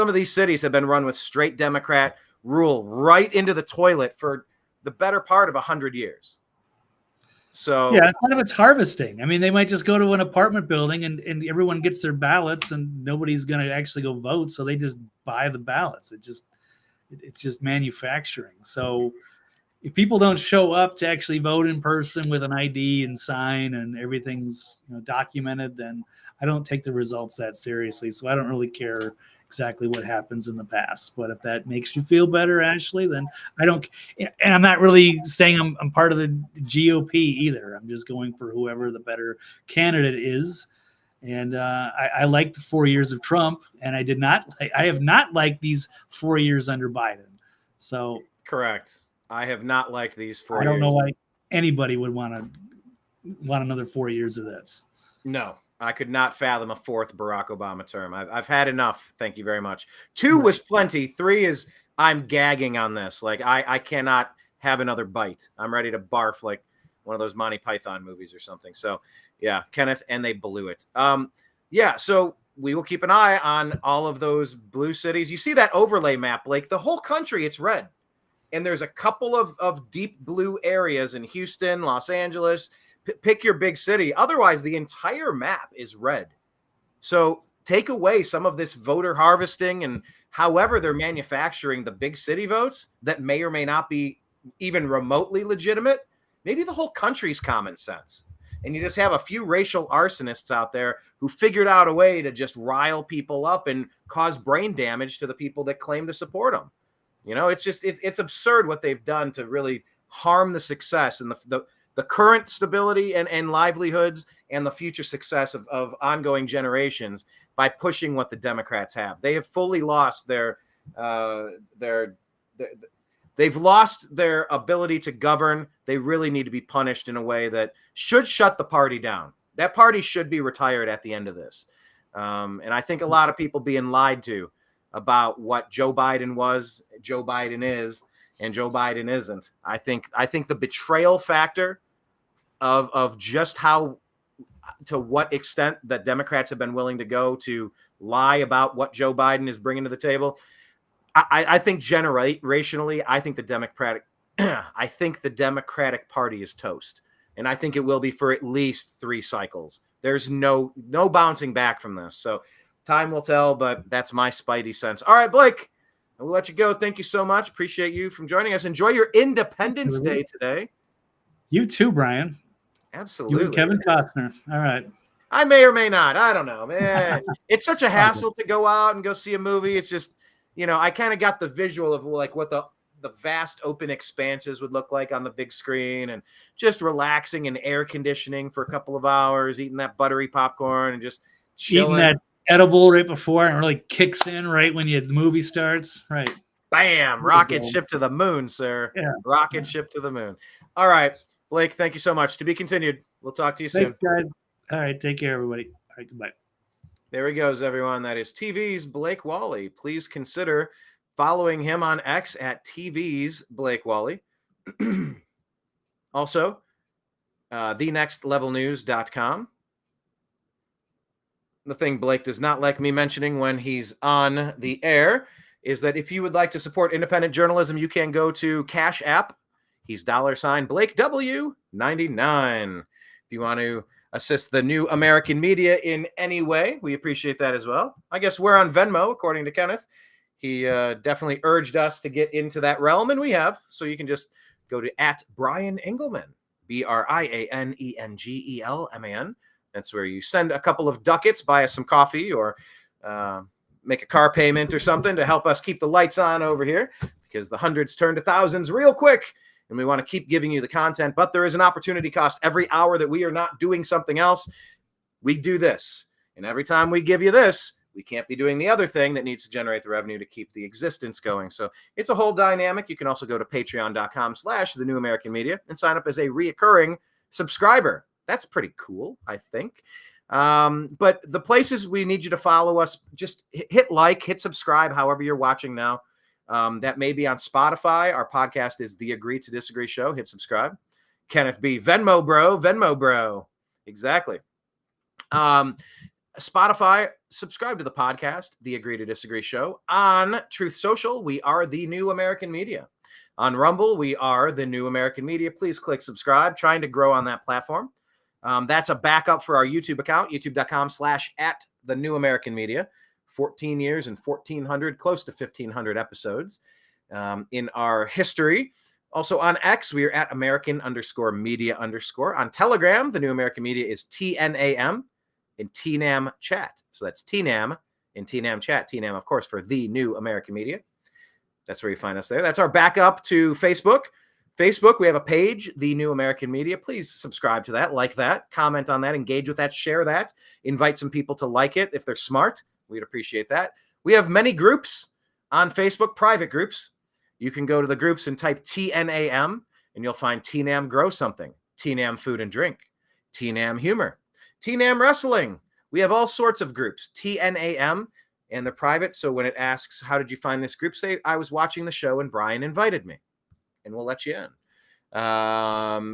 of these cities have been run with straight Democrat rule right into the toilet for the better part of 100 years. So yeah, part of it's harvesting. I mean, they might just go to an apartment building and everyone gets their ballots, and nobody's going to actually go vote, so they just buy the ballots. It's just manufacturing. So if people don't show up to actually vote in person with an ID and sign and everything's documented, then I don't take the results that seriously. So I don't really care exactly what happens in the past. But if that makes you feel better, Ashley, then I don't. And I'm not really saying I'm part of the GOP either. I'm just going for whoever the better candidate is. And I liked the 4 years of Trump, and I have not liked these 4 years under Biden. So correct. I have not liked these 4 years. I don't know why anybody would want another 4 years of this. No, I could not fathom a fourth Barack Obama term. I've had enough. Thank you very much. 2 was plenty. 3 is I'm gagging on this. Like I cannot have another bite. I'm ready to barf like one of those Monty Python movies or something. So yeah, Kenneth, and they blew it. Yeah, so we will keep an eye on all of those blue cities. You see that overlay map, Blake? The whole country, it's red. And there's a couple of deep blue areas in Houston, Los Angeles. Pick your big city. Otherwise, the entire map is red. So take away some of this voter harvesting and however they're manufacturing the big city votes that may or may not be even remotely legitimate. Maybe the whole country's common sense. And you just have a few racial arsonists out there who figured out a way to just rile people up and cause brain damage to the people that claim to support them. It's just it's absurd what they've done to really harm the success and the the current stability and livelihoods and the future success of ongoing generations by pushing what the Democrats have. They have fully lost they've lost their ability to govern. They really need to be punished in a way that should shut the party down. That party should be retired at the end of this. And I think a lot of people being lied to about what Joe Biden was, Joe Biden is, and Joe Biden isn't. I think the betrayal factor of just how, to what extent that Democrats have been willing to go to lie about what Joe Biden is bringing to the table. I think generationally, I think the Democratic Party is toast, and I think it will be for at least 3 cycles. There's no bouncing back from this. So time will tell, but that's my spidey sense. All right, Blake, we'll let you go. Thank you so much. Appreciate you from joining us. Enjoy your Independence Day today. You too, Brian. Absolutely. You and Kevin Costner. All right. I may or may not. I don't know, man. It's such a hassle to go out and go see a movie. It's just, I kind of got the visual of like what the vast open expanses would look like on the big screen, and just relaxing in air conditioning for a couple of hours, eating that buttery popcorn and just chilling. Eating that edible right before and really kicks in right when the movie starts. Right. Bam. Rocket ship to the moon, sir. Yeah. Rocket ship to the moon. All right. Blake, thank you so much. To be continued. We'll talk to you soon. Thanks, guys. All right. Take care, everybody. All right. Goodbye. There he goes, everyone. That is TV's Blake Walley. Please consider following him on X at TV's Blake Walley. Also, thenextlevelnews.com. The thing Blake does not like me mentioning when he's on the air is that if you would like to support independent journalism, you can go to Cash App. He's $ Blake W99. If you want to assist the new American media in any way, we appreciate that as well. I guess we're on Venmo, according to Kenneth. He definitely urged us to get into that realm, and we have. So you can just go to @Brian Engelman, BrianEngelman. That's where you send a couple of ducats, buy us some coffee, or make a car payment or something to help us keep the lights on over here, because the hundreds turn to thousands real quick. And we want to keep giving you the content, but there is an opportunity cost every hour that we are not doing something else. We do this. And every time we give you this, we can't be doing the other thing that needs to generate the revenue to keep the existence going. So it's a whole dynamic. You can also go to patreon.com/the new American media and sign up as a reoccurring subscriber. That's pretty cool, I think. But the places we need you to follow us, just hit like, hit subscribe, however you're watching now. That may be on Spotify. Our podcast is The Agree to Disagree Show. Hit subscribe. Kenneth B. Venmo bro. Exactly. Spotify, subscribe to the podcast, The Agree to Disagree Show. On Truth Social, we are The New American Media. On Rumble, we are The New American Media. Please click subscribe. Trying to grow on that platform. That's a backup for our YouTube account, youtube.com/@the new American Media. 14 years and 1,400, close to 1,500 episodes in our history. Also on X, we are at American_media_. On Telegram, the new American Media is TNAM and TNAM Chat. So that's TNAM and TNAM Chat. TNAM, of course, for the new American Media. That's where you find us there. That's our backup to Facebook. Facebook, we have a page, The New American Media. Please subscribe to that, like that, comment on that, engage with that, share that, invite some people to like it if they're smart. We'd appreciate that. We have many groups on Facebook, private groups. You can go to the groups and type TNAM, and you'll find TNAM Grow Something, TNAM Food and Drink, TNAM Humor, TNAM Wrestling. We have all sorts of groups, TNAM, and they're private. So when it asks, how did you find this group? Say, I was watching the show and Brian invited me, and we'll let you in.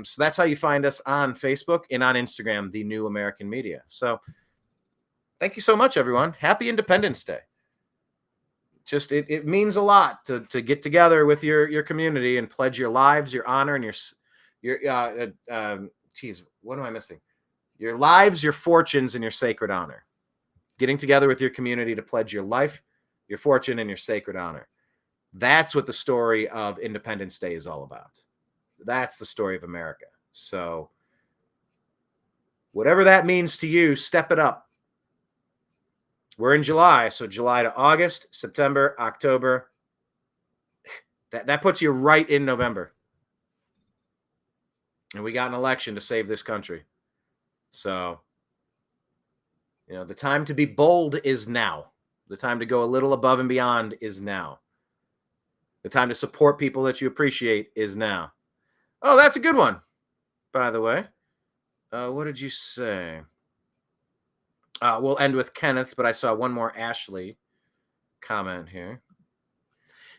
So that's how you find us on Facebook and on Instagram, The New American Media. So thank you so much, everyone. Happy Independence Day. Just it means a lot to get together with your community and pledge your lives, your honor, and your what am I missing? Your lives, your fortunes, and your sacred honor. Getting together with your community to pledge your life, your fortune, and your sacred honor. That's what the story of Independence Day is all about. That's the story of America. So whatever that means to you, step it up. We're in July, so July to August, September, October. That puts you right in November. And we got an election to save this country. So, the time to be bold is now. The time to go a little above and beyond is now. The time to support people that you appreciate is now. Oh, that's a good one, by the way. What did you say? We'll end with Kenneth, but I saw one more Ashley comment here.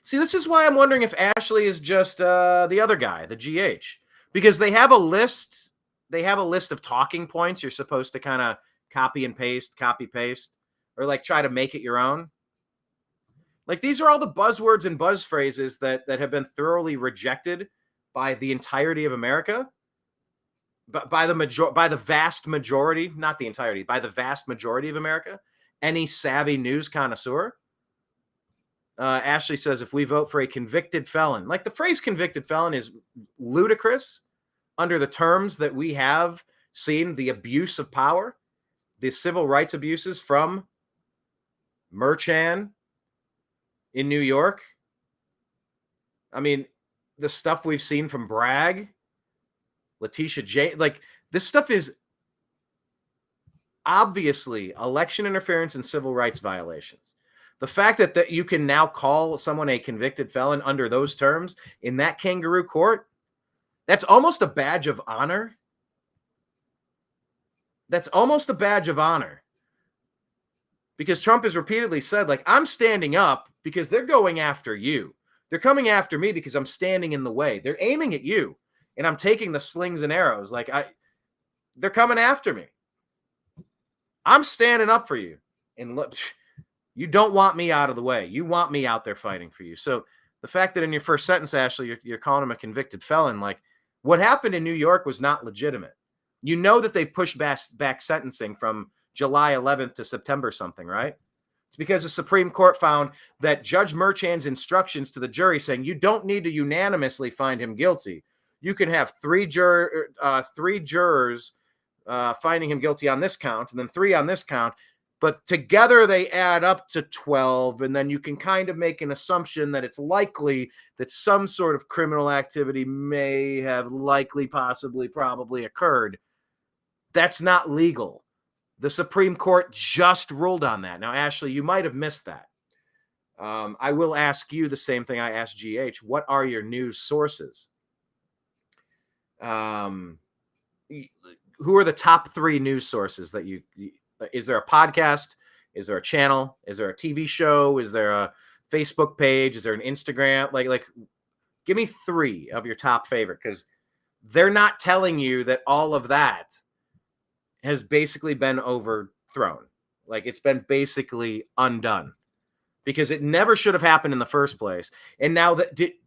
See, this is why I'm wondering if Ashley is just the other guy, the GH, because they have a list. They have a list of talking points you're supposed to kind of copy paste, or like try to make it your own. Like these are all the buzzwords and buzz phrases that have been thoroughly rejected by the entirety of America. But by the vast majority, not the entirety, by the vast majority of America, any savvy news connoisseur. Ashley says, if we vote for a convicted felon, like the phrase convicted felon is ludicrous under the terms that we have seen the abuse of power, the civil rights abuses from Merchan in New York. I mean, the stuff we've seen from Bragg, Letitia J, like this stuff is obviously election interference and civil rights violations. The fact that you can now call someone a convicted felon under those terms in that kangaroo court, that's almost a badge of honor. That's almost a badge of honor. Because Trump has repeatedly said, like, I'm standing up because they're going after you. They're coming after me because I'm standing in the way. They're aiming at you. And I'm taking the slings and arrows. Like, they're coming after me. I'm standing up for you. And look, you don't want me out of the way. You want me out there fighting for you. So the fact that in your first sentence, Ashley, you're calling him a convicted felon, like what happened in New York was not legitimate. You know that they pushed back sentencing from July 11th to September something, right? It's because the Supreme Court found that Judge Merchan's instructions to the jury saying you don't need to unanimously find him guilty. You can have three jurors finding him guilty on this count and then 3 on this count, but together they add up to 12, and then you can kind of make an assumption that it's likely that some sort of criminal activity may have likely, possibly, probably occurred. That's not legal. The Supreme Court just ruled on that. Now, Ashley, you might have missed that. I will ask you the same thing I asked GH. What are your news sources? Who are the top 3 news sources that you is there a podcast? Is there a channel? Is there a TV show? Is there a Facebook page? Is there an Instagram? Like give me 3 of your top favorite, because they're not telling you that all of that has basically been overthrown. Like it's been basically undone because it never should have happened in the first place. And now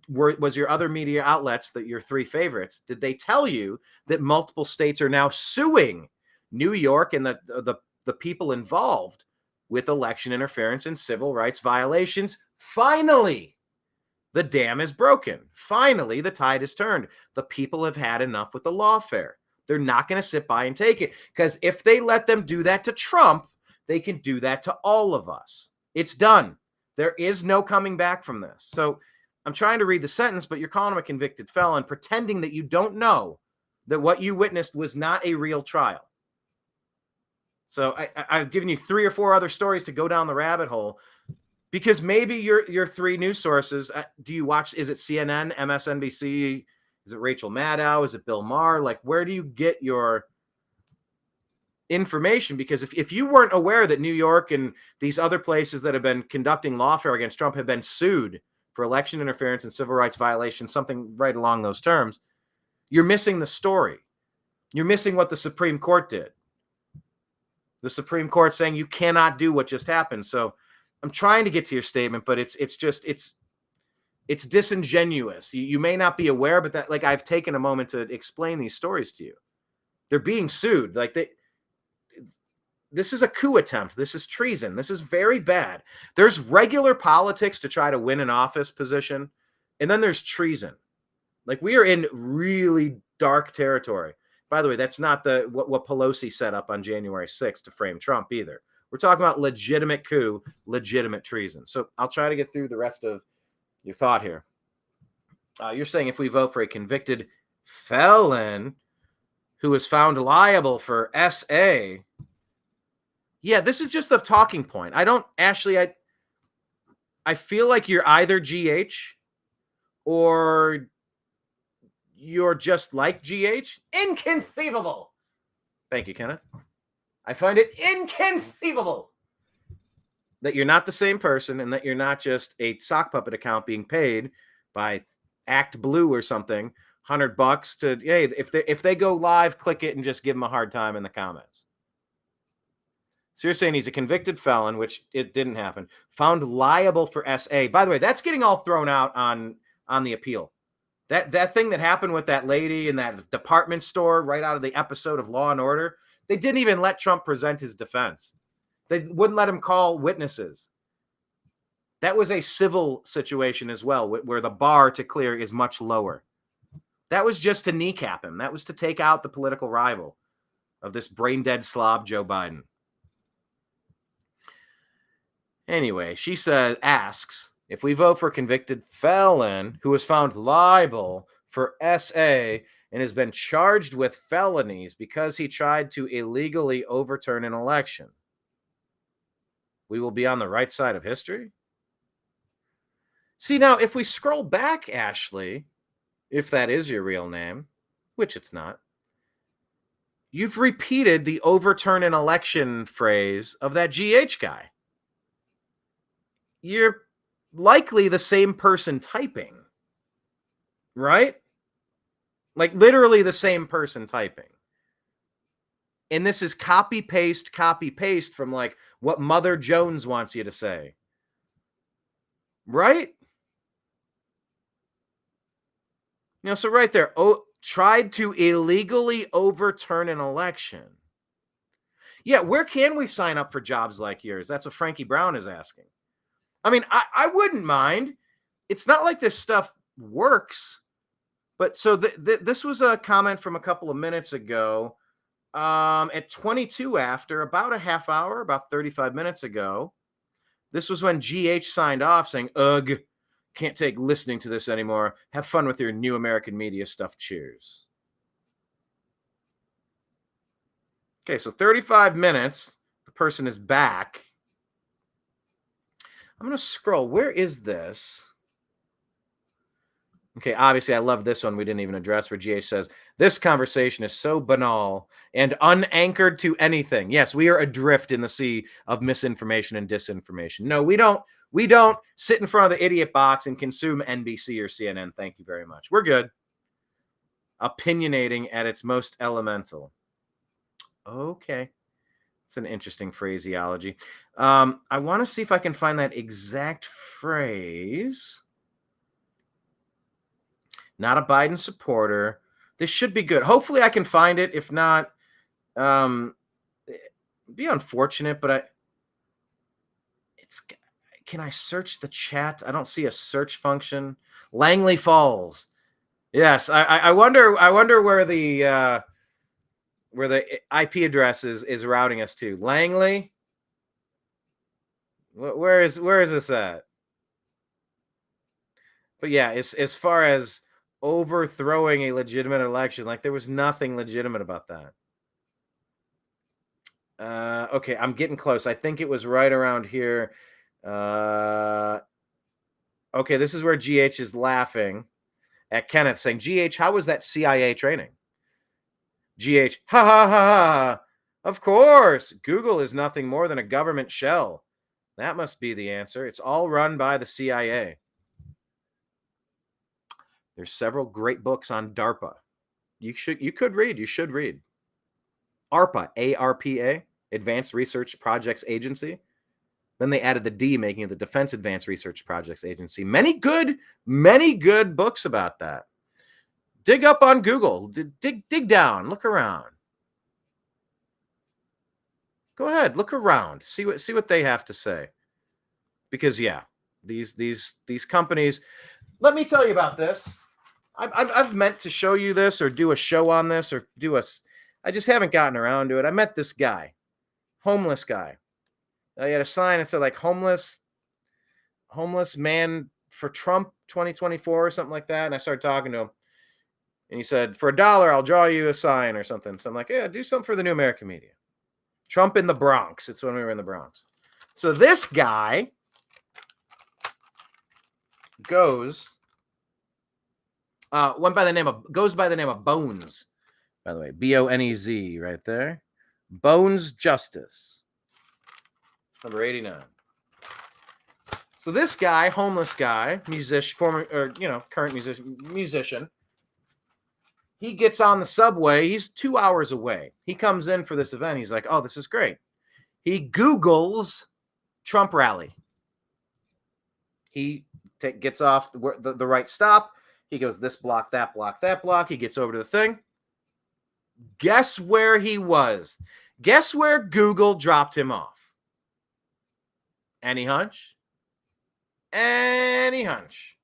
was your other media outlets, that your 3 favorites, did they tell you that multiple states are now suing New York and the people involved with election interference and civil rights violations? Finally, the dam is broken. Finally, the tide is turned. The people have had enough with the lawfare. They're not going to sit by and take it, because if they let them do that to Trump, they can do that to all of us. It's done. There is no coming back from this. So I'm trying to read the sentence, but you're calling him a convicted felon, pretending that you don't know that what you witnessed was not a real trial. So I've given you 3 or 4 other stories to go down the rabbit hole, because maybe your 3 news sources, do you watch, is it CNN, MSNBC? Is it Rachel Maddow? Is it Bill Maher? Like, where do you get your information? Because if you weren't aware that New York and these other places that have been conducting lawfare against Trump have been sued for election interference and civil rights violations, something right along those terms, you're missing the story. You're missing what the Supreme Court did. The Supreme Court saying you cannot do what just happened. So I'm trying to get to your statement, but it's disingenuous. You may not be aware, but that, like, I've taken a moment to explain these stories to you. They're being sued. Like, this is a coup attempt. This is treason. This is very bad. There's regular politics to try to win an office position, and then there's treason. Like, we are in really dark territory. By the way, that's not what Pelosi set up on January 6th to frame Trump either. We're talking about legitimate coup, legitimate treason. So I'll try to get through the rest of your thought here. You're saying if we vote for a convicted felon who was found liable for SA. Yeah, this is just the talking point. I feel like you're either GH or you're just like GH. Inconceivable. Thank you, Kenneth. I find it inconceivable that you're not the same person and that you're not just a sock puppet account being paid by Act Blue or something, $100 to, hey, if they go live, click it and just give them a hard time in the comments. So you're saying he's a convicted felon, which it didn't happen, found liable for SA. By the way, that's getting all thrown out on the appeal. That thing that happened with that lady in that department store right out of the episode of Law and Order, they didn't even let Trump present his defense. They wouldn't let him call witnesses. That was a civil situation as well, where the bar to clear is much lower. That was just to kneecap him. That was to take out the political rival of this brain-dead slob, Joe Biden. Anyway, she asks, if we vote for a convicted felon who was found liable for SA and has been charged with felonies because he tried to illegally overturn an election, we will be on the right side of history? See, now, if we scroll back, Ashley, if that is your real name, which it's not, you've repeated the overturn an election phrase of that GH guy. You're likely the same person typing, right? Like literally the same person typing. And this is copy paste from like what Mother Jones wants you to say. Right? So right there, tried to illegally overturn an election. Yeah, where can we sign up for jobs like yours? That's what Frankie Brown is asking. I mean, I wouldn't mind. It's not like this stuff works. But so this was a comment from a couple of minutes ago. At 22 after, about a half hour, about 35 minutes ago. This was when GH signed off saying, ugh, can't take listening to this anymore. Have fun with your new American media stuff. Cheers. Okay, so 35 minutes. The person is back. I'm going to scroll. Where is this? Okay, obviously, I love this one we didn't even address, where GH says, this conversation is so banal and unanchored to anything. Yes, we are adrift in the sea of misinformation and disinformation. No, we don't sit in front of the idiot box and consume NBC or CNN. Thank you very much. We're good. Opinionating at its most elemental. Okay. It's an interesting phraseology. I want to see if I can find that exact phrase. Not a Biden supporter. This should be good. Hopefully I can find it. If not, it'd be unfortunate, but can I search the chat? I don't see a search function. Langley Falls. Yes, I wonder where the IP address is routing us to. Langley? Where is this at? But yeah, as far as overthrowing a legitimate election, like there was nothing legitimate about that. Okay, I'm getting close. I think it was right around here. Okay, this is where GH is laughing at Kenneth, saying, GH, how was that CIA training? GH, ha ha ha ha. Of course, Google is nothing more than a government shell. That must be the answer. It's all run by the CIA. There's several great books on DARPA. You should read. ARPA, ARPA, Advanced Research Projects Agency. Then they added the D, making it the Defense Advanced Research Projects Agency. Many good books about that. Dig up on Google. Dig down. Look around. Go ahead. Look around. See what they have to say. Because yeah, these companies. Let me tell you about this. I've meant to show you this or do a show on this or I just haven't gotten around to it. I met this guy, homeless guy. He had a sign that said like homeless man for Trump 2024 or something like that. And I started talking to him. And he said, for $1, I'll draw you a sign or something. So I'm like, yeah, do something for the New American Media. Trump in the Bronx. It's when we were in the Bronx. So this guy goes by the name of Bones, by the way. Bonez right there. Bones Justice. Number 89. So this guy, homeless guy, musician, current musician, he gets on the subway. He's 2 hours away. He comes in for this event. He's like, oh, this is great. He Googles Trump rally. He gets off the right stop. He goes this block, that block, that block. He gets over to the thing. Guess where he was? Guess where Google dropped him off? Any hunch? Any hunch?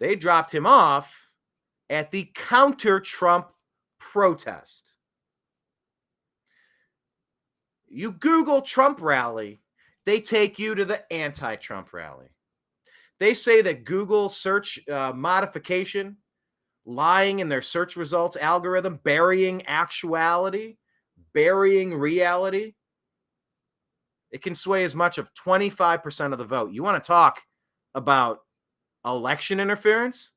They dropped him off at the counter-Trump protest. You Google Trump rally, they take you to the anti-Trump rally. They say that Google search modification, lying in their search results algorithm, burying actuality, burying reality, it can sway as much of 25% of the vote. You want to talk about election interference?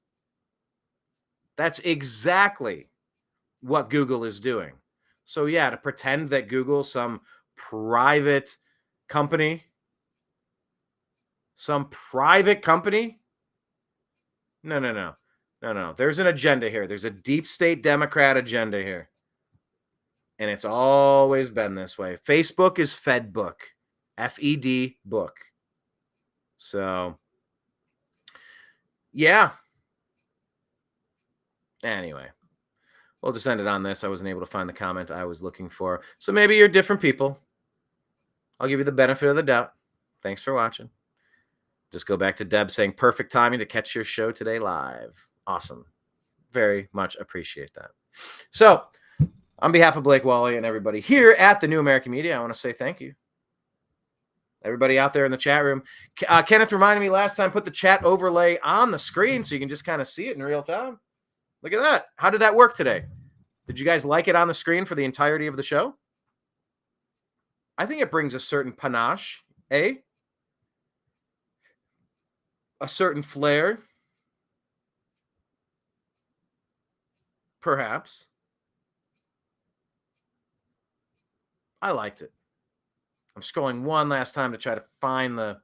That's exactly what Google is doing. So yeah, to pretend that Google, some private company, No. There's an agenda here. There's a deep state Democrat agenda here. And it's always been this way. Facebook is Fedbook. F-E-D book. So, yeah. Anyway, we'll just end it on this. I wasn't able to find the comment I was looking for. So maybe you're different people. I'll give you the benefit of the doubt. Thanks for watching. Just go back to Deb saying perfect timing to catch your show today live. Awesome. Very much appreciate that. So, on behalf of Blake Walley and everybody here at the New American Media, I want to say thank you. Everybody out there in the chat room. Kenneth reminded me last time, put the chat overlay on the screen so you can just kind of see it in real time. Look at that. How did that work today? Did you guys like it on the screen for the entirety of the show? I think it brings a certain panache, eh? A certain flair. Perhaps. I liked it. I'm scrolling one last time to try to find I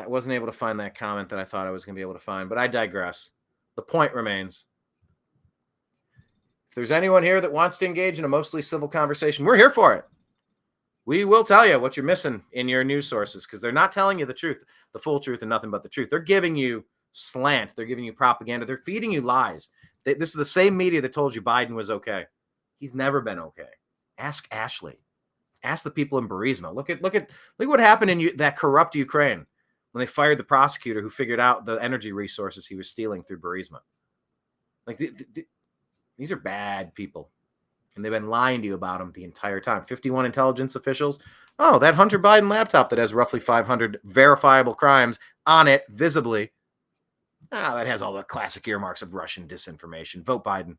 wasn't able to find that comment that I thought I was going to be able to find, but I digress. The point remains. If there's anyone here that wants to engage in a mostly civil conversation, we're here for it. We will tell you what you're missing in your news sources because they're not telling you the truth, the full truth, and nothing but the truth. They're giving you slant. They're giving you propaganda. They're feeding you lies. This is the same media that told you Biden was okay. He's never been okay. Ask Ashley. Ask the people in Burisma. Look what happened in that corrupt Ukraine when they fired the prosecutor who figured out the energy resources he was stealing through Burisma. Like these are bad people, and they've been lying to you about them the entire time. 51 intelligence officials. Oh, that Hunter Biden laptop that has roughly 500 verifiable crimes on it visibly. That has all the classic earmarks of Russian disinformation. Vote Biden.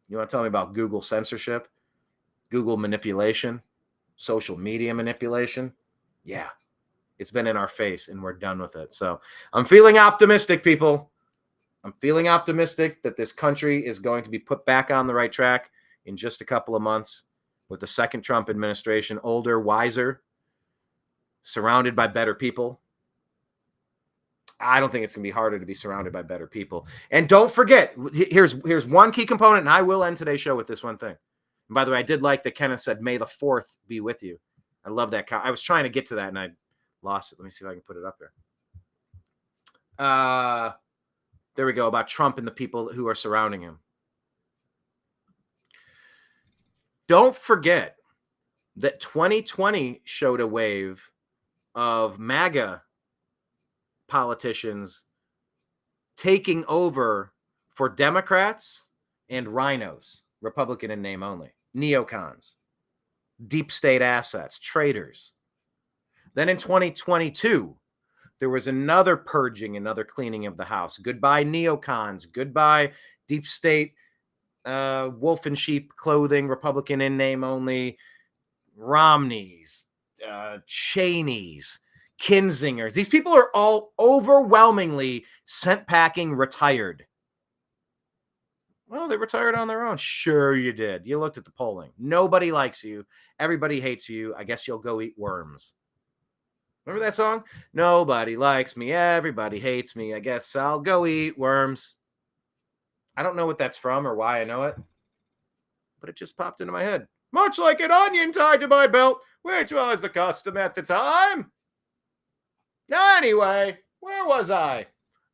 You want to tell me about Google censorship? Google manipulation, social media manipulation. Yeah, it's been in our face and we're done with it. So I'm feeling optimistic, people. I'm feeling optimistic that this country is going to be put back on the right track in just a couple of months with the second Trump administration, older, wiser, surrounded by better people. I don't think it's going to be harder to be surrounded by better people. And don't forget, here's one key component, and I will end today's show with this one thing. And by the way, I did like that Kenneth said, May the 4th be with you. I love that. I was trying to get to that, and I lost it. Let me see if I can put it up there. There we go, about Trump and the people who are surrounding him. Don't forget that 2020 showed a wave of MAGA politicians taking over for Democrats and rhinos, Republican in name only, neocons, deep state assets, traitors. Then in 2022, There was another purging, another cleaning of the house. Goodbye neocons. Goodbye deep state, wolf in sheep clothing, Republican in name only, Romneys, Cheneys, Kinzingers. These people are all overwhelmingly scent packing retired. Well, they retired on their own. Sure you did. You looked at the polling. Nobody likes you. Everybody hates you. I guess you'll go eat worms. Remember that song? Nobody likes me. Everybody hates me. I guess I'll go eat worms. I don't know what that's from or why I know it, but it just popped into my head. Much like an onion tied to my belt, which was the custom at the time. Now, anyway, where was I?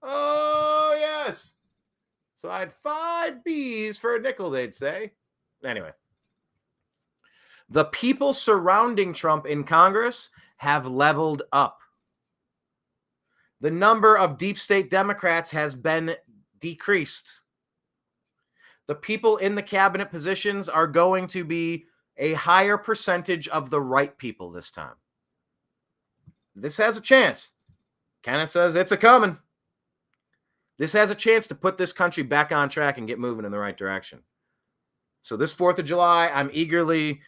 Oh, yes. So I had 5 B's for a nickel, they'd say. Anyway. The people surrounding Trump in Congress have leveled up. The number of deep state Democrats has been decreased. The people in the cabinet positions are going to be a higher percentage of the right people this time. This has a chance. Kenneth says it's a coming. This has a chance to put this country back on track and get moving in the right direction. So this 4th of July, I'm eagerly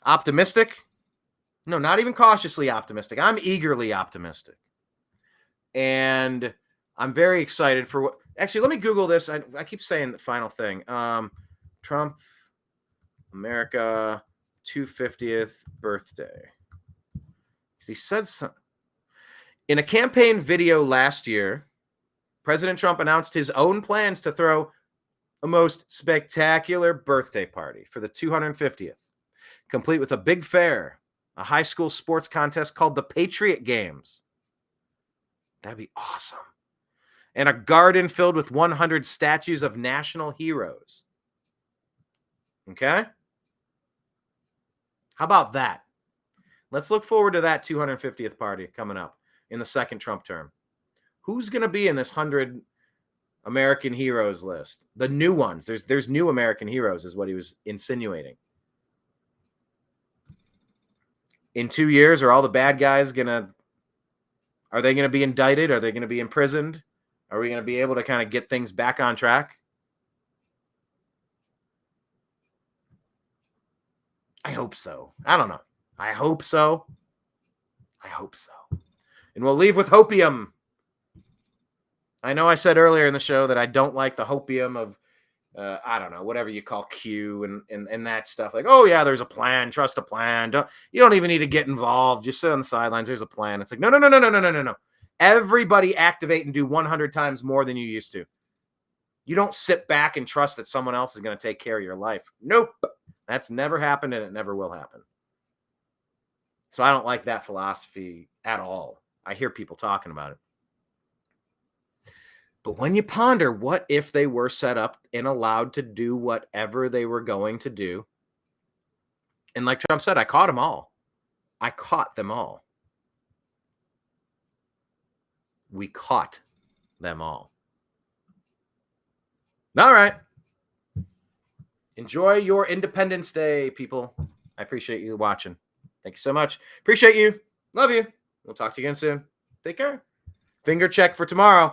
optimistic. No, not even cautiously optimistic. I'm eagerly optimistic. And I'm very excited for what... Actually, let me Google this. I keep saying the final thing. Trump, America, 250th birthday. He said something. In a campaign video last year, President Trump announced his own plans to throw a most spectacular birthday party for the 250th, complete with a big fair, a high school sports contest called the Patriot Games. That'd be awesome. And a garden filled with 100 statues of national heroes. Okay? How about that? Let's look forward to that 250th party coming up in the second Trump term. Who's going to be in this 100 American heroes list? The new ones. There's new American heroes is what he was insinuating. In 2 years, are all the bad guys are they going to be indicted? Are they going to be imprisoned? Are we going to be able to kind of get things back on track? I hope so. I don't know. I hope so. I hope so. And we'll leave with hopium. I know I said earlier in the show that I don't like the hopium of, I don't know, whatever you call Q and that stuff. Like, oh, yeah, there's a plan. Trust a plan. You don't even need to get involved. Just sit on the sidelines. There's a plan. It's like, no. Everybody activate and do 100 times more than you used to. You don't sit back and trust that someone else is going to take care of your life. Nope. That's never happened, and it never will happen. So I don't like that philosophy at all. I hear people talking about it. But when you ponder, what if they were set up and allowed to do whatever they were going to do? And like Trump said, I caught them all. I caught them all. We caught them all. All right. Enjoy your Independence Day, people. I appreciate you watching. Thank you so much. Appreciate you. Love you. We'll talk to you again soon. Take care. Finger check for tomorrow.